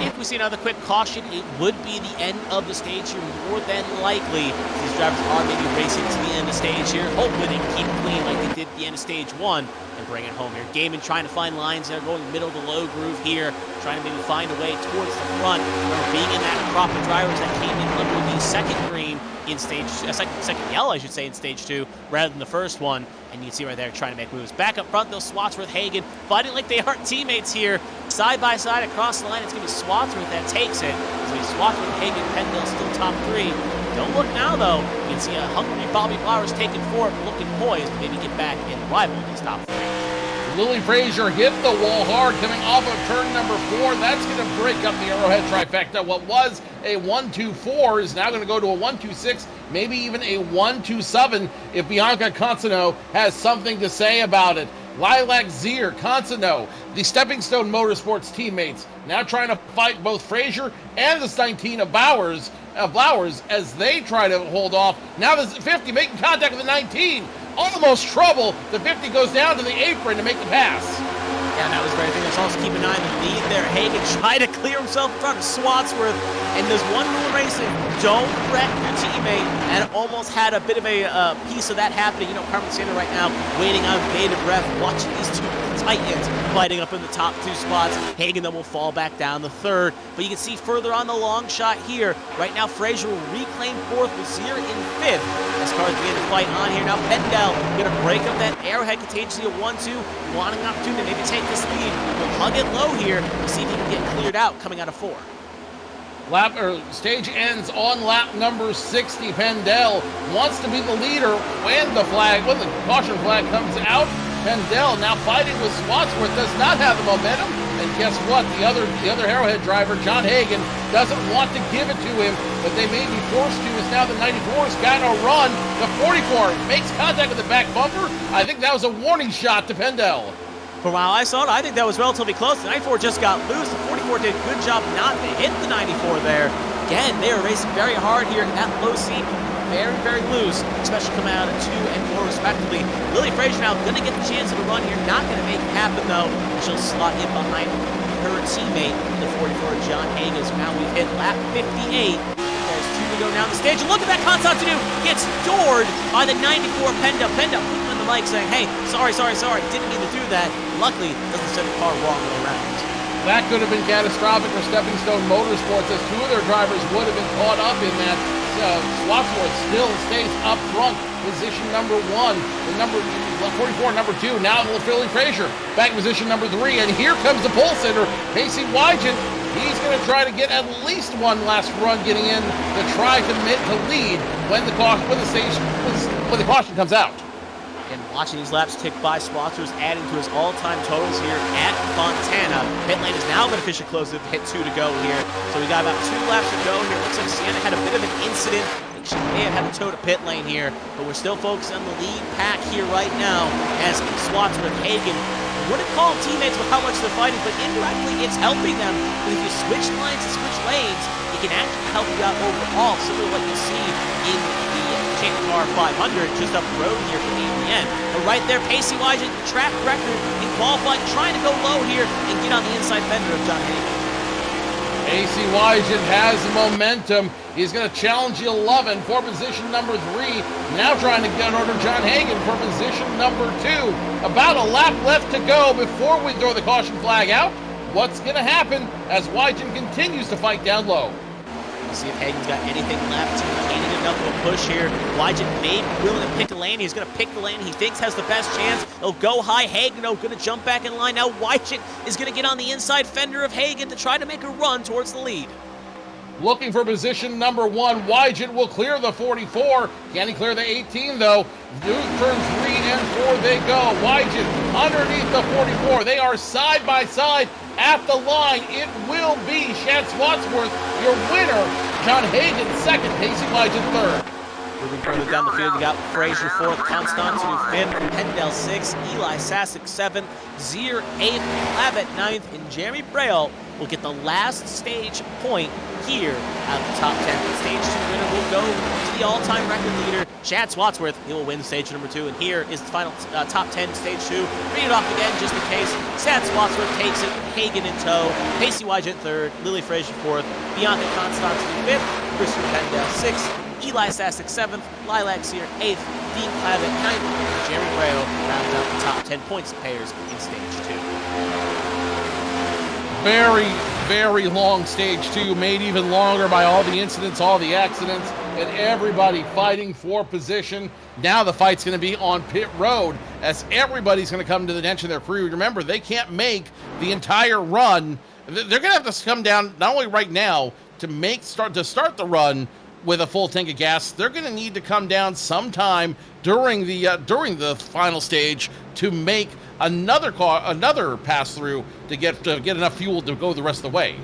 If we see another quick caution, it would be the end of the stage here, more than likely. These drivers are maybe racing to the end of the stage here. Hopefully they can keep it clean like they did at the end of stage 1 and bring it home here. Gaiman trying to find lines there, going middle to low groove here, trying to maybe find a way towards the front. Remember, being in that crop of drivers that came in under the second green in stage, second yellow, I should say, in stage 2, rather than the first one. And you can see right there trying to make moves. Back up front, though, Swatsworth, Hagan fighting like they aren't teammates here. Side by side across the line, it's going to be Swatsworth that takes it. It's going to be Swatsworth, Hagan, Pendel still top 3. Don't look now, though. You can see a hungry Bobby Flowers taking 4, looking poised, but maybe get back and rival these top 3. Willie Frazier hit the wall hard coming off of turn number 4. That's going to break up the Arrowhead trifecta. What was a 1-2-4 is now going to go to a 1-2-6, maybe even a 1-2-7 if Bianca Consano has something to say about it. Lilac Zier, Consano, the Stepping Stone Motorsports teammates, now trying to fight both Frazier and the 19 of Flowers as they try to hold off. Now there's 50 making contact with the 19. Almost trouble. The 50 goes down to the apron to make the pass. Yeah, that was very thing. Let's also keep an eye on the lead there. Hagan trying to clear himself in front of Swatsworth. And there's one rule in racing: don't wreck your teammate. And almost had a bit of a piece of that happening. You know, Carmen Sienna right now waiting on bated breath, watching these two titans fighting up in the top 2 spots. Hagan then will fall back down the 3rd. But you can see further on the long shot here. Right now, Frazier will reclaim 4th with Zier in 5th. As cars begin to fight on here. Now Pendel going to break up that Arrowhead contagiously at 1-2. Wanting an opportunity to maybe take this lead. We'll hug it low here. We'll see if he can get cleared out coming out of 4. Stage ends on lap number 60. Pendel wants to be the leader when the caution flag comes out. Pendel now fighting with Swatsworth, does not have the momentum, and guess what? The other Arrowhead driver, John Hagan, doesn't want to give it to him, but they may be forced to, as now the 94's got a run. The 44 makes contact with the back bumper. I think that was a warning shot to Pendel. From how I saw it, I think that was relatively close. The 94 just got loose. The 44 did a good job not to hit the 94 there. Again, they are racing very hard here. That low seat, very, very loose, especially coming out of 2 and 4 respectively. Willie Frazier now going to get the chance of the run here. Not going to make it happen, though. She'll slot in behind her teammate, the 44, John Hagan. Now we've hit lap 58. There's 2 to go down the stage. And look at that Constantino gets doored by the 94 Pendel. Pendel on the mic saying, hey, sorry, didn't mean to do that. Luckily, doesn't send the car wrong around. That could have been catastrophic for Stepping Stone Motorsports as 2 of their drivers would have been caught up in that. Swatsworth still stays up front, position number 1. The number 44, number 2. Now Willie Frazier back in position number 3. And here comes the pole sitter, Pacey Wygant. He's going to try to get at least one last run getting in to try to lead when the caution comes out. And watching these laps tick by, Swatsworth's adding to his all-time totals here at Fontana. Pit lane is now going to officially close with hit 2 to go here. So we got about 2 laps to go here. Looks like Sienna had a bit of an incident. I think she may have had to tow to pit lane here, but we're still focused on the lead pack here right now as Swatsworth, Hagan, wouldn't call them teammates with how much they're fighting, but indirectly it's helping them. But if you switch lines and switch lanes, it can actually help you out overall, similar to what you see in the Chain Car 500 just up the road here from ABN. But right there, Pacey Wygant, track record in qualifying, trying to go low here and get on the inside fender of John Hagan. Pacey Wygant has momentum. He's going to challenge the 11 for position number 3. Now trying to get over John Hagan for position number 2. About a lap left to go before we throw the caution flag out. What's going to happen as Wygant continues to fight down low? We'll see if Hagan's got anything left. He can't get enough of a push here. Wygant may be willing to pick a lane. He's going to pick the lane he thinks has the best chance. He'll go high. Hagan going to jump back in line. Now Wygant is going to get on the inside fender of Hagan to try to make a run towards the lead. Looking for position number 1. Wygant will clear the 44. Can he clear the 18, though? Turns 3 and 4 they go. Wygant underneath the 44. They are side by side. at the line. It will be Chad Wadsworth, your winner. John Hagan second, Pacey Wise in third. Moving further down the field, you got Frazier fourth, Constantine fifth, Pendel sixth, Eli Sasek seventh, Zier eighth, Clavet ninth, and Jeremy Braille will get the last stage point here at the top 10. The stage 2 winner will go to the all-time record leader, Chad Wadsworth. He will win stage number 2, and here is the final top 10 stage 2. Read it off again just in case. Chad Wadsworth takes it, Hagan in tow, Pacey Wygent third, Lily Frazier fourth, Bianca Constantine fifth, Christian Pendel sixth, Eli Sasek 7th, Lilac Sear 8th, Dean Clavet 9th, and Jeremy Braille rounds out the top 10 points pairs in stage 2. Very, very long stage 2, made even longer by all the incidents, all the accidents, and everybody fighting for position. Now the fight's going to be on pit road as everybody's going to come to the attention of their crew. Remember, they can't make the entire run. They're going to have to come down not only right now to start the run with a full tank of gas. They're going to need to come down sometime during the final stage to make another pass through to get enough fuel to go the rest of the way.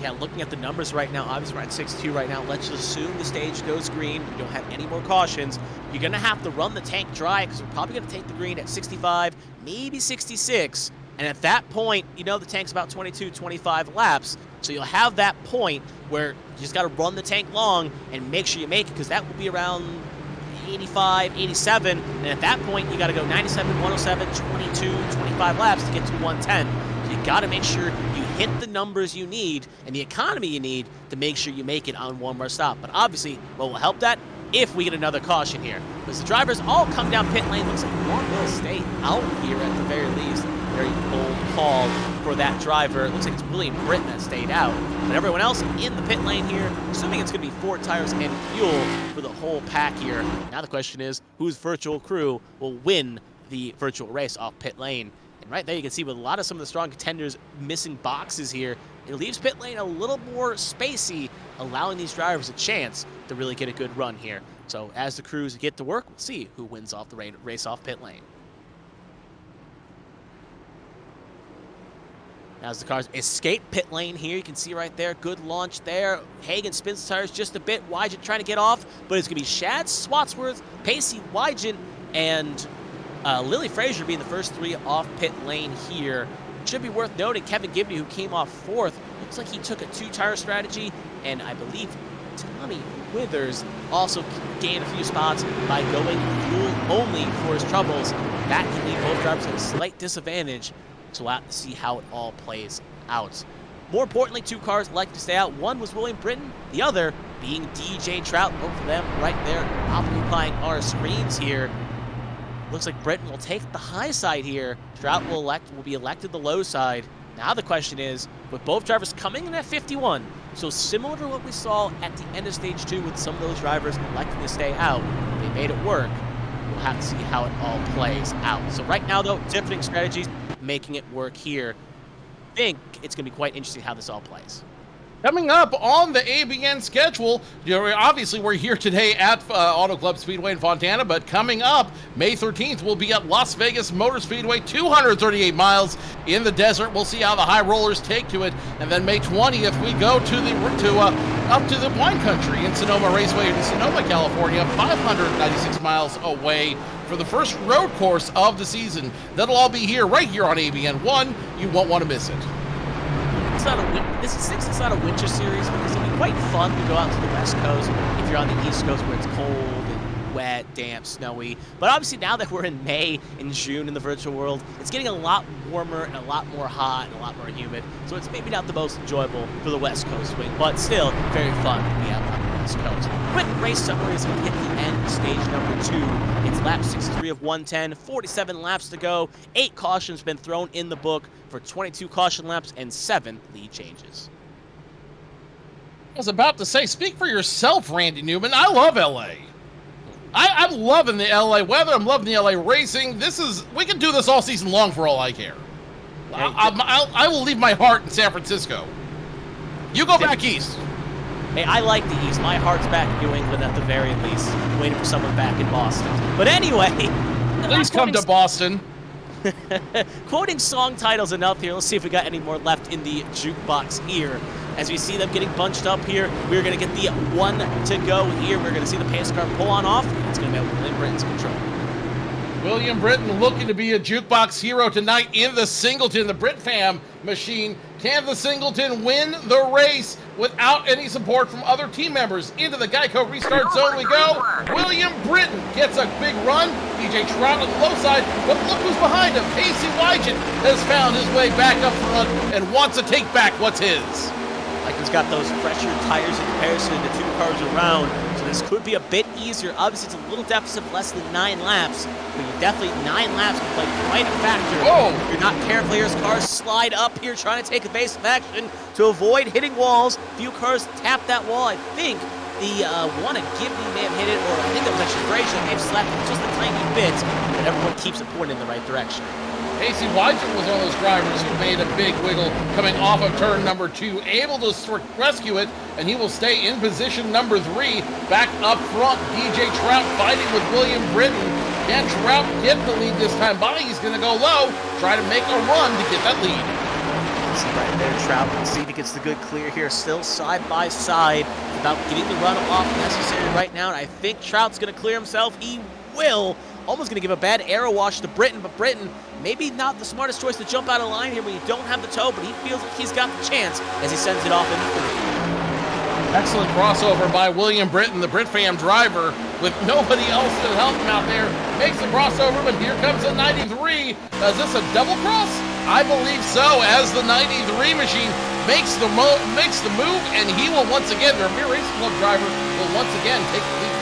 Yeah, looking at the numbers right now, obviously we're at 6-2 right now. Let's just assume the stage goes green. We don't have any more cautions. You're going to have to run the tank dry because we're probably going to take the green at 65, maybe 66. And at that point, you know the tank's about 22, 25 laps. So you'll have that point where you just got to run the tank long and make sure you make it, because that will be around 85, 87. And at that point, you got to go 97, 107, 22, 25 laps to get to 110. So you got to make sure you hit the numbers you need and the economy you need to make sure you make it on one more stop. But obviously, what will help that? If we get another caution here. Because the drivers all come down pit lane. Looks like one will stay out here at the very least. Very bold call for that driver. It looks like it's William Britton that stayed out. But everyone else in the pit lane here, assuming it's going to be 4 tires and fuel for the whole pack here. Now the question is, whose virtual crew will win the virtual race off pit lane? And right there you can see with a lot of some of the strong contenders missing boxes here, it leaves pit lane a little more spacey, allowing these drivers a chance to really get a good run here. So as the crews get to work, we'll see who wins off the race off pit lane. As the cars escape pit lane here, you can see right there, good launch there. Hagan spins the tires just a bit. Wygent trying to get off, but it's going to be Chad Swatsworth, Pacey Wygent, and Lily Frazier being the first 3 off pit lane here. Should be worth noting, Kevin Gibney, who came off 4th, looks like he took a 2-tire strategy, and I believe Tommy Withers also gained a few spots by going fuel only for his troubles. That can leave both drivers at a slight disadvantage. So we'll have to see how it all plays out. More importantly, 2 cars elected to stay out. One was William Britton, the other being DJ Trout. Both of them right there occupying our screens here. Looks like Britton will take the high side here. Trout will be elected the low side. Now the question is, with both drivers coming in at 51, so similar to what we saw at the end of stage 2 with some of those drivers electing to stay out, they made it work. We'll have to see how it all plays out. So right now, though, different strategies making it work here. I think it's going to be quite interesting how this all plays. Coming up on the ABN schedule, obviously we're here today at Auto Club Speedway in Fontana, but coming up, May 13th, we'll be at Las Vegas Motor Speedway, 238 miles in the desert. We'll see how the high rollers take to it. And then May 20th, we go to up to the wine country in Sonoma Raceway in Sonoma, California, 596 miles away for the first road course of the season. That'll all be here, right here on ABN 1. You won't want to miss it. It's not a winter series because it'll be quite fun to go out to the West Coast if you're on the East Coast where it's cold and wet, damp, snowy. But obviously now that we're in May and June in the virtual world, it's getting a lot warmer and a lot more hot and a lot more humid. So it's maybe not the most enjoyable for the West Coast swing, but still very fun to be out on the West Coast. Quick race summary as we hit the end of stage number 2. It's lap 63 of 110, 47 laps to go, 8 cautions been thrown in the book for 22 caution laps and 7 lead changes. I was about to say, speak for yourself, Randy Newman. I love LA. I'm loving the LA weather. I'm loving the LA racing. We can do this all season long for all I care. I will leave my heart in San Francisco. You go back east. Hey, I like the East. My heart's back in New England at the very least. Waiting for someone back in Boston. But anyway. Please come to Boston. Quoting song titles enough here. Let's see if we got any more left in the jukebox here. As we see them getting bunched up here, we're going to get the one to go here. We're going to see the pace car pull on off. It's going to be William Britton's control. William Britton looking to be a jukebox hero tonight in the Singleton, the Brit Fam machine. Can the Singleton win the race without any support from other team members? Into the Geico restart zone we go. William Britton gets a big run. DJ Trout on the low side, but look who's behind him. Casey Wygen has found his way back up front and wants to take back what's his. Like he's got those fresher tires in comparison to the two cars around, so this could be a bit easier. Obviously, it's a little deficit of less than 9 laps, but you definitely 9 laps can play quite a factor. Whoa. If you're not careful here, as cars slide up here, trying to take evasive action to avoid hitting walls. Few cars tap that wall. I think the one at Gibney may have hit it, or I think it was actually Frazier may have slapped it just a tiny bit, but everyone keeps it pointed in the right direction. Casey Wygen was one of those drivers who made a big wiggle coming off of turn number 2, able to rescue it, and he will stay in position number 3. Back up front, DJ Trout fighting with William Britton. Can Trout get the lead this time by? He's going to go low, try to make a run to get that lead. See right there, Trout, and see if he gets the good clear here. Still side by side, about getting the run off necessary right now, and I think Trout's going to clear himself. He will. Almost going to give a bad arrow wash to Britton, but Britton, maybe not the smartest choice to jump out of line here when you don't have the toe, but he feels like he's got the chance as he sends it off in the 3. Excellent crossover by William Britton, the Brit Fam driver, with nobody else to help him out there. Makes the crossover, but here comes the 93. Is this a double cross? I believe so, as the 93 machine makes the move, and he will once again, the Premier Racing Club driver will once again take the lead.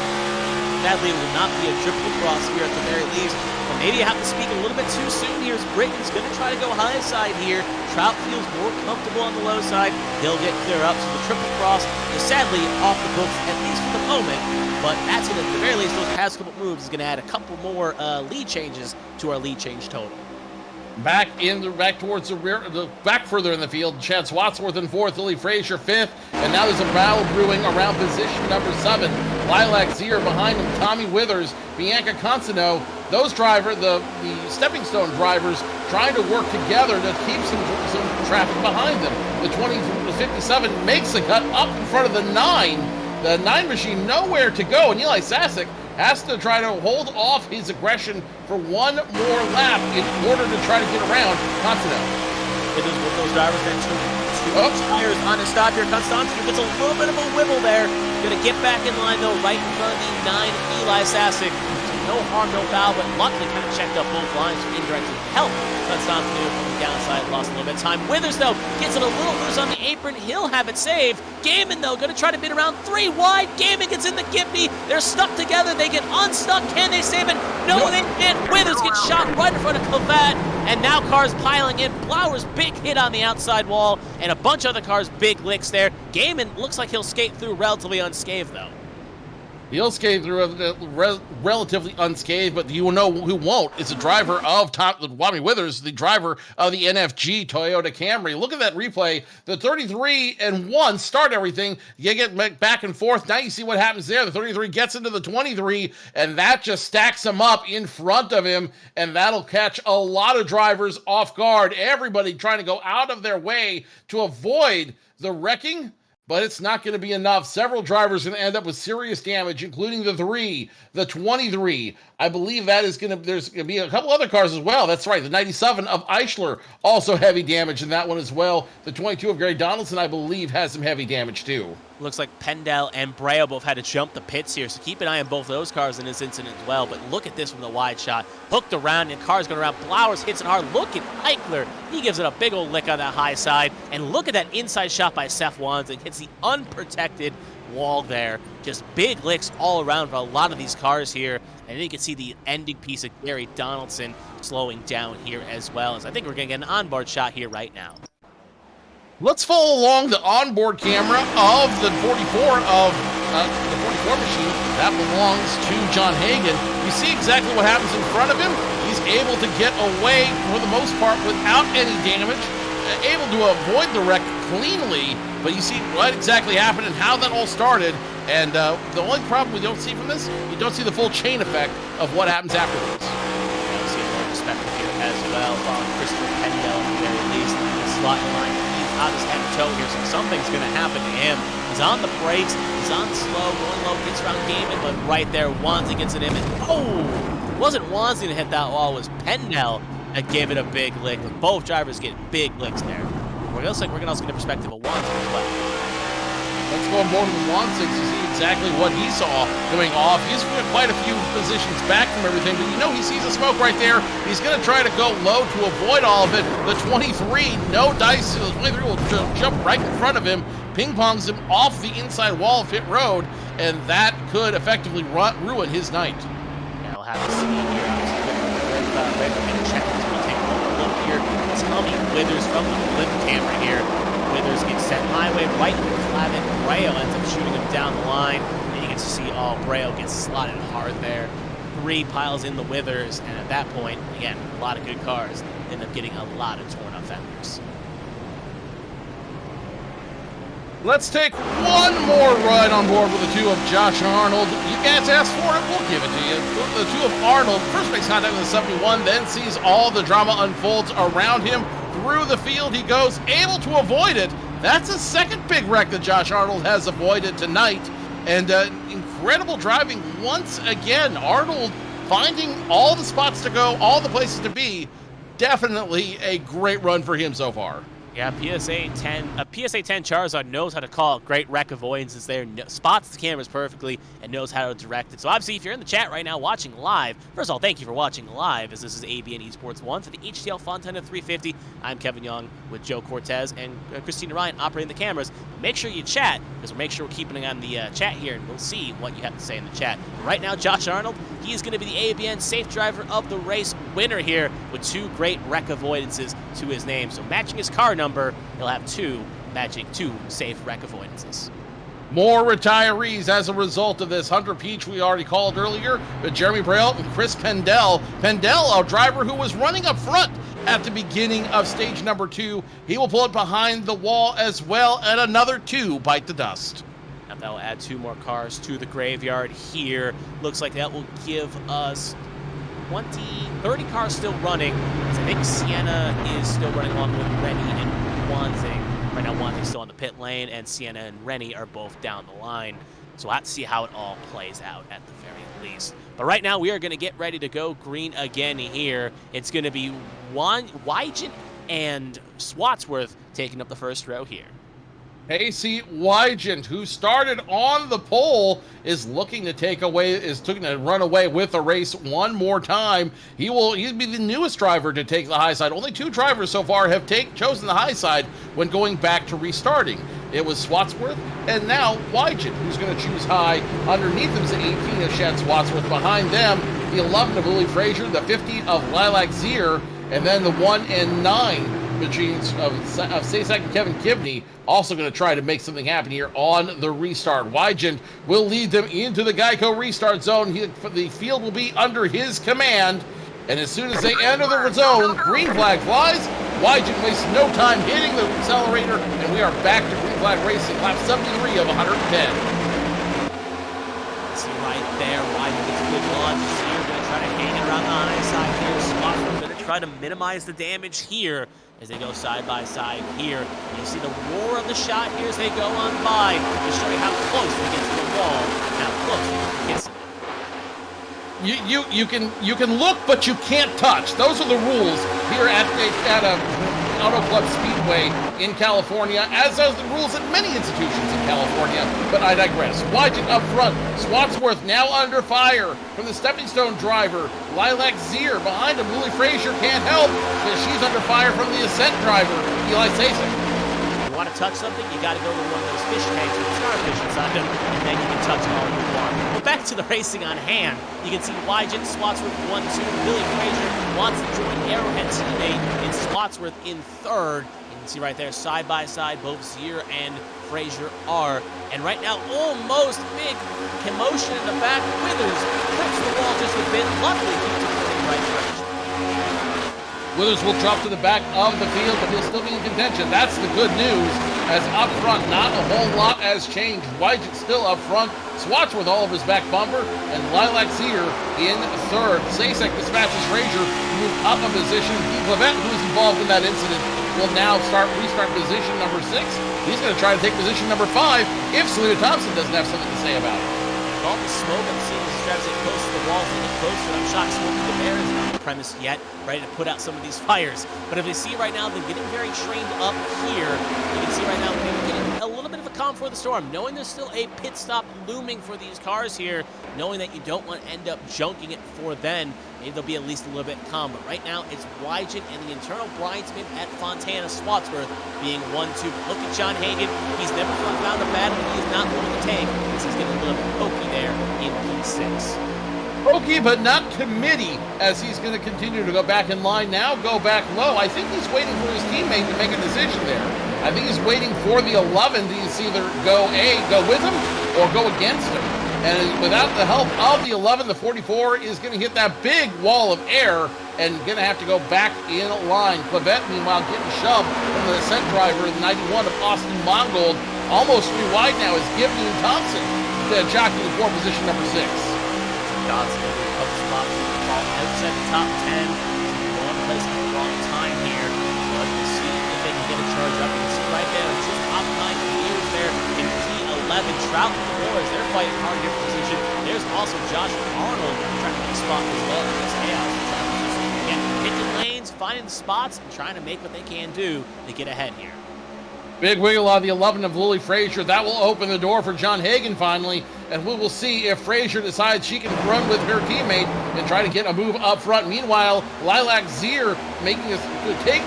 Sadly, it will not be a triple cross here at the very least. Or maybe I have to speak a little bit too soon here as Britton's going to try to go high side here. Trout feels more comfortable on the low side. He'll get clear up, so the triple cross is sadly off the books, at least for the moment. But that's at the very least, those past couple moves is going to add a couple more lead changes to our lead change total. Back towards the rear, back further in the field, Chad Swatsworth in 4th, Lily Frazier 5th, and now there's a battle brewing around position number 7. Lilac Zier behind him, Tommy Withers, Bianca Consano, those drivers, the stepping stone drivers, trying to work together to keep some traffic behind them. The 2057 makes the cut up in front of the 9. The 9 machine nowhere to go, and Eli Sasek has to try to hold off his aggression for one more lap in order to try to get around Consano. It is what those drivers mentioned. Two tires on his stop here. Constantino gets a little bit of a wibble there. Going to get back in line, though, right in front of the 9 Eli Sasek. No harm, no foul, but luckily kind of checked up both lines to indirectly help Constantino from the downside. Lost a little bit of time. Withers, though, gets it a little loose on the apron. He'll have it saved. Gaiman, though, going to try to beat around 3 wide. Gaiman gets in the Gibney. They're stuck together. They get unstuck. Can they save it? No, they can't. Withers gets shot right in front of Clavat. And now cars piling in. Blauer's big hit on the outside wall. And a bunch of other cars, big licks there. Gaiman looks like he'll skate through relatively unscathed, though. He'll skate through relatively unscathed, but you will know who won't. It's the driver of Tommy Withers, the driver of the NFG Toyota Camry. Look at that replay. The 33 and 1 start everything. You get back and forth. Now you see what happens there. The 33 gets into the 23, and that just stacks him up in front of him, and that'll catch a lot of drivers off guard. Everybody trying to go out of their way to avoid the wrecking. But it's not going to be enough. Several drivers are going to end up with serious damage, including the 3, the 23. I believe that is there's going to be a couple other cars as well. That's right. The 97 of Eichler, also heavy damage in that one as well. The 22 of Gary Donaldson, I believe, has some heavy damage too. Looks like Pendel and Brea both had to jump the pits here, so keep an eye on both those cars in this incident as well. But look at this from the wide shot. Hooked around, and cars going around. Blowers hits it hard. Look at Eichler. He gives it a big old lick on that high side. And look at that inside shot by Seth Wands. It hits the unprotected wall there. Just big licks all around for a lot of these cars here. And then you can see the ending piece of Gary Donaldson slowing down here as well. As I think we're going to get an onboard shot here right now. Let's follow along the onboard camera of the 44 of the 44 machine. That belongs to John Hagan. You see exactly what happens in front of him. He's able to get away for the most part without any damage, able to avoid the wreck cleanly. But you see what exactly happened and how that all started. And the only problem we don't see from this, you don't see the full chain effect of what happens afterwards. You see a more perspective here as well. well, following Christopher Pendell at the very least. The slot line, he's out his head to toe here, so something's going to happen to him. He's on the brakes, he's on slow, going low, gets around Gaiman, but right there, Wanzi gets it in, and it wasn't Wanzi to hit that wall, it was Pendell that gave it a big lick. With both drivers getting big licks there. It looks like we're going to also get a perspective of Wanzi as well. Let's go more than Wanzi to see exactly what he saw going off. He's quite a few positions back from everything, but you know he sees the smoke right there. He's going to try to go low to avoid all of it. The 23, no dice. The 23 will jump right in front of him, ping-pongs him off the inside wall of pit road, and that could effectively ruin his night. Yeah, we'll have to see here. Red and check this. We'll take a look here. Tommy Withers from the flip camera here. Withers gets sent highway right into Flavin. Braille ends up shooting him down the line. And you get to see, Braille gets slotted hard there. 3 piles in the Withers, and at that point, again, a lot of good cars end up getting a lot of torn up fenders. Let's take one more ride on board with the two of Josh Arnold. You guys asked for it, we'll give it to you. The two of Arnold first makes contact with the 71, then sees all the drama unfolds around him. Through the field he goes, able to avoid it. That's a second big wreck that Josh Arnold has avoided tonight. And incredible driving once again. Arnold finding all the spots to go, all the places to be. Definitely a great run for him so far. Yeah, PSA 10 Charizard knows how to call great wreck avoidances there, spots the cameras perfectly, and knows how to direct it. So obviously, if you're in the chat right now watching live, first of all, thank you for watching live, as this is ABN Esports 1 for the HTL Fontana 350. I'm Kevin Young with Joe Cortez and Kristina Ryan operating the cameras. Make sure you chat, because we'll make sure we're keeping an eye on the chat here, and we'll see what you have to say in the chat. Right now, Josh Arnold, he is going to be the ABN safe driver of the race winner here with 2 great wreck avoidances to his name. So matching his car number, he'll have 2 matching 2 safe wreck avoidances. More retirees as a result of this. Hunter Peach, we already called earlier, but Jeremy Braille and Chris Pendell. Pendell, a driver who was running up front at the beginning of stage number 2. He will pull it behind the wall as well, and another 2 bite the dust. And that will add 2 more cars to the graveyard here. Looks like that will give us 30 cars still running. I think Sienna is still running along with Rennie and Wanzi. Right now, Wanzi's still on the pit lane, and Sienna and Rennie are both down the line. So we'll have to see how it all plays out at the very least. But right now, we are going to get ready to go green again here. It's going to be Wygent and Swatsworth taking up the first row here. AC Wygent, who started on the pole, is looking to run away with the race one more time. He'll be the newest driver to take the high side. Only 2 drivers so far have chosen the high side when going back to restarting. It was Swatsworth, and now Wygent, who's going to choose high. Underneath him is the 18 of Shad Swatsworth. Behind them, the 11 of Lily Frazier, the 50 of Lilac Zier, and then the 1 and 9 machines of Sasak and Kevin Kibney, also going to try to make something happen here on the restart. Wygent will lead them into the Geico restart zone. The field will be under his command, and as soon as they enter the zone, green flag flies. Wygent wastes no time hitting the accelerator, and we are back to green flag racing, lap 73 of 110. See right there, Wygent gets a good launch. So you're going to try to hang it around the high side here. Swatsworth going to try to minimize the damage here as they go side by side here. And you see the roar of the shot here as they go on by to show you how close we get to the wall and how close we can kiss it. You can look, but you can't touch. Those are the rules here at Auto Club Speedway in California, as are the rules at many institutions in California. But I digress. Wygent up front. Swatsworth now under fire from the stepping stone driver. Lilac Zier behind him. Lily Frazier can't help because she's under fire from the Ascent driver, Eli Sasek. You want to touch something, you got to go to one of those fish tanks with starfish inside them, and then you can touch all you want. Well, back to the racing on hand. You can see Wygent, Swatsworth 1-2. Billy Frazier wants to join Arrowhead's teammate in Swatsworth in 3rd. You can see right there, side by side, both Zier and Frazier are. And right now, almost big commotion in the back. Withers trips the wall just a bit. Luckily, keeps it in the right direction. Withers will drop to the back of the field, but he'll still be in contention. That's the good news. as up front, not a whole lot has changed. Wygant still up front. Swatsworth all over his back bumper, and Lilac's here in third. Sasek dispatches Frazier to move up a position. Pete Clavette, who was involved in that incident, will now restart position number 6. He's going to try to take position number 5 if Selena Thompson doesn't have something to say about it. All the smoke I'm seeing is trying to get close to the walls and get closer. I'm shocked Smokey the Bear isn't on the premise yet, ready to put out some of these fires. But if you see right now, they're getting very trained up here. You can see right now they're getting a little bit of a calm for the storm, knowing there's still a pit stop looming for these cars here, knowing that you don't want to end up junking it before then. Maybe they'll be at least a little bit calm. But right now, it's Wygant and the internal bridesman at Fontana, Swatsworth, being 1-2. Look at John Hagan. He's never found a battle he is not willing to take, because he's getting a little bit pokey there in P6. Pokey, but not committee, as he's going to continue to go back in line now, go back low. I think he's waiting for his teammate to make a decision there. I think he's waiting for the 11 to either go with him or go against him. And without the help of the 11, the 44 is going to hit that big wall of air and going to have to go back in line. Clavette, meanwhile, getting shoved from the descent driver, the 91 of Austin Mongold. Almost 3 wide now is Gibney and Thompson to jockey for position number 6. Johnson a couple spots fall outside the top 10. One place at the wrong time here. But we'll see if they can get a charge up. You can see right there, just top 9 years there in P11. Trout and the Boys, they're fighting hard here for position. There's also Josh Arnold trying to get a spot as well. This chaos. Again, picking lanes, finding the spots, and trying to make what they can do to get ahead here. Big wiggle on the 11 of Lily Frazier. That will open the door for John Hagan finally, and we will see if Frazier decides she can run with her teammate and try to get a move up front. Meanwhile, Lilac Zier treating the 18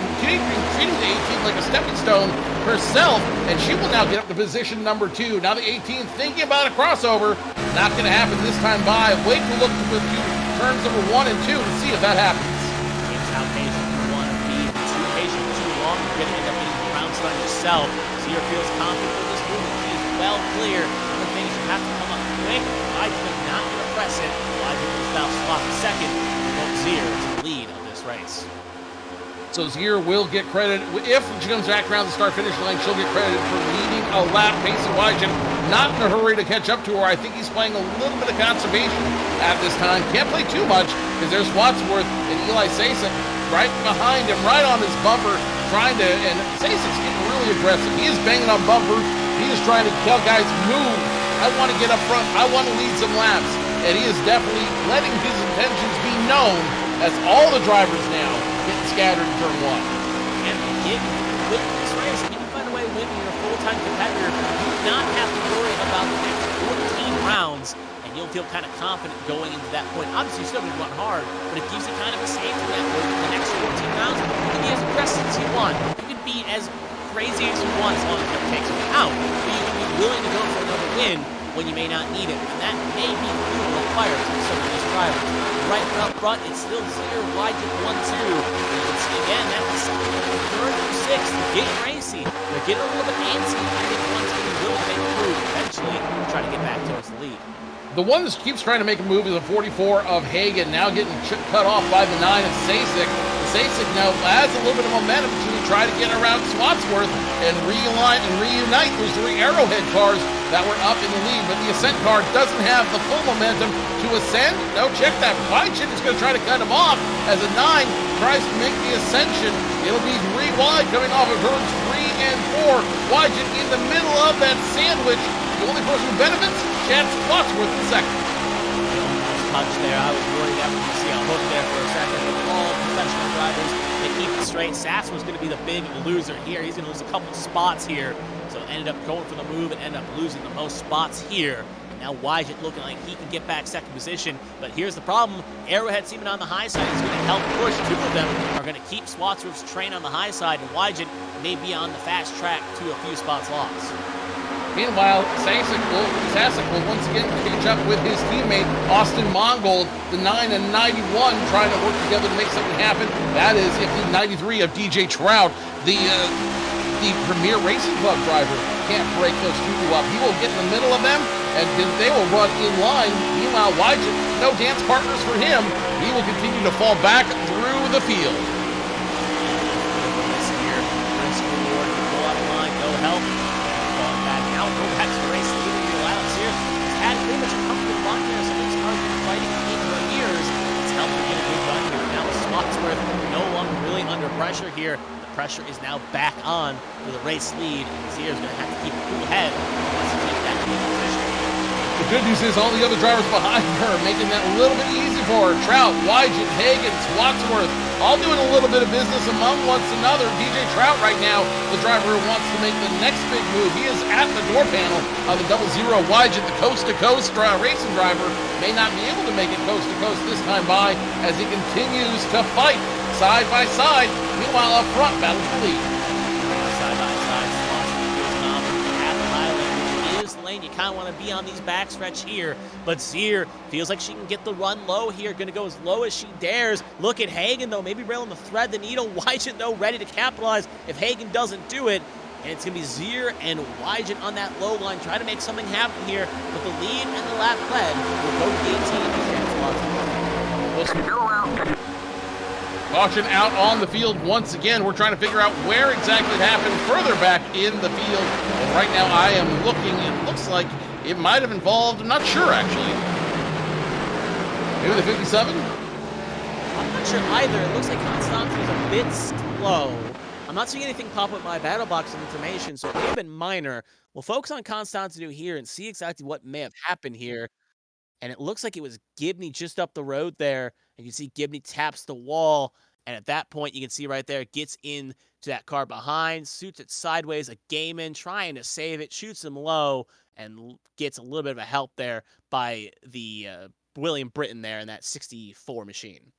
like a stepping stone herself, and she will now get up to position number 2. Now the 18 thinking about a crossover. Not going to happen this time by. Wait to look with turns number 1 and 2 to see if that happens. Game's out patient. You want to be too patient too long. You're going to end up being bounced on yourself. Zier feels confident with this movement. She is well clear. The thing is you have to come up quick. Wygant not going to press it. Wygant will foul slot the second. Promote Zier to the lead of this race. So Zier will get credit. If she comes back around the start-finish line, she'll get credit for leading a lap. Pacing Wygant, not in a hurry to catch up to her. I think he's playing a little bit of conservation at this time. Can't play too much because there's Wadsworth and Eli Sasek right behind him, right on his bumper, trying to, and Sasek's getting really aggressive. He is banging on bumpers. He is trying to tell guys, move. I want to get up front. I want to lead some laps. And he is definitely letting his intentions be known as all the drivers now get scattered in turn 1. And again, with this race, if you can find a way to win when you're a full-time competitor, you do not have to worry about the next 14 rounds, and you'll feel kind of confident going into that point. Obviously, you're still going to run hard, but it gives you kind of a safety net where the next 14 rounds, you can be as aggressive as you want. You can be as crazy as you want as long as it takes you out. But you can be willing to go for another win when you may not need it. And that may be fuel and fire to some of these drivers. Right up front, it's still Zier, Wygant 1-2. You can see again, that's third and 6th, getting racy. They're getting a little bit antsy. I think one's going to be willing to make a move eventually to try to get back towards the lead. The one that keeps trying to make a move is a 44 of Hagan, now getting cut off by the 9 of Sasek. Sasek now adds a little bit of momentum to try to get around Swatsworth and realign and reunite those 3 Arrowhead cars that were up in the lead. But the Ascent car doesn't have the full momentum to ascend. No, check that. Wygant is going to try to cut him off as a 9 tries to make the ascension. It'll be 3 wide coming off of turns 3 and 4. Wygant in the middle of that sandwich. The only person who benefits, Chad Swatsworth in second. Touch there. I was worried that we would see a hook there for a second, but all professional drivers, they keep it straight. Sass was going to be the big loser here. He's going to lose a couple spots here, so ended up going for the move and ended up losing the most spots here. Now Wygant looking like he can get back second position, but here's the problem. Arrowhead seeming on the high side is going to help push. 2 of them are going to keep Swatsworth's train on the high side, and Wygant may be on the fast track to a few spots lost. Meanwhile, Sasek will once again catch up with his teammate, Austin Mongold, the 9 and 91, trying to work together to make something happen. That is if the 93 of DJ Trout, the Premier Racing Club driver, can't break those 2 up. He will get in the middle of them, and they will run in line. Meanwhile, Wygant, no dance partners for him. He will continue to fall back through the field. for help. Going back now, go back to the race leader. The Lilacs here has had pretty much a comfortable run there, so these cars have been fighting in for years. It's helped them get a good run here. Now Spotsworth no longer really under pressure here. The pressure is now back on for the race lead. Zier's going to have to keep a cool head once he takes that lead position. The good news is all the other drivers behind her making that a little bit easy for her. Trout, Wygen, Hagen, Wadsworth, all doing a little bit of business among one another. DJ Trout right now, the driver who wants to make the next big move. He is at the door panel of the 00. Wygen, the coast-to-coast racing driver, may not be able to make it coast-to-coast this time by as he continues to fight side by side. Meanwhile, up front, battle for the lead. Side by side, at the Highland, which is the lane. You kind of want to be on these backstretch here, but Zier feels like she can get the run low here. Going to go as low as she dares. Look at Hagen, though, maybe railing the thread the needle. Wygen, though, ready to capitalize if Hagen doesn't do it. And it's going to be Zier and Wygen on that low line, trying to make something happen here. But the lead and the lap led will go to 18. Still out. Caution out on the field once again. We're trying to figure out where exactly it happened further back in the field. And right now I am looking. It looks like it might have involved, I'm not sure actually. Maybe the 57? I'm not sure either. It looks like Constance was a bit slow. I'm not seeing anything pop up in my battle box of information, so it may have been minor. We'll focus on Constantinu here and see exactly what may have happened here. And it looks like it was Gibney just up the road there. And you see Gibney taps the wall. And at that point, you can see right there, gets into that car behind, shoots it sideways. A Gaiman trying to save it, shoots him low, and gets a little bit of a help there by the William Britton there in that 64 machine.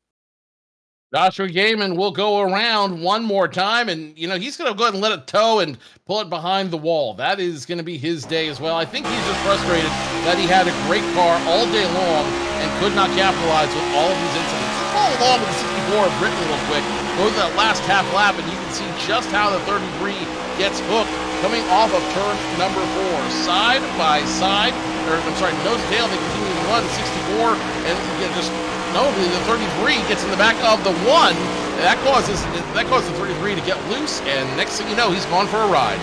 Joshua Gaiman will go around one more time, and he's going to go ahead and let it tow and pull it behind the wall. That is going to be his day as well. I think he's just frustrated that he had a great car all day long and could not capitalize with all of these incidents. Let's follow along with the 64 of Britton real quick. Go to that last half lap, and you can see just how the 33 gets hooked coming off of turn number 4. Side by side, nose to tail, they continue to run 64, and just notably, the 33 gets in the back of the 1. That causes the 33 to get loose, and next thing you know, he's gone for a ride.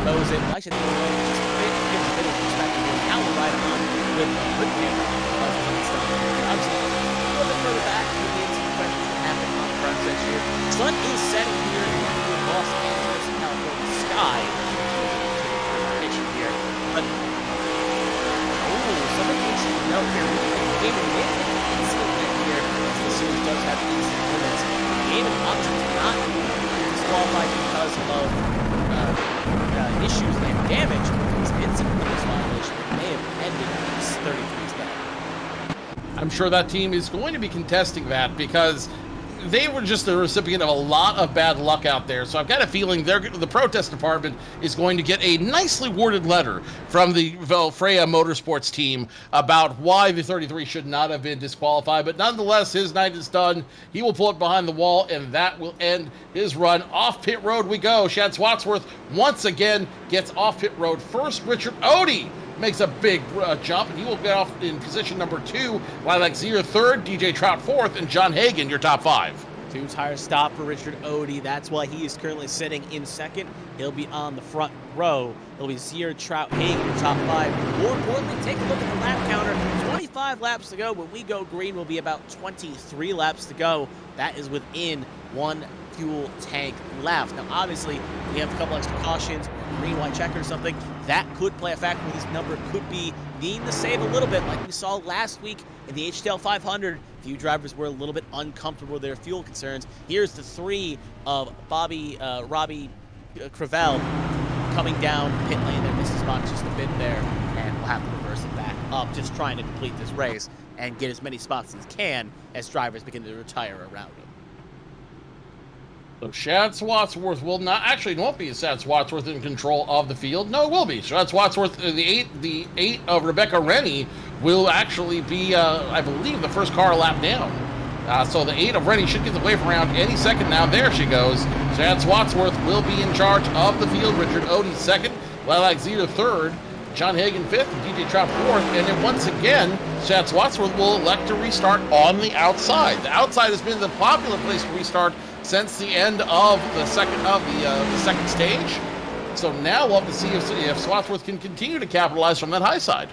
Goes in, I should think just a bit, gives a bit of perspective here. Now we're right on with the Britton camera. Obviously, a little bit further back, we need some questions that happen on the front stretch here. Sun is setting here in Los Angeles, California sky. Picture here, but something we should note here. Game of the incident here, as the series does have incident limits. Game of options not disqualified because of issues and damage. This incident limits violation may have ended 33's day. I'm sure that team is going to be contesting that because they were just the recipient of a lot of bad luck out there. So I've got a feeling the protest department is going to get a nicely worded letter from the Freya Motorsports team about why the 33 should not have been disqualified. But nonetheless, his night is done. He will pull it behind the wall, and that will end his run. Off pit road we go. Shad Swatsworth once again gets off pit road first. Richard Odie makes a big jump, and he will get off in position number 2. Lilac Zier third, DJ Trout fourth, and John Hagen your top 5. 2-tire stop for Richard Odie. That's why he is currently sitting in second. He'll be on the front row. It'll be Zier, Trout, Hagen, your top 5. More importantly, take a look at the lap counter. 25 laps to go. When we go green, will be about 23 laps to go. That is within one fuel tank left. Now, obviously, we have a couple extra cautions, green, white checker or something. That could play a factor. This number could be needing to save a little bit, like we saw last week in the HTL 500. A few drivers were a little bit uncomfortable with their fuel concerns. Here's the 3 of Robbie Crevel coming down pit lane there. Misses box just a bit there, and we'll have to reverse it back up, just trying to complete this race and get as many spots as can as drivers begin to retire around him. So Shad Swatsworth will not, actually it won't be Shad Swatsworth in control of the field. No, it will be. Shad Swatsworth, the 8 of Rebecca Rennie will actually be, I believe, the first car lap down. So the 8 of Rennie should get the wave around any second now. There she goes. Shad Swatsworth will be in charge of the field. Richard Odie second. Lilac Zier third. John Hagen 5th, and DJ Trout 4th, and then once again, Chad Swatsworth will elect to restart on the outside. The outside has been the popular place to restart since the end of the second stage. So now we'll have to see if Swatsworth can continue to capitalize from that high side.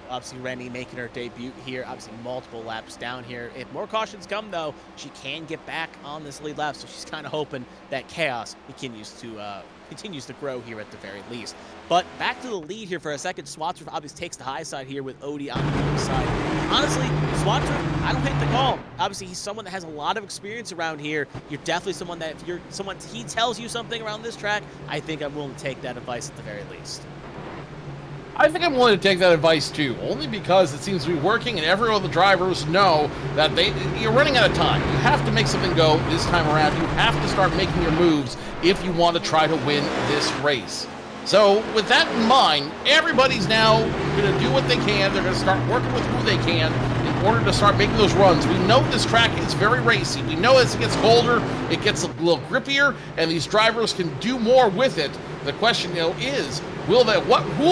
Obviously, Rennie making her debut here. Obviously, multiple laps down here. If more cautions come, though, she can get back on this lead lap. So she's kind of hoping that chaos continues to grow here at the very least. But back to the lead here for a second. Swatsworth obviously takes the high side here with Odie on the other side. Honestly, Swatsworth, I don't hate the call. Obviously, he's someone that has a lot of experience around here. You're definitely someone that if you're someone he tells you something around this track, I think I'm willing to take that advice at the very least. I think I'm willing to take that advice too, only because it seems to be working and every other drivers know that you're running out of time. You have to make something go this time around. You have to start making your moves if you want to try to win this race. So with that in mind, everybody's now going to do what they can. They're going to start working with who they can in order to start making those runs. We know this track is very racy. We know as it gets colder, it gets a little grippier, and these drivers can do more with it. The question, is who will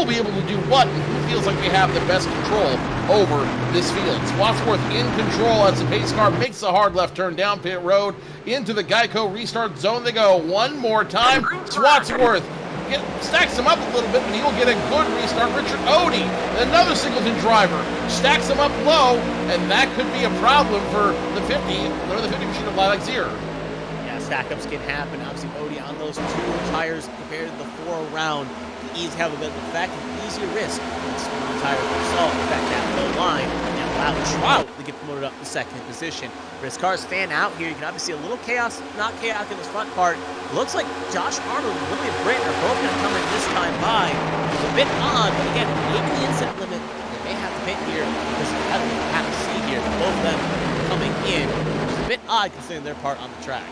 be able to do what, and who feels like they have the best control over this field? Swatsworth in control as the pace car makes a hard left turn down pit road into the Geico restart zone. They go one more time. Swatsworth stacks him up a little bit, but he will get a good restart. Richard Odie, another Singleton driver, stacks him up low, and that could be a problem for the 50 machine of Lilac Zero. Stack-ups can happen. Obviously, Odie on those 2 tires compared to the 4 around. Ease have a bit of effect and easier risk. The tire themselves affect that low line and allow Trout to get promoted up to 2nd position. As cars fan out here, you can obviously see a little chaos, not chaotic in this front part. Looks like Josh Arnold and William Britt are both going to come in this time by. It's a bit odd, but again, maybe the incident limit, they may have to pit here because you have to see here both of them coming in, which is a bit odd considering their part on the track.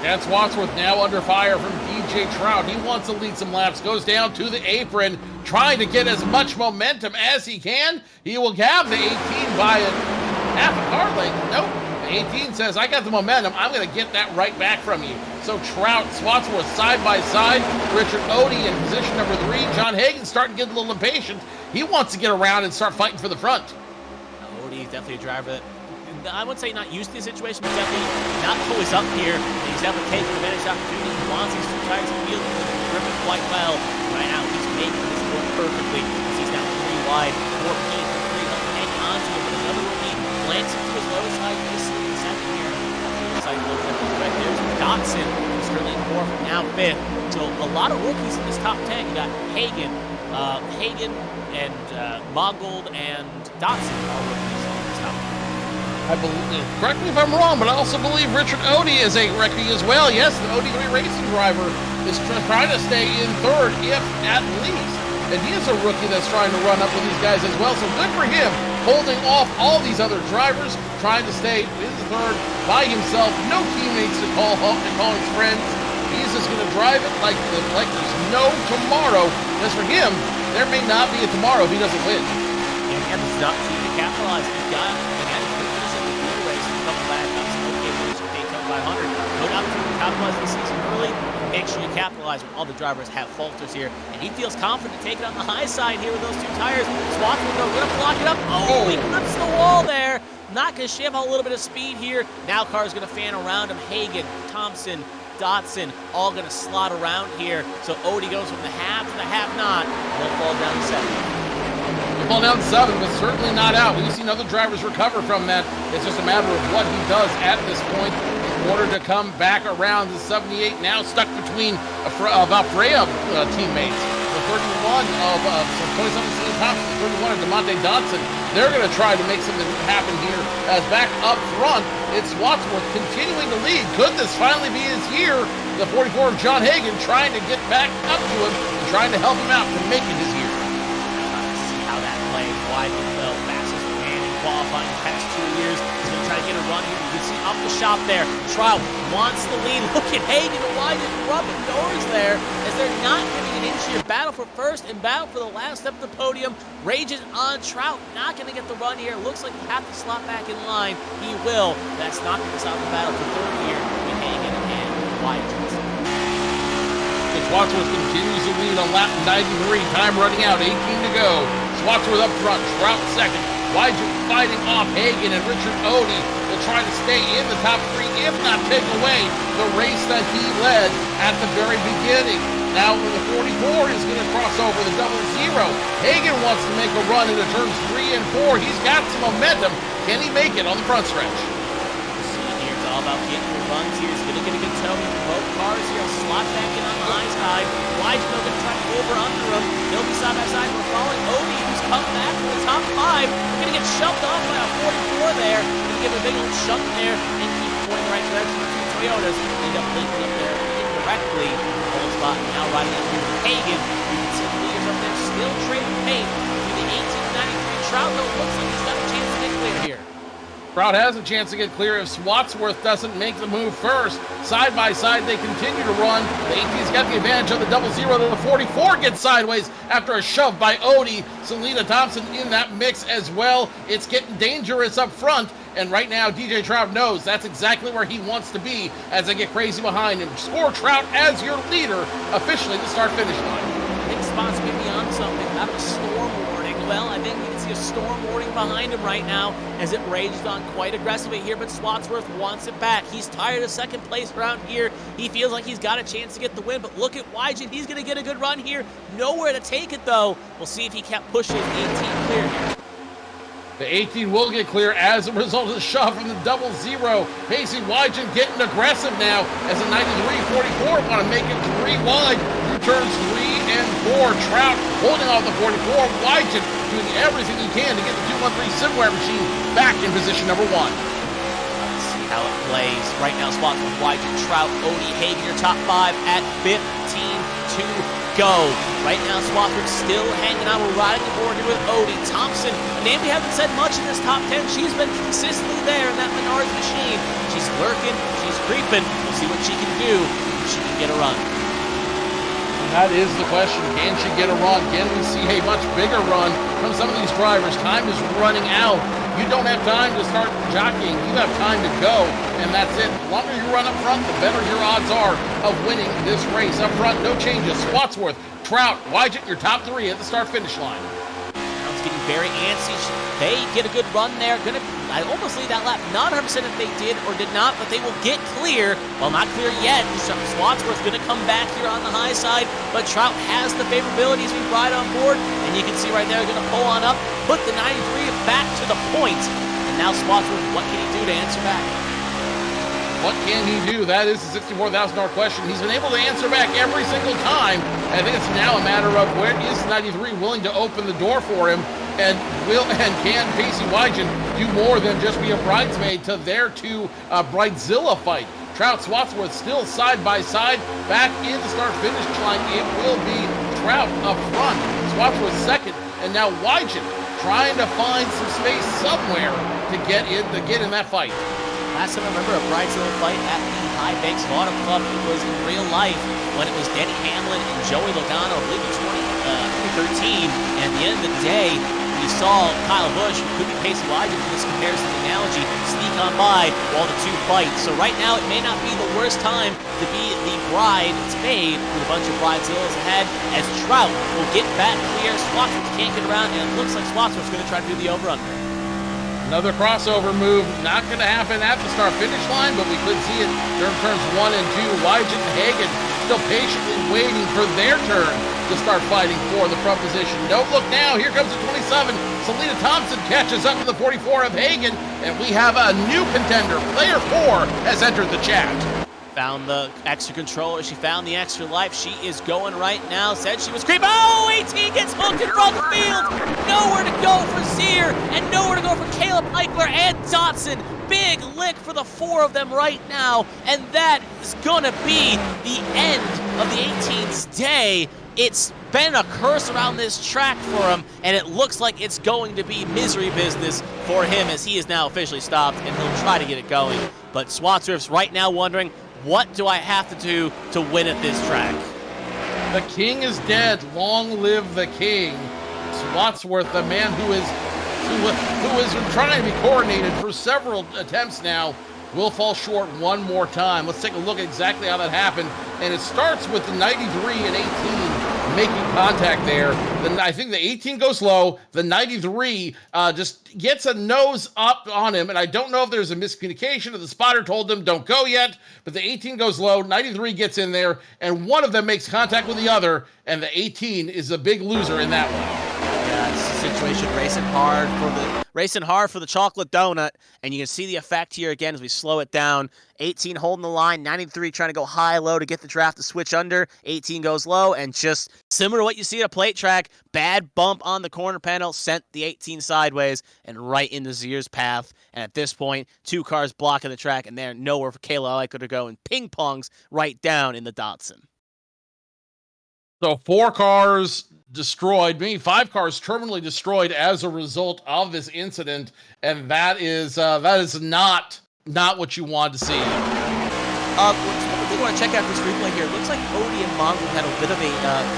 And Swatsworth now under fire from DJ Trout. He wants to lead some laps, goes down to the apron, trying to get as much momentum as he can. He will have the 18 by half a car length. Nope. The 18 says, I got the momentum. I'm going to get that right back from you. So Trout, Swatsworth side by side. Richard Odie in position number 3. John Hagen starting to get a little impatient. He wants to get around and start fighting for the front. Odie is definitely a driver that I would say not used to the situation, but definitely not always up here. He's definitely taking advantage of the opportunity. He wants these 2 tires to field gripping quite well. Right now, he's making this work perfectly. He's now 3 wide, 14 3, hanging on to him. But another rookie glancing to his low side, missing the 2nd here. Side low right there's Dotson, who's currently in 4th, now 5th. So a lot of rookies in this top 10. You got Hagen and Mongold and Dotson are rookies in this top 10. I believe, correct me if I'm wrong, but I also believe Richard Odie is a rookie as well. Yes, the Odie racing driver is trying to stay in 3rd, if at least. And he is a rookie that's trying to run up with these guys as well. So good for him, holding off all these other drivers, trying to stay in 3rd by himself. No teammates to call his friends. He's just going to drive it like there's no tomorrow. As for him, there may not be a tomorrow if he doesn't win. And it's not easy to capitalize. He's got no doubt to capitalize the season early. Make sure you capitalize when all the drivers have falters here. And he feels confident to take it on the high side here with those 2 tires. Swatsworth going to block it up. Oh, he clips the wall there. Not going to shift a little bit of speed here. Now car's going to fan around him. Hagen, Thompson, Dotson, all going to slot around here. So Odie goes from the half to the have not. And he'll fall down to 7th. Well, down 7, but certainly not out. We've seen other drivers recover from that. It's just a matter of what he does at this point in order to come back around the 78. Now stuck between Freya teammates. The 31 of 2017 Thompson, 31 of DeMonte Dodson. They're going to try to make something happen here. As back up front, it's Swatsworth continuing to lead. Could this finally be his year? The 44 of John Hagen trying to get back up to him and trying to help him out to make it his year. Wide the fastest man in qualifying the past 2 years. He's going to try to get a run here. You can see up the shop there. Trout wants the lead. Look at Hagen wide and rubbing doors there as they're not giving an inch here. Battle for 1st and battle for the last step of the podium. Rages on Trout. Not going to get the run here. Looks like he'll have to slot back in line. He will. That's not going to stop the battle for 3rd here between Hagen and Wyatt Johnson. The Wadsworth continues to lead on lap 93. Time running out, 18 to go. Wadsworth up front, Trout second. Wygen fighting off Hagen, and Richard Odie will try to stay in the top three, if not take away the race that he led at the very beginning. Now when the 44 is going to cross over the 00. Hagen wants to make a run into turns 3 and 4. He's got some momentum. Can he make it on the front stretch? It's all about getting the runs here. He's going to get a good tow from both cars here. Slot back in on the high side. Wygen going to try to over under him. They'll be side by side. We're following Odie, who's come back from the top 5. We're going to get shoved off by a 44 there. Going to give a big old shunt there and keep going the right direction. The two Toyotas end up linking up there indirectly. Old spot now riding up here with Hagen. You can see the leaders up there still trading paint through the 1893 Trout, though. Looks like he's got a chance to get clear here. Trout has a chance to get clear if Wadsworth doesn't make the move first. Side by side, they continue to run. The 18's got the advantage of the 00. The 44 gets sideways after a shove by Odie. Selena Thompson in that mix as well. It's getting dangerous up front. And right now, DJ Trout knows that's exactly where he wants to be as they get crazy behind him. Score Trout as your leader officially to start-finish line. Big spots may be on something. Have a storm warning. Well, I think we can see a storm warning behind him right now as it rages on quite aggressively here, but Wadsworth wants it back. He's tired of second place around here. He feels like he's got a chance to get the win, but look at Wygen. He's going to get a good run here. Nowhere to take it, though. We'll see if he can't push his 18 clear here. The 18 will get clear as a result of the shove from the 00. Pacey Wygen getting aggressive now as the 93-44 want to make it 3 wide through turns 3 and 4. Trout holding off the 44. Wygen doing everything he can to get the 213 Simware machine back in position number 1. Let's see how it plays. Right now, spots with Wygen, Trout, Odie, Hagen, your top 5 at 15 to go. Right now, Swafford's still hanging out. We're riding the board here with Odie. Thompson, a name we haven't said much in this top 10. She's been consistently there in that Menards machine. She's lurking, she's creeping. We'll see what she can do if she can get a run. And that is the question. Can she get a run? Can we see a much bigger run from some of these drivers? Time is running out. You don't have time to start jockeying. You have time to go, and that's it. The longer you run up front, the better your odds are of winning this race. Up front, no changes. Wadsworth, Trout, Wygen, your top 3 at the start-finish line. Trout's getting very antsy. They get a good run there. I almost lead that lap. Not 100% if they did or did not, but they will get clear. Well, not clear yet. Wadsworth's going to come back here on the high side, but Trout has the favorability as we ride on board, and you can see right there, they're going to pull on up, put the 93 back to the point, and now Wadsworth, what can he do to answer back? What can he do? That is the $64,000 question. He's been able to answer back every single time. I think it's now a matter of where is 93 willing to open the door for him, and can Pacey Wygen do more than just be a bridesmaid to their 2 Bridezilla fight? Trout, Wadsworth still side by side, back in the start-finish line. It will be Trout up front, Wadsworth second, and now Wygen trying to find some space somewhere to get in that fight. Last time I remember a Bridezilla fight at the High Banks Auto Club, it was in real life when it was Denny Hamlin and Joey Logano, I believe in 2013, and at the end of the day, we saw Kyle Busch, who could be Pacey Wygen for this comparison analogy, sneak on by while the 2 fight. So right now, it may not be the worst time to be the bridesmaid with a bunch of Bridezillas ahead, as Trout will get back clear. Swatsworth can't get around, and it looks like Swatsworth's going to try to do the over-under. Another crossover move, not going to happen at the start-finish line, but we could see it during turns 1 and 2. Wygen and Hagen still patiently waiting for their turn to start fighting for the front position. Don't look now, here comes the 27. Selena Thompson catches up to the 44 of Hagen, and we have a new contender. Player 4 has entered the chat. Found the extra controller. She found the extra life. She is going right now. Said she was creeping. Oh, 18 gets hooked in front of the field. Nowhere to go for Zier and nowhere to go for Caleb Eichler and Dotson. Big lick for the 4 of them right now. And that is going to be the end of the 18's day. It's been a curse around this track for him, and it looks like it's going to be misery business for him as he is now officially stopped, and he'll try to get it going. But Swatsworth's right now wondering, what do I have to do to win at this track? The king is dead. Long live the king. Wadsworth, the man who has been trying to be coronated for several attempts now, will fall short one more time. Let's take a look at exactly how that happened. And it starts with the 93 and 18 making contact there. Then I think the 18 goes low. The 93 just gets a nose up on him. And I don't know if there's a miscommunication or the spotter told them don't go yet. But the 18 goes low. 93 gets in there. And one of them makes contact with the other. And the 18 is a big loser in that one. Yeah, it's a situation racing hard for the chocolate donut, and you can see the effect here again as we slow it down. 18 holding the line, 93 trying to go high-low to get the draft to switch under. 18 goes low, and just similar to what you see at a plate track, bad bump on the corner panel sent the 18 sideways and right into Zier's path. And at this point, 2 cars blocking the track, and they're nowhere for Kayla Eichler to go, and ping-pongs right down in the Datsun. So 4 cars destroyed, maybe 5 cars terminally destroyed as a result of this incident, and that is not what you want to see. One thing I want to check out this replay here. It looks like Odie and Mongo had a bit of a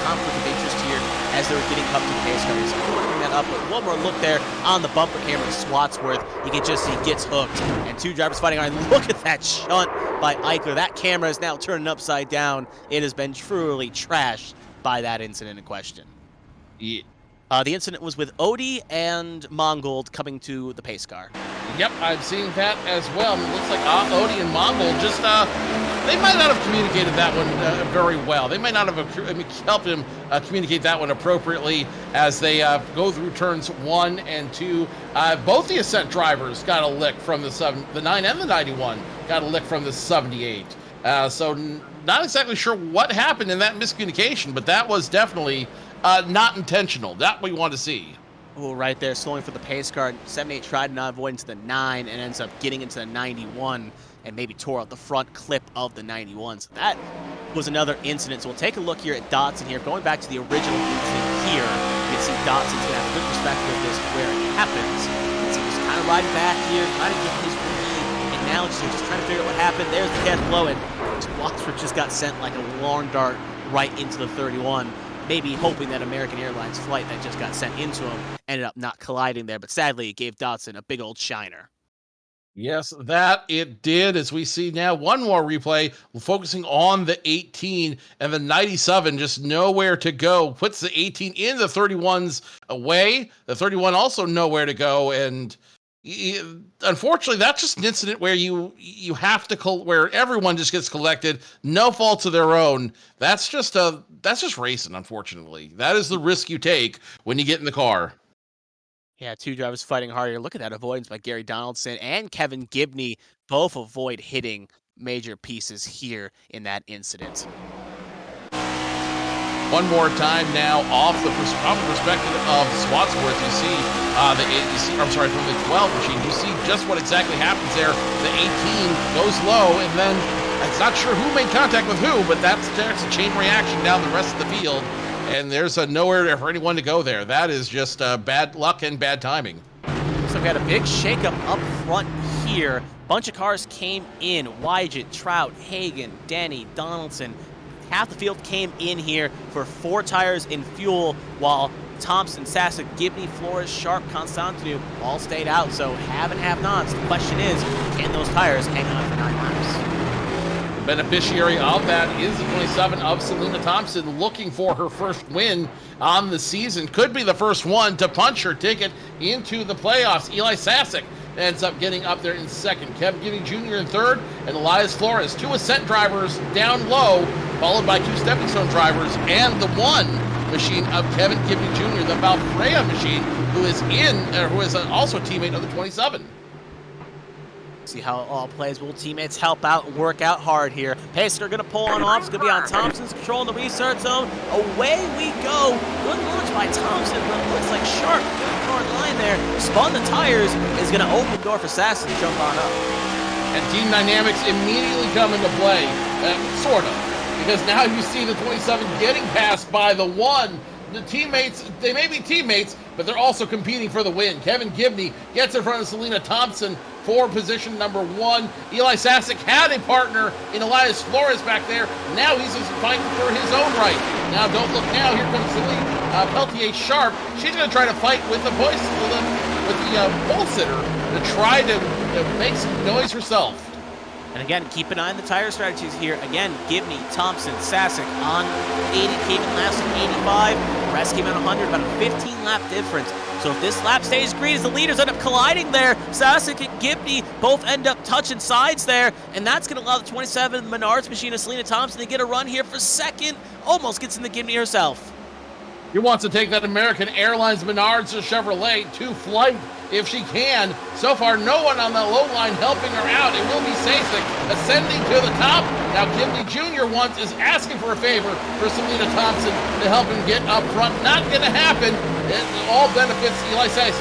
conflict of interest here as they were getting up to the pace cars. I'm going to bring that up, but one more look there on the bumper camera of Swatsworth. You can just see he gets hooked, and 2 drivers fighting on. Look at that shunt by Eichler. That camera is now turning upside down. It has been truly trashed by that incident in question. Yeah. The incident was with Odie and Mongold coming to the pace car. Yep, I'm seeing that as well. It looks like Odie and Mongold just, they might not have communicated that one very well. They might not have helped him communicate that one appropriately as they go through turns 1 and 2. Both the Ascent drivers got a lick from the 9 and the 91 got a lick from the 78. So not exactly sure what happened in that miscommunication, but that was definitely not intentional. That we want to see. Oh, right there, slowing for the pace car. 78 tried to not avoid into the 9 and ends up getting into the 91 and maybe tore out the front clip of the 91. So that was another incident. So we'll take a look here at Datsun here. Going back to the original incident here, you can see Dotson's going to have a good perspective of this where it happens. You can see he's kind of riding back here, trying to get his read, and now just trying to figure out what happened. There's the death blow, and Wadsworth just got sent like a lawn dart right into the 31. Maybe hoping that American Airlines flight that just got sent into him ended up not colliding there, but sadly it gave Datsun a big old shiner. Yes, that it did, as we see now one more replay focusing on the 18 and the 97, just nowhere to go. Puts the 18 in the 31's away. The 31 also nowhere to go, and unfortunately, that's just an incident where you have to where everyone just gets collected, no faults of their own. That's just racing. Unfortunately, that is the risk you take when you get in the car. Yeah, 2 drivers fighting hard here. Look at that avoidance by Gary Donaldson and Kevin Gibney. Both avoid hitting major pieces here in that incident. One more time now off the perspective of Swatsworth. You see from the 12 machine, you see just what exactly happens there. The 18 goes low, and then it's not sure who made contact with who, but that's a chain reaction down the rest of the field, and there's nowhere for anyone to go there. That is just bad luck and bad timing. So we had a big shakeup up front here. Bunch of cars came in. Wygett, Trout, Hagan, Denny, Donaldson. Half the field came in here for 4 tires in fuel, while Thompson, Sasek, Gibney, Flores, Sharp, Constantinu all stayed out. So have and have nots. The question is, can those tires hang on for 9 laps? The beneficiary of that is the 27 of Selena Thompson, looking for her first win on the season. Could be the first one to punch her ticket into the playoffs. Eli Sasek ends up getting up there in second. Kevin Gibney Jr. in third, and Elias Flores. 2 Ascent drivers down low, followed by 2 Stepping Stone drivers, and the 1 machine of Kevin Gibney Jr., the Valfreya machine, who is also a teammate of the 27. See how it all plays. Will teammates help out and work out hard here? Pacer going to pull on off. It's going to be on Thompson's control in the restart zone. Away we go. Good launch by Thompson, but it looks like Sharp hard line there. Spun the tires. Is going to open the door for Sass to jump on up. And team dynamics immediately come into play, sort of, because now you see the 27 getting passed by the 1. The teammates, they may be teammates, but they're also competing for the win. Kevin Gibney gets in front of Selena Thompson for position number 1. Eli Sasek had a partner in Elias Flores back there. Now he's just fighting for his own right. Now don't look now. Here comes Selena Peltier Sharp. She's going to try to fight with the pole sitter to try to make some noise herself. And again, keep an eye on the tire strategies here. Again, Gibney, Thompson, Sasek on 80, came in last at 85. The rest came in 100, about a 15-lap difference. So if this lap stays green, as the leaders end up colliding there, Sasek and Gibney both end up touching sides there, and that's going to allow the 27 Menards machine of Selena Thompson to get a run here for second. Almost gets in the Gibney herself. He wants to take that American Airlines Menards to Chevrolet to flight if she can. So far, no one on the low line helping her out. It will be Sasek ascending to the top. Now, Gibney Jr. is asking for a favor for Selena Thompson to help him get up front. Not going to happen. It all benefits Eli Sasek.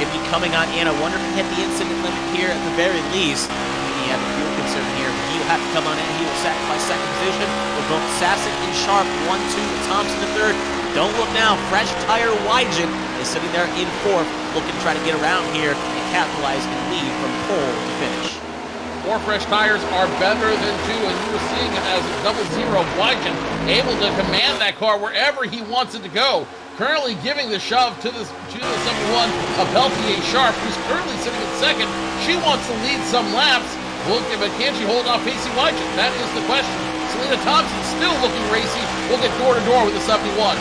Gibney coming on in. I wonder if he hit the incident limit here at the very least. He had a fuel concern here. He will have to come on in. He will sacrifice second position with both Sasek and Sharp 1-2, Thompson in third. Don't look now. Fresh tire Wygen is sitting there in fourth, looking to try to get around here and capitalize and lead from pole to finish. 4 fresh tires are better than 2, and you were seeing it as a 0-0. Wygen able to command that car wherever he wants it to go. Currently giving the shove to the number 1 of Peltier Sharp, who's currently sitting in second. She wants to lead some laps. But can she hold off Pacey Wygen? That is the question. Selena Thompson still looking racy. We'll get door to door with the 71.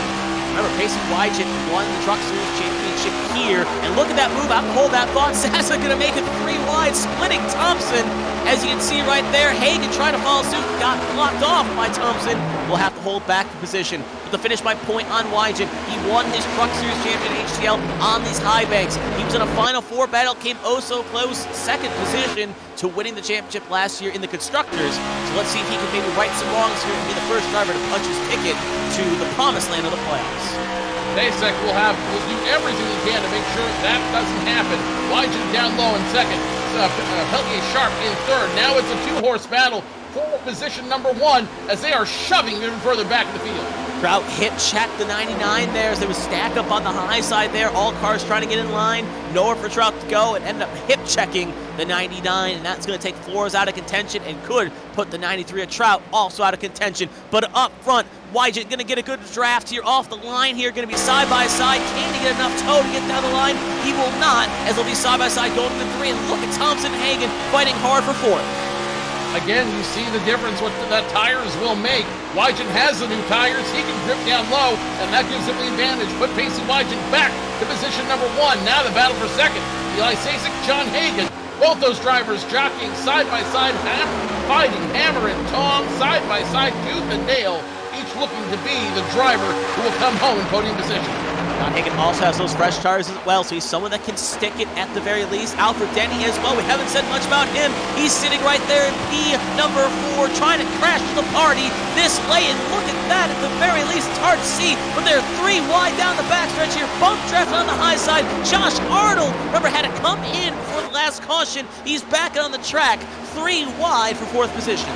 Remember, Pacey Wygen won the Truck Series Championship here, and look at that move out and hold that thought. Sasek gonna make it 3 wide, splitting Thompson. As you can see right there, Hagan trying to follow suit, got blocked off by Thompson. Will have to hold back the position. But the finish by point on Wygen. He won his Truck Series champion HTL on these high banks. He was in a Final Four battle, came oh so close, second position to winning the championship last year in the Constructors. So let's see if he can maybe right some wrongs here and be the first driver to punch his ticket to the promised land of the playoffs. Sasek will do everything he can to make sure that doesn't happen. Wygen down low in second. Peltier Sharp in third. Now it's a 2-horse battle for position number 1 as they are shoving even further back in the field. Trout hip check the 99 there as they would stack up on the high side there. All cars trying to get in line. Nowhere for Trout to go and end up hip checking the 99, and that's going to take Flores out of contention and could put the 93 of Trout also out of contention. But up front, Wygen going to get a good draft here off the line here. Going to be side by side. Can he get enough toe to get down the line? He will not, as they'll be side by side going to the 3. And look at Thompson and Hagan fighting hard for 4th. Again, you see the difference what that tires will make. Wygen has the new tires. He can grip down low, and that gives him the advantage. Put Pacey Wygen back to position number 1. Now the battle for second. Eli Sasek, John Hagan. Both those drivers jockeying side by side, fighting hammer and tong, side by side, tooth and nail, each looking to be the driver who will come home in podium position. John Hagan also has those fresh tires as well, so he's someone that can stick it at the very least. Alfred Denny as well. We haven't said much about him. He's sitting right there in P number 4, trying to crash the party this way. And look at that, at the very least, it's hard to see, but they're 3 wide down the backstretch here. Bump draft on the high side. Josh Arnold, remember, had to come in before the last caution. He's back on the track, 3 wide for 4th position.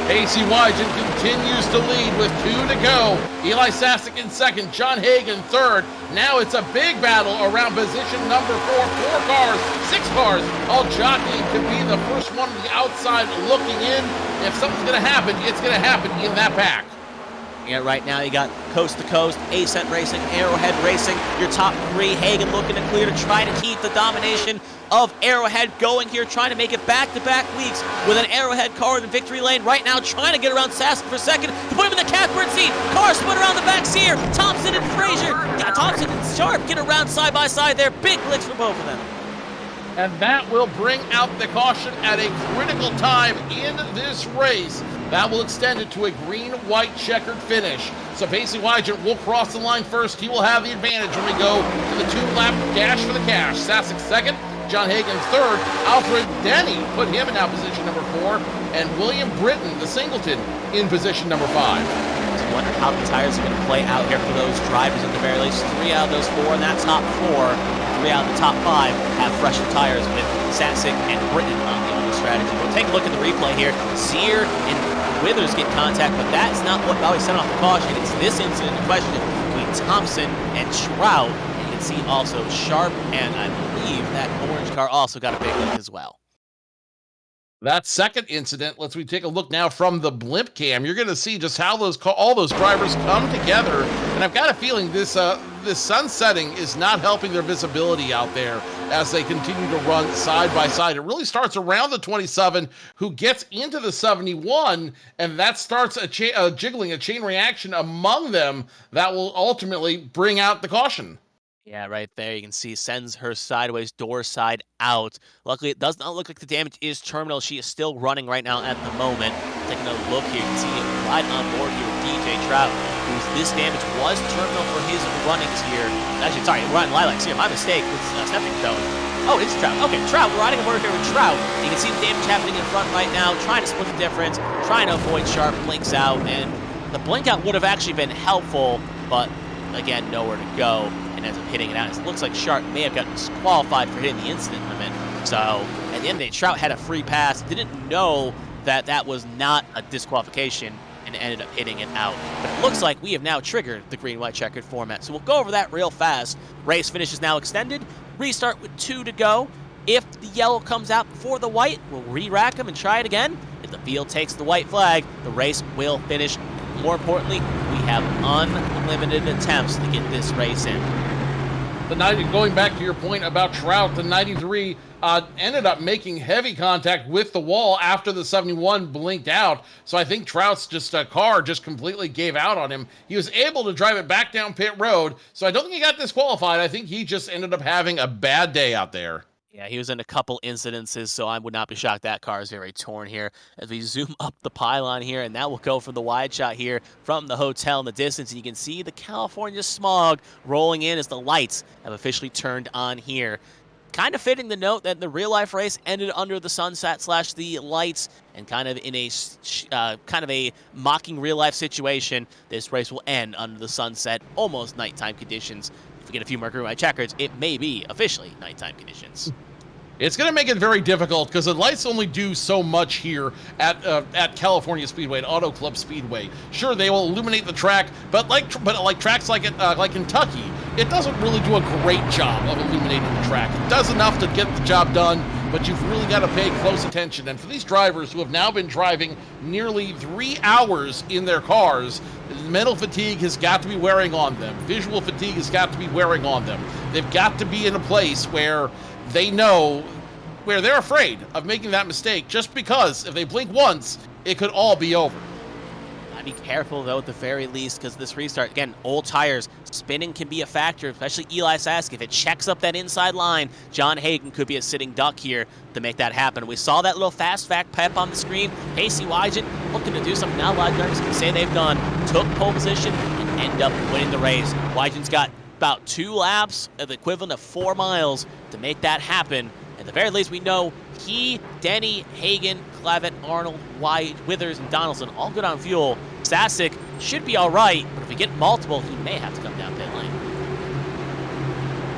Pacey Wygen continues to lead with 2 to go. Eli Sasek in second, John Hagan third. Now it's a big battle around position number 4. 4 cars, 6 cars, all jockeying to be the first one on the outside looking in. If something's going to happen, it's going to happen in that pack. Yeah, right now you got Coast to Coast, Ascent Racing, Arrowhead Racing, your top 3. Hagan looking to clear to try to keep the domination of Arrowhead going here, trying to make it back-to-back weeks with an Arrowhead car in the victory lane. Right now trying to get around Sasek for second to put him in the catbird seat. Car split around the back seat. Thompson and Frazier. Thompson and Sharp get around side by side there. Big licks for both of them. And that will bring out the caution at a critical time in this race. That will extend it to a green-white checkered finish. So Pacey Wygen will cross the line first. He will have the advantage when we go to the 2-lap dash for the cash. Sasek second, John Hagan third. Alfred Denny put him in now position number 4. And William Britton, the singleton, in position number 5. I wonder how the tires are going to play out here for those drivers at the very least. 3 out of those 4 in that top 4. 3 out of the top 5 have fresher tires with Sasek and Britton on the other strategy. We'll take a look at the replay here. Sear and Withers get contact, but that's not what always sent off the caution. It's this incident in question between Thompson and Trout. And you can see also Sharp, and I believe that orange car also got a big lick as well. That second incident, we take a look now from the blimp cam. You're going to see just how all those drivers come together And I've got a feeling this sun setting is not helping their visibility out there as they continue to run side by side. It really starts around the 27, who gets into the 71, and that starts a chain reaction among them that will ultimately bring out the caution. Yeah, right there. You can see sends her sideways, door side out. Luckily, it does not look like the damage is terminal. She is still running right now at the moment. Taking a look here, you can see it right on board here with DJ Trout, whose this damage was terminal for his runnings here. Actually, sorry, Ryan Lilacs here. My mistake with stepping stone. Oh, it's Trout. Okay, Trout. We're riding aboard here with Trout. You can see the damage happening in front right now. Trying to split the difference. Trying to avoid sharp blinks out, and the blink out would have actually been helpful, but again, nowhere to go. Ends up hitting it out. It looks like Sharp may have gotten disqualified for hitting the incident limit. So at the end of the day, Trout had a free pass, didn't know that that was not a disqualification, and ended up hitting it out. But it looks like we have now triggered the green-white checkered format. So we'll go over that real fast. Race finish is now extended. Restart with 2 to go. If the yellow comes out before the white, we'll re-rack them and try it again. If the field takes the white flag, the race will finish. More importantly, we have unlimited attempts to get this race in. Going back to your point about Trout, the 93 ended up making heavy contact with the wall after the 71 blinked out. So I think Trout's car just completely gave out on him. He was able to drive it back down pit road. So I don't think he got disqualified. I think he just ended up having a bad day out there. Yeah, he was in a couple incidences, so I would not be shocked that car is very torn here. As we zoom up the pylon here, and that will go for the wide shot here from the hotel in the distance. And you can see the California smog rolling in as the lights have officially turned on here. Kind of fitting the note that the real-life race ended under the sunset / the lights, and kind of in a mocking real-life situation, this race will end under the sunset, almost nighttime conditions. If we get a few more green-white checkers, it may be officially nighttime conditions. It's going to make it very difficult because the lights only do so much here at California Speedway, at Auto Club Speedway. Sure, they will illuminate the track, but like tracks like Kentucky, it doesn't really do a great job of illuminating the track. It does enough to get the job done, but you've really got to pay close attention. And for these drivers who have now been driving nearly 3 hours in their cars, mental fatigue has got to be wearing on them. Visual fatigue has got to be wearing on them. They've got to be in a place where they know, where they're afraid of making that mistake, just because if they blink once, it could all be over. Be careful, though, at the very least, because this restart, again, old tires, spinning can be a factor, especially Eli Sask. If it checks up that inside line, John Hagen could be a sitting duck here to make that happen. We saw that little fast fact pep on the screen. Pacey Wygant looking to do something now a lot of drivers can say they've done. Took pole position and end up winning the race. Wygant's got about 2 laps, of the equivalent of 4 miles, to make that happen. At the very least, we know he, Denny, Hagen, Clavet, Arnold, White, Withers, and Donaldson all good on fuel. Sasic should be all right, but if we get multiple, he may have to come down pit lane.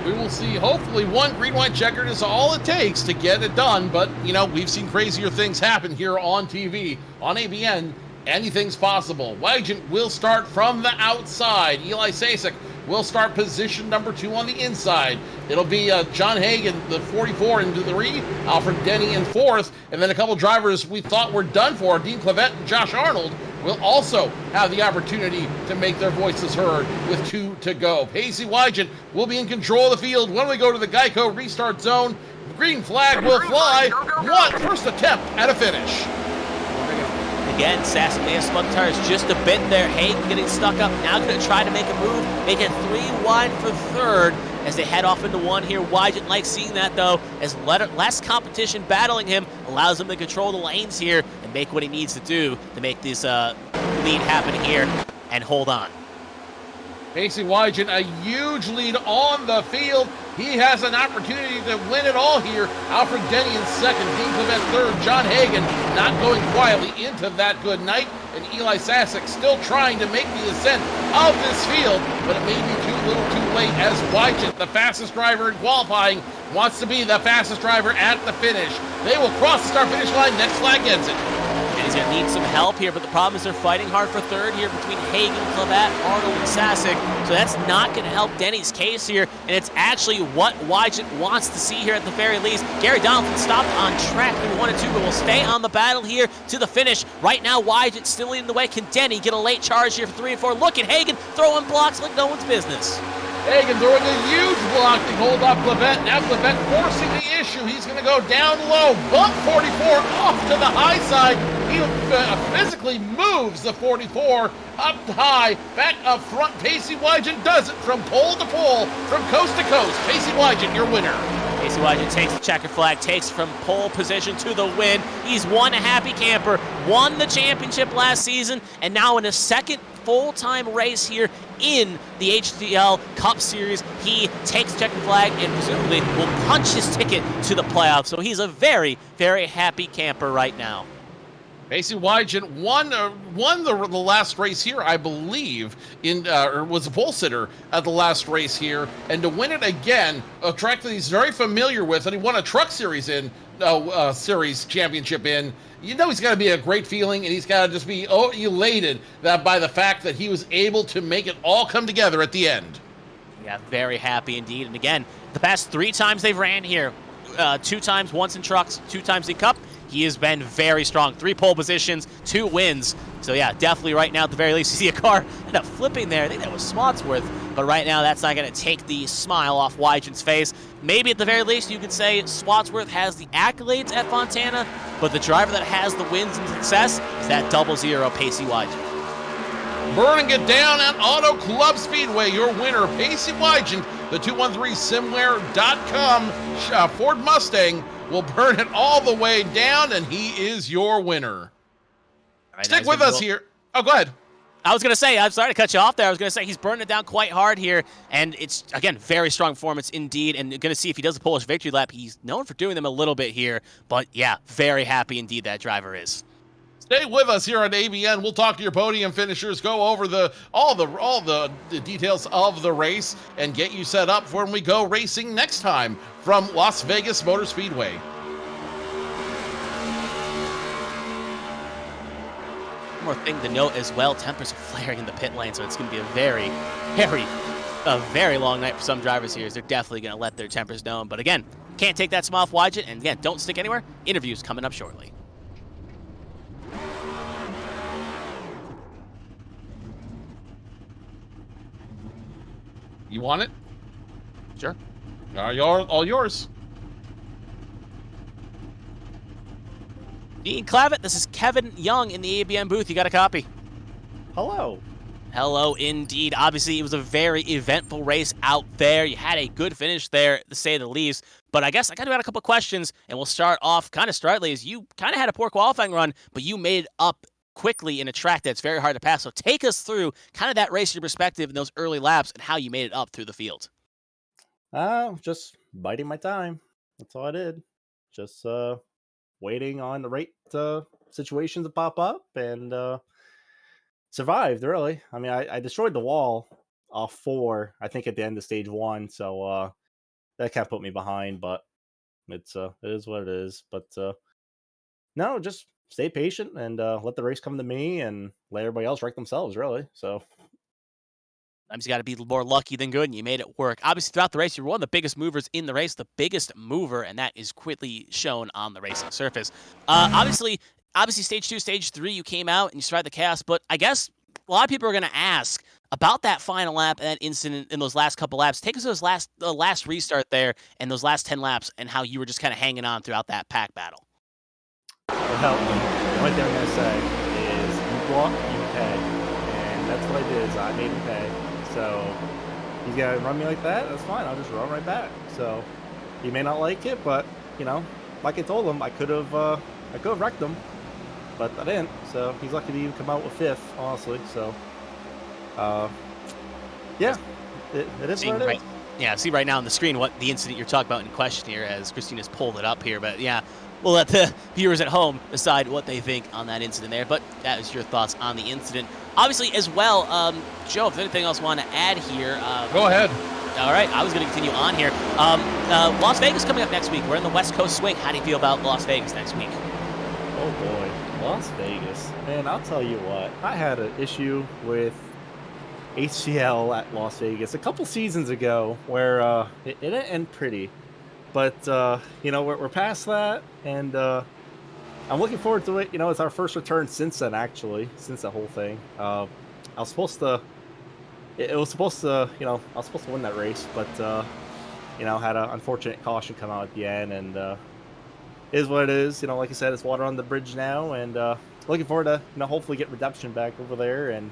We will see. Hopefully one green-white checkered is all it takes to get it done, but, you know, we've seen crazier things happen here on TV. On ABN, anything's possible. Wygant will start from the outside. Eli Sasek will start position number 2 on the inside. It'll be John Hagen, the 44 into the 3, Alfred Denny in 4th, and then a couple drivers we thought were done for, Dean Clavet and Josh Arnold, will also have the opportunity to make their voices heard with 2 to go. Pacey Wygant will be in control of the field when we go to the Geico restart zone. The green flag will fly. First attempt at a finish. Again, Sask may have spun tires just a bit there. Hagen getting stuck up. Now going to try to make a move. Make it 3 wide for 3rd as they head off into 1 here. Wygant likes seeing that, though, as less competition battling him allows him to control the lanes here and make what he needs to do to make this lead happen here and hold on. Pacey Wygant, a huge lead on the field. He has an opportunity to win it all here. Alfred Denny in 2nd, Dean Clavet 3rd, John Hagen not going quietly into that good night, and Eli Sasek still trying to make the ascent of this field, but it may be too little too late as Wygant, the fastest driver in qualifying, wants to be the fastest driver at the finish. They will cross the start-finish line. Next flag gets it. And he's to need some help here, but the problem is they're fighting hard for third here between Hagen, Clavat, Arnold, and Sasic. So that's not going to help Denny's case here, and it's actually what Wygant wants to see here at the very least. Gary Donaldson stopped on track through 1 and 2, but will stay on the battle here to the finish. Right now, Wygant still leading the way. Can Denny get a late charge here for 3 and 4? Look at Hagen throwing blocks like no one's business. Hagen throwing a huge block to hold off Clavet. Now Clavet forcing the issue. He's going to go down low. Bump 44 off to the high side. He physically moves the 44 up high. Back up front, Pacey Wygant does it from pole to pole, from coast to coast. Pacey Wygant, your winner. Pacey Wygant takes the checker flag, takes from pole position to the win. He's one happy camper, won the championship last season, and now in a second full-time race here in the HTL Cup Series, he takes the checker flag and presumably will punch his ticket to the playoffs. So he's a very, very happy camper right now. Pacey Wygant won the last race here, I believe, or was a pole sitter at the last race here, and to win it again, a track that he's very familiar with, and he won a truck series series championship in. You know he's got to be a great feeling, and he's got to just be elated by the fact that he was able to make it all come together at the end. Yeah, very happy indeed. And again, the past 3 times they've ran here, 2 times, once in trucks, 2 times in Cup, he has been very strong. 3 pole positions, 2 wins. So yeah, definitely right now at the very least, you see a car end up flipping there. I think that was Swadsworth. But right now, that's not going to take the smile off Wygant's face. Maybe at the very least, you could say Swadsworth has the accolades at Fontana, but the driver that has the wins and success is that 00 Pacey Wygant. Burning it down at Auto Club Speedway, your winner, Pacey Wygant, the 213simware.com Ford Mustang will burn it all the way down, and he is your winner. Right, stick with us here. Oh, go ahead. I was going to say, I'm sorry to cut you off there. I was going to say he's burning it down quite hard here, and it's, again, very strong performance indeed, and going to see if he does a Polish victory lap. He's known for doing them a little bit here, but yeah, very happy indeed that driver is. Stay with us here on ABN. We'll talk to your podium finishers, go over all the details of the race, and get you set up for when we go racing next time from Las Vegas Motor Speedway. One more thing to note as well, tempers are flaring in the pit lane, so it's going to be a very long night for some drivers here, as they're definitely going to let their tempers down. But again, can't take that smile off Wygant, and again, don't stick anywhere. Interviews coming up shortly. You want it? Sure. All yours. Dean Clavitt, this is Kevin Young in the ABN booth. You got a copy? Hello. Hello, indeed. Obviously, it was a very eventful race out there. You had a good finish there, to say the least. But I guess I got a couple questions, and we'll start off kind of startly, as you kind of had a poor qualifying run, but you made it up quickly in a track that's very hard to pass. So take us through kind of that race, your perspective in those early laps, and how you made it up through the field. Just biding my time. That's all I did. Just waiting on the right situations to pop up, and survived, really. I mean, I destroyed the wall off 4, I think, at the end of stage 1, so that kind of put me behind, but it is what it is. But no, just stay patient and let the race come to me, and let everybody else wreck themselves, really. So Sometimes you got to be more lucky than good, and you made it work. Obviously, throughout the race, you were one of the biggest movers in the race, the biggest mover, and that is quickly shown on the racing surface. Obviously, stage 2, stage 3, you came out and you survived the chaos, but I guess a lot of people are going to ask about that final lap and that incident in those last couple laps. Take us to the last restart there and those last 10 laps, and how you were just kind of hanging on throughout that pack battle. Well, the only thing I'm going to say is you walk, you pay. And that's what I did, is I made him pay. So he's going to run me like that, that's fine. I'll just run right back. So he may not like it, but, like I told him, I could have wrecked him. But I didn't, so he's lucky to even come out with 5th, honestly. So, yeah, it is what it is. Yeah, see right now on the screen what the incident you're talking about in question here, as Kristina's pulled it up here. But yeah, we'll let the viewers at home decide what they think on that incident there. But that is your thoughts on the incident. Obviously, as well, Joe, if there's anything else you want to add here. Go ahead. All right, I was going to continue on here. Las Vegas coming up next week. We're in the West Coast swing. How do you feel about Las Vegas next week? Oh boy, Las Vegas. Man, I'll tell you what. I had an issue with HTL at Las Vegas a couple seasons ago where it didn't end pretty. But we're past that, and I'm looking forward to it. It's our first return since then, actually, since the whole thing. I was supposed to. It was supposed to. I was supposed to win that race, but had an unfortunate caution come out at the end, and is what it is. Like I said, it's water on the bridge now, and looking forward to hopefully get redemption back over there, and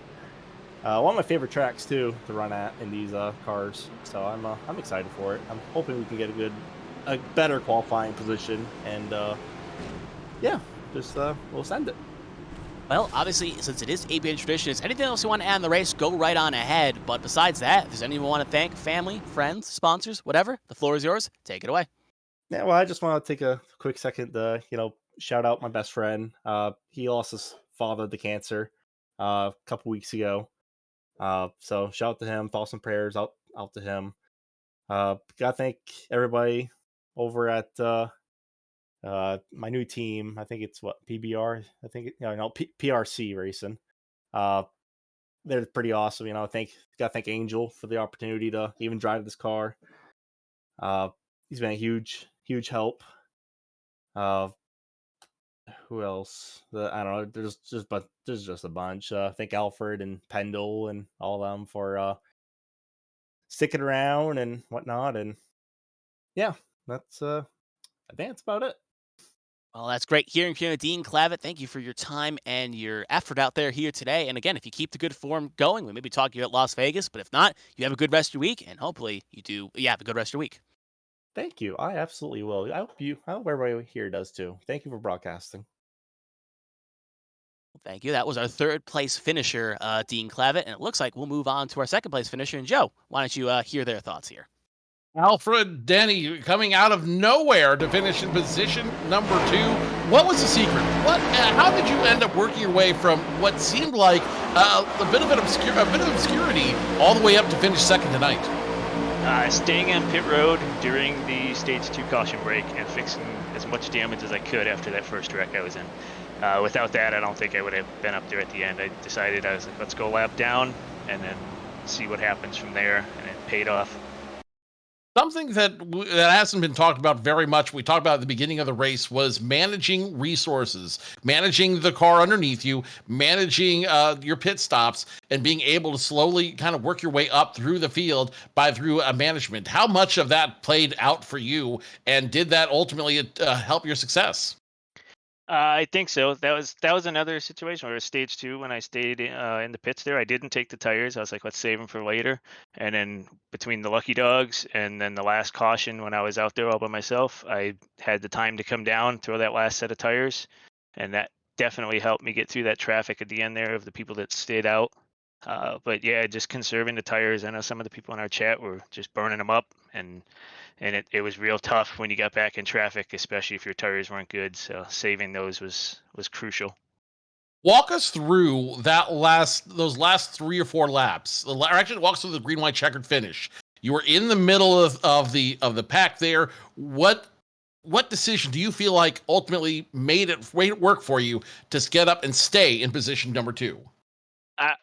one of my favorite tracks too to run at in these cars. So I'm excited for it. I'm hoping we can get a better qualifying position, and yeah, just we'll send it. Well, obviously, since it is ABN tradition, is anything else you want to add in the race, go right on ahead. But besides that, if there's anyone you want to thank, family, friends, sponsors, whatever, the floor is yours. Take it away. Yeah, well, I just want to take a quick second to shout out my best friend. He lost his father to cancer a couple weeks ago. So shout out to him. Thoughts and prayers out to him. Gotta thank everybody over at my new team. I think it's what PBR. I think PRC Racing. Uh, they're pretty awesome. Gotta thank Angel for the opportunity to even drive this car. Uh, he's been a huge help. Uh, who else? I don't know. There's just a bunch. I think Alfred and Pendle and all of them for sticking around and whatnot. And yeah, that's I think that's about it. Well, that's great hearing from you, Dean Clavitt. Thank you for your time and your effort out there here today. And again, if you keep the good form going, we maybe talk to you at Las Vegas. But if not, you have a good rest of your week, and hopefully you do. Yeah, have a good rest of your week. Thank you. I absolutely will. I hope everybody here does too. Thank you for broadcasting. Well, thank you. That was our third place finisher, Dean Clavitt, and it looks like we'll move on to our second place finisher. And Joe, why don't you hear their thoughts here? Alfred Denny coming out of nowhere to finish in position number 2. What was the secret? How did you end up working your way from what seemed like a bit of obscurity all the way up to finish second tonight? Staying on pit road during the stage 2 caution break and fixing as much damage as I could after that first wreck I was in. Without that, I don't think I would have been up there at the end. I decided I was like, let's go lap down and then see what happens from there, and it paid off. Something that hasn't been talked about very much, we talked about at the beginning of the race, was managing resources, managing the car underneath you, managing your pit stops, and being able to slowly kind of work your way up through the field through management. How much of that played out for you, and did that ultimately help your success? I think so. That was another situation where it was stage 2 when I stayed in the pits there. I didn't take the tires. I was like, let's save them for later. And then between the lucky dogs and then the last caution when I was out there all by myself, I had the time to come down, throw that last set of tires, and that definitely helped me get through that traffic at the end there of the people that stayed out. But yeah, just conserving the tires. I know some of the people in our chat were just burning them up, and it was real tough when you got back in traffic, especially if your tires weren't good. So saving those was crucial. Walk us through those last 3 or 4 laps. Or actually, walk us through the green, white, checkered finish. You were in the middle of the pack there. What decision do you feel like ultimately made it work for you to get up and stay in position number 2? I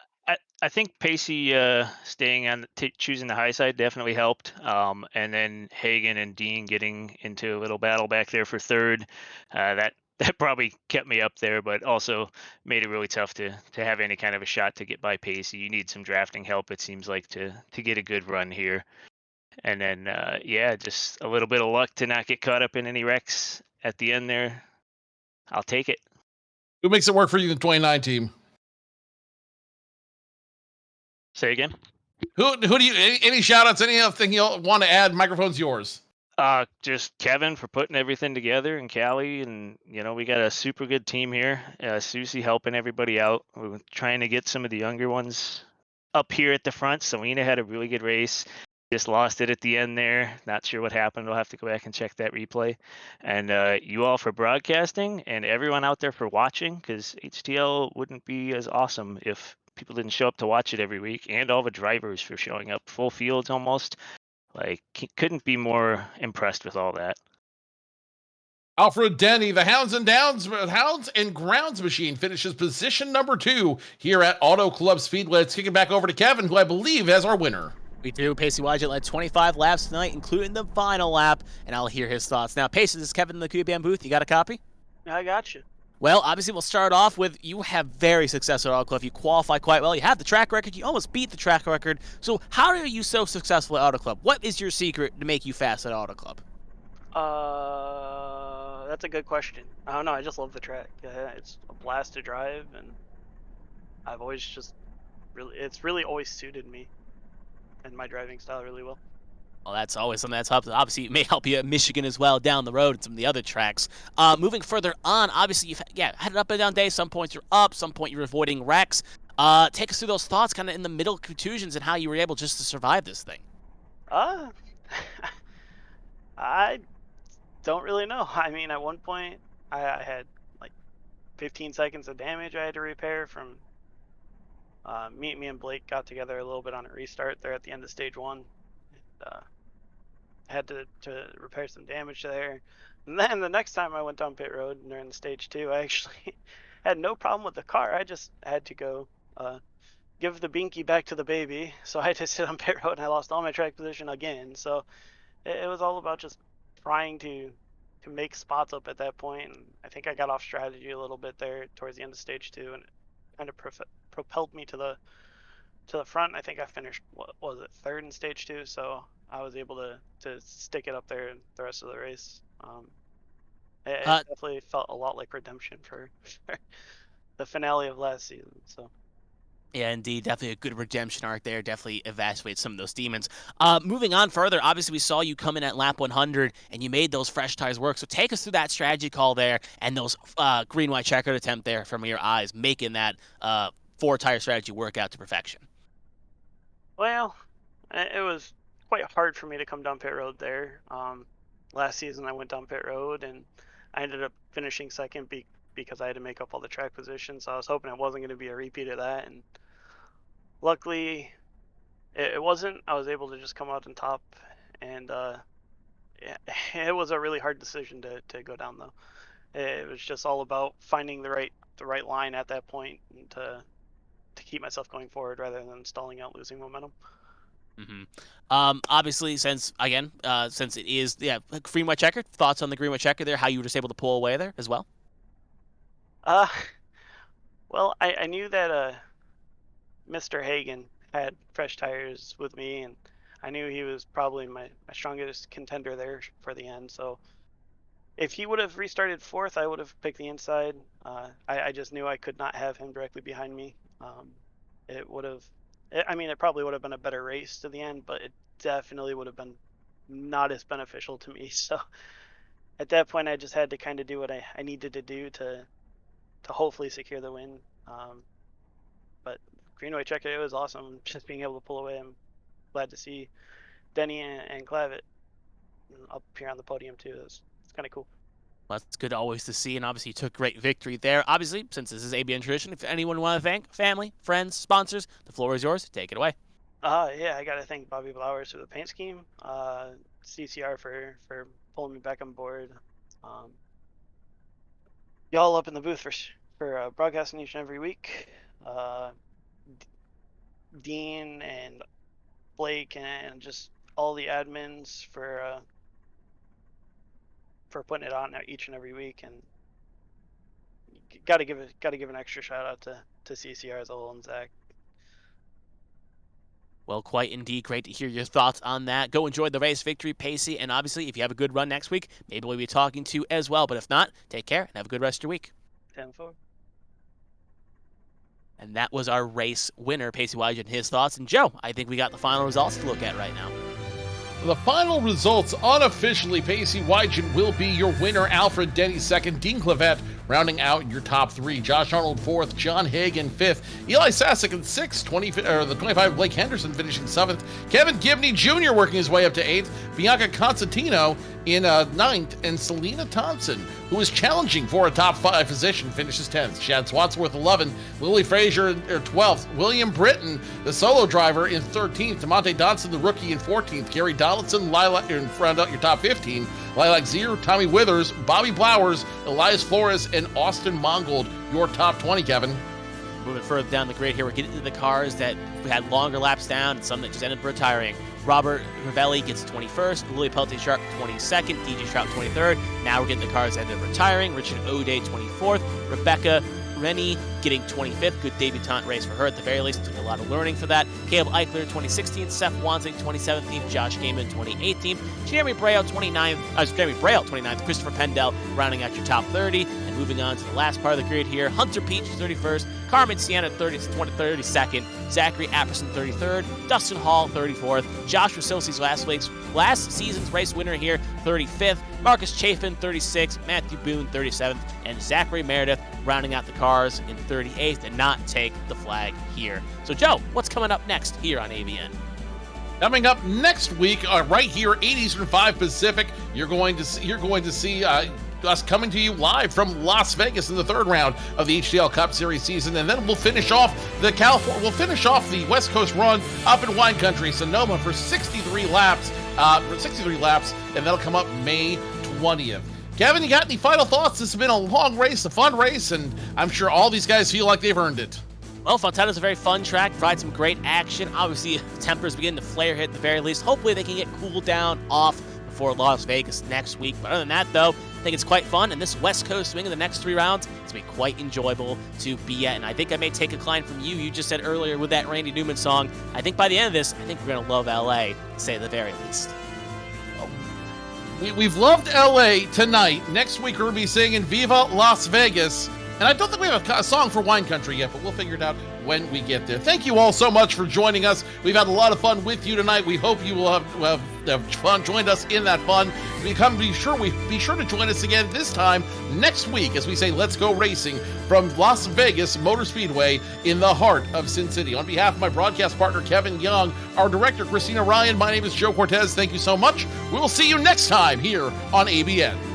I think Pacey staying on choosing the high side definitely helped. And then Hagen and Dean getting into a little battle back there for third. That probably kept me up there, but also made it really tough to have any kind of a shot to get by Pacey. You need some drafting help, it seems like, to get a good run here. And then yeah, just a little bit of luck to not get caught up in any wrecks at the end there. I'll take it. Who makes it work for you in the 29 team? Say again. Who do you any shout outs, anything you want to add? Microphone's yours. Just Kevin for putting everything together, and Callie, and we got a super good team here. Susie helping everybody out. We were trying to get some of the younger ones up here at the front. Selena had a really good race. Just lost it at the end there. Not sure what happened. We'll have to go back and check that replay. And you all for broadcasting, and everyone out there for watching, because HTL wouldn't be as awesome if people didn't show up to watch it every week, and all the drivers for showing up. Full fields almost. Like, couldn't be more impressed with all that. Alfred Denny, the Hounds and Grounds machine, finishes position number 2 here at Auto Club Speedway. Let's kick it back over to Kevin, who I believe has our winner. We do. Pacey Wygent led 25 laps tonight, including the final lap, and I'll hear his thoughts. Now, Pacey, this is Kevin in the QBM booth. You got a copy? I got you. Well, obviously, we'll start off with you have very successful at Auto Club. You qualify quite well. You have the track record. You almost beat the track record. So how are you so successful at Auto Club? What is your secret to make you fast at Auto Club? That's a good question. I don't know. I just love the track. Yeah, it's a blast to drive, and I've always just it's really always suited me and my driving style really well. Well, that's always something that's obviously may help you at Michigan as well down the road and some of the other tracks. Moving further on, obviously you've had an up and down day. Some points you're up, some point you're avoiding wrecks. Take us through those thoughts, kind of in the middle contusions, and how you were able just to survive this thing. I don't really know. I mean, at one point I had like 15 seconds of damage I had to repair from. Me and Blake got together a little bit on a restart there at the end of stage 1. Had to repair some damage there. And then the next time I went down pit road during the stage 2, I actually had no problem with the car. I just had to go give the binky back to the baby. So I had to sit on pit road, and I lost all my track position again. So it was all about just trying to make spots up at that point. And I think I got off strategy a little bit there towards the end of stage 2, and it kind of propelled me to the front. I think I finished, what was it, 3rd in stage 2, so I was able to stick it up there the rest of the race. It definitely felt a lot like redemption for the finale of last season. So yeah, indeed, definitely a good redemption arc there. Definitely evacuates some of those demons. Moving on further, obviously we saw you come in at lap 100 and you made those fresh tires work. So take us through that strategy call there and those green-white checkered attempt there from your eyes, making that 4-tire strategy work out to perfection. Well, it was quite hard for me to come down pit road there. Last season I went down pit road and I ended up finishing 2nd because I had to make up all the track positions. So I was hoping it wasn't going to be a repeat of that, and luckily it wasn't. I was able to just come out on top, and it was a really hard decision to go down though. It was just all about finding the right line at that point and to keep myself going forward rather than stalling out, losing momentum. Obviously, since it is green white checker, thoughts on the green white checker there? How you were just able to pull away there as well? Well, I knew that Mr. Hagen had fresh tires with me, and I knew he was probably my strongest contender there for the end. So if he would have restarted 4th, I would have picked the inside. I just knew I could not have him directly behind me. It probably would have been a better race to the end, but it definitely would have been not as beneficial to me. So at that point, I just had to kind of do what I needed to do to hopefully secure the win. But green white checker, it was awesome just being able to pull away. I'm glad to see Denny and Clavitt up here on the podium too. It's kind of cool. Well, that's good always to see, and obviously you took great victory there. Obviously, since this is ABN tradition, if anyone want to thank family, friends, sponsors, the floor is yours. Take it away. Yeah, I got to thank Bobby Blowers for the paint scheme, CCR for pulling me back on board, y'all up in the booth for broadcasting each and every week, Dean and Blake and just all the admins for putting it on each and every week, and got to give an extra shout out to CCR as a whole and Zach. Well, quite indeed. Great to hear your thoughts on that. Go enjoy the race victory, Pacey, and obviously if you have a good run next week, maybe we'll be talking to you as well. But if not, take care and have a good rest of your week. 10-4. And that was our race winner, Pacey Wygent, and his thoughts. And Joe, I think we got the final results to look at right now. The final results unofficially, Pacey Wygent will be your winner. Alfred Denny second. Dean Clavette rounding out your top 3. Josh Arnold 4th, John Hagan 5th, Eli Sasek in 6th, the 25 Blake Henderson finishing 7th, Kevin Gibney Jr. working his way up to 8th, Bianca Constantino in 9th, and Selena Thompson, who is challenging for a top 5 position, finishes 10th. Chad Swansworth 11th, Lily Frazier 12th, William Britton, the solo driver, in 13th, DeMonte Dodson, the rookie, in 14th, Gary Donaldson, round out your top 15, Lilac Zier, Tommy Withers, Bobby Blowers, Elias Flores, and Austin Mongold, your top 20, Kevin. Moving further down the grid here, we're getting to the cars that had longer laps down and some that just ended up retiring. Robert Ravelli gets 21st, Louis Peltier-Sharp 22nd, DJ Trout 23rd. Now we're getting the cars that ended up retiring. Richard O'Day 24th, Rebecca Rennie getting 25th. Good debutante race for her at the very least. Took a lot of learning for that. Caleb Eichler 2016th, Seth Wanzing 2017th, Josh Gaiman 2018th, Jeremy Braille 29th, Christopher Pendell rounding out your top 30. And moving on to the last part of the grid here, Hunter Peach 31st, Carmen Sienna 32nd, Zachary Apperson 33rd, Dustin Hall 34th, Josh Rosilski's last season's race winner here 35th, Marcus Chafin 36th, Matthew Boone 37th, and Zachary Meredith rounding out the cars in 38th and not take the flag here. So Joe, what's coming up next here on ABN? Coming up next week, right here, 8 Eastern, 5 Pacific, you're going to see us coming to you live from Las Vegas in the 3rd round of the HTL Cup Series season, and then we'll finish off the West Coast run up in wine country, Sonoma, for 63 laps, and that'll come up May 20th. Kevin, you got any final thoughts? This has been a long race, a fun race, and I'm sure all these guys feel like they've earned it. Well, Fontana's a very fun track, provides some great action. Obviously, tempers begin to flare here at the very least. Hopefully they can get cooled down off before Las Vegas next week. But other than that, though, I think it's quite fun, and this West Coast swing in the next 3 rounds is going to be quite enjoyable to be at. And I think I may take a line from you. You just said earlier with that Randy Newman song, I think by the end of this, I think we're going to love LA, to say the very least. We've loved LA tonight. Next week, we're going to be singing Viva Las Vegas. And I don't think we have a song for wine country yet, but we'll figure it out when we get there. Thank you all so much for joining us. We've had a lot of fun with you tonight. We hope you will have fun, joined us in that fun. Be sure to join us again this time next week as we say let's go racing from Las Vegas Motor Speedway in the heart of Sin City. On behalf of my broadcast partner Kevin Young, our director Kristina Ryan, my name is Joe Cortez. Thank you so much. We will see you next time here on ABN.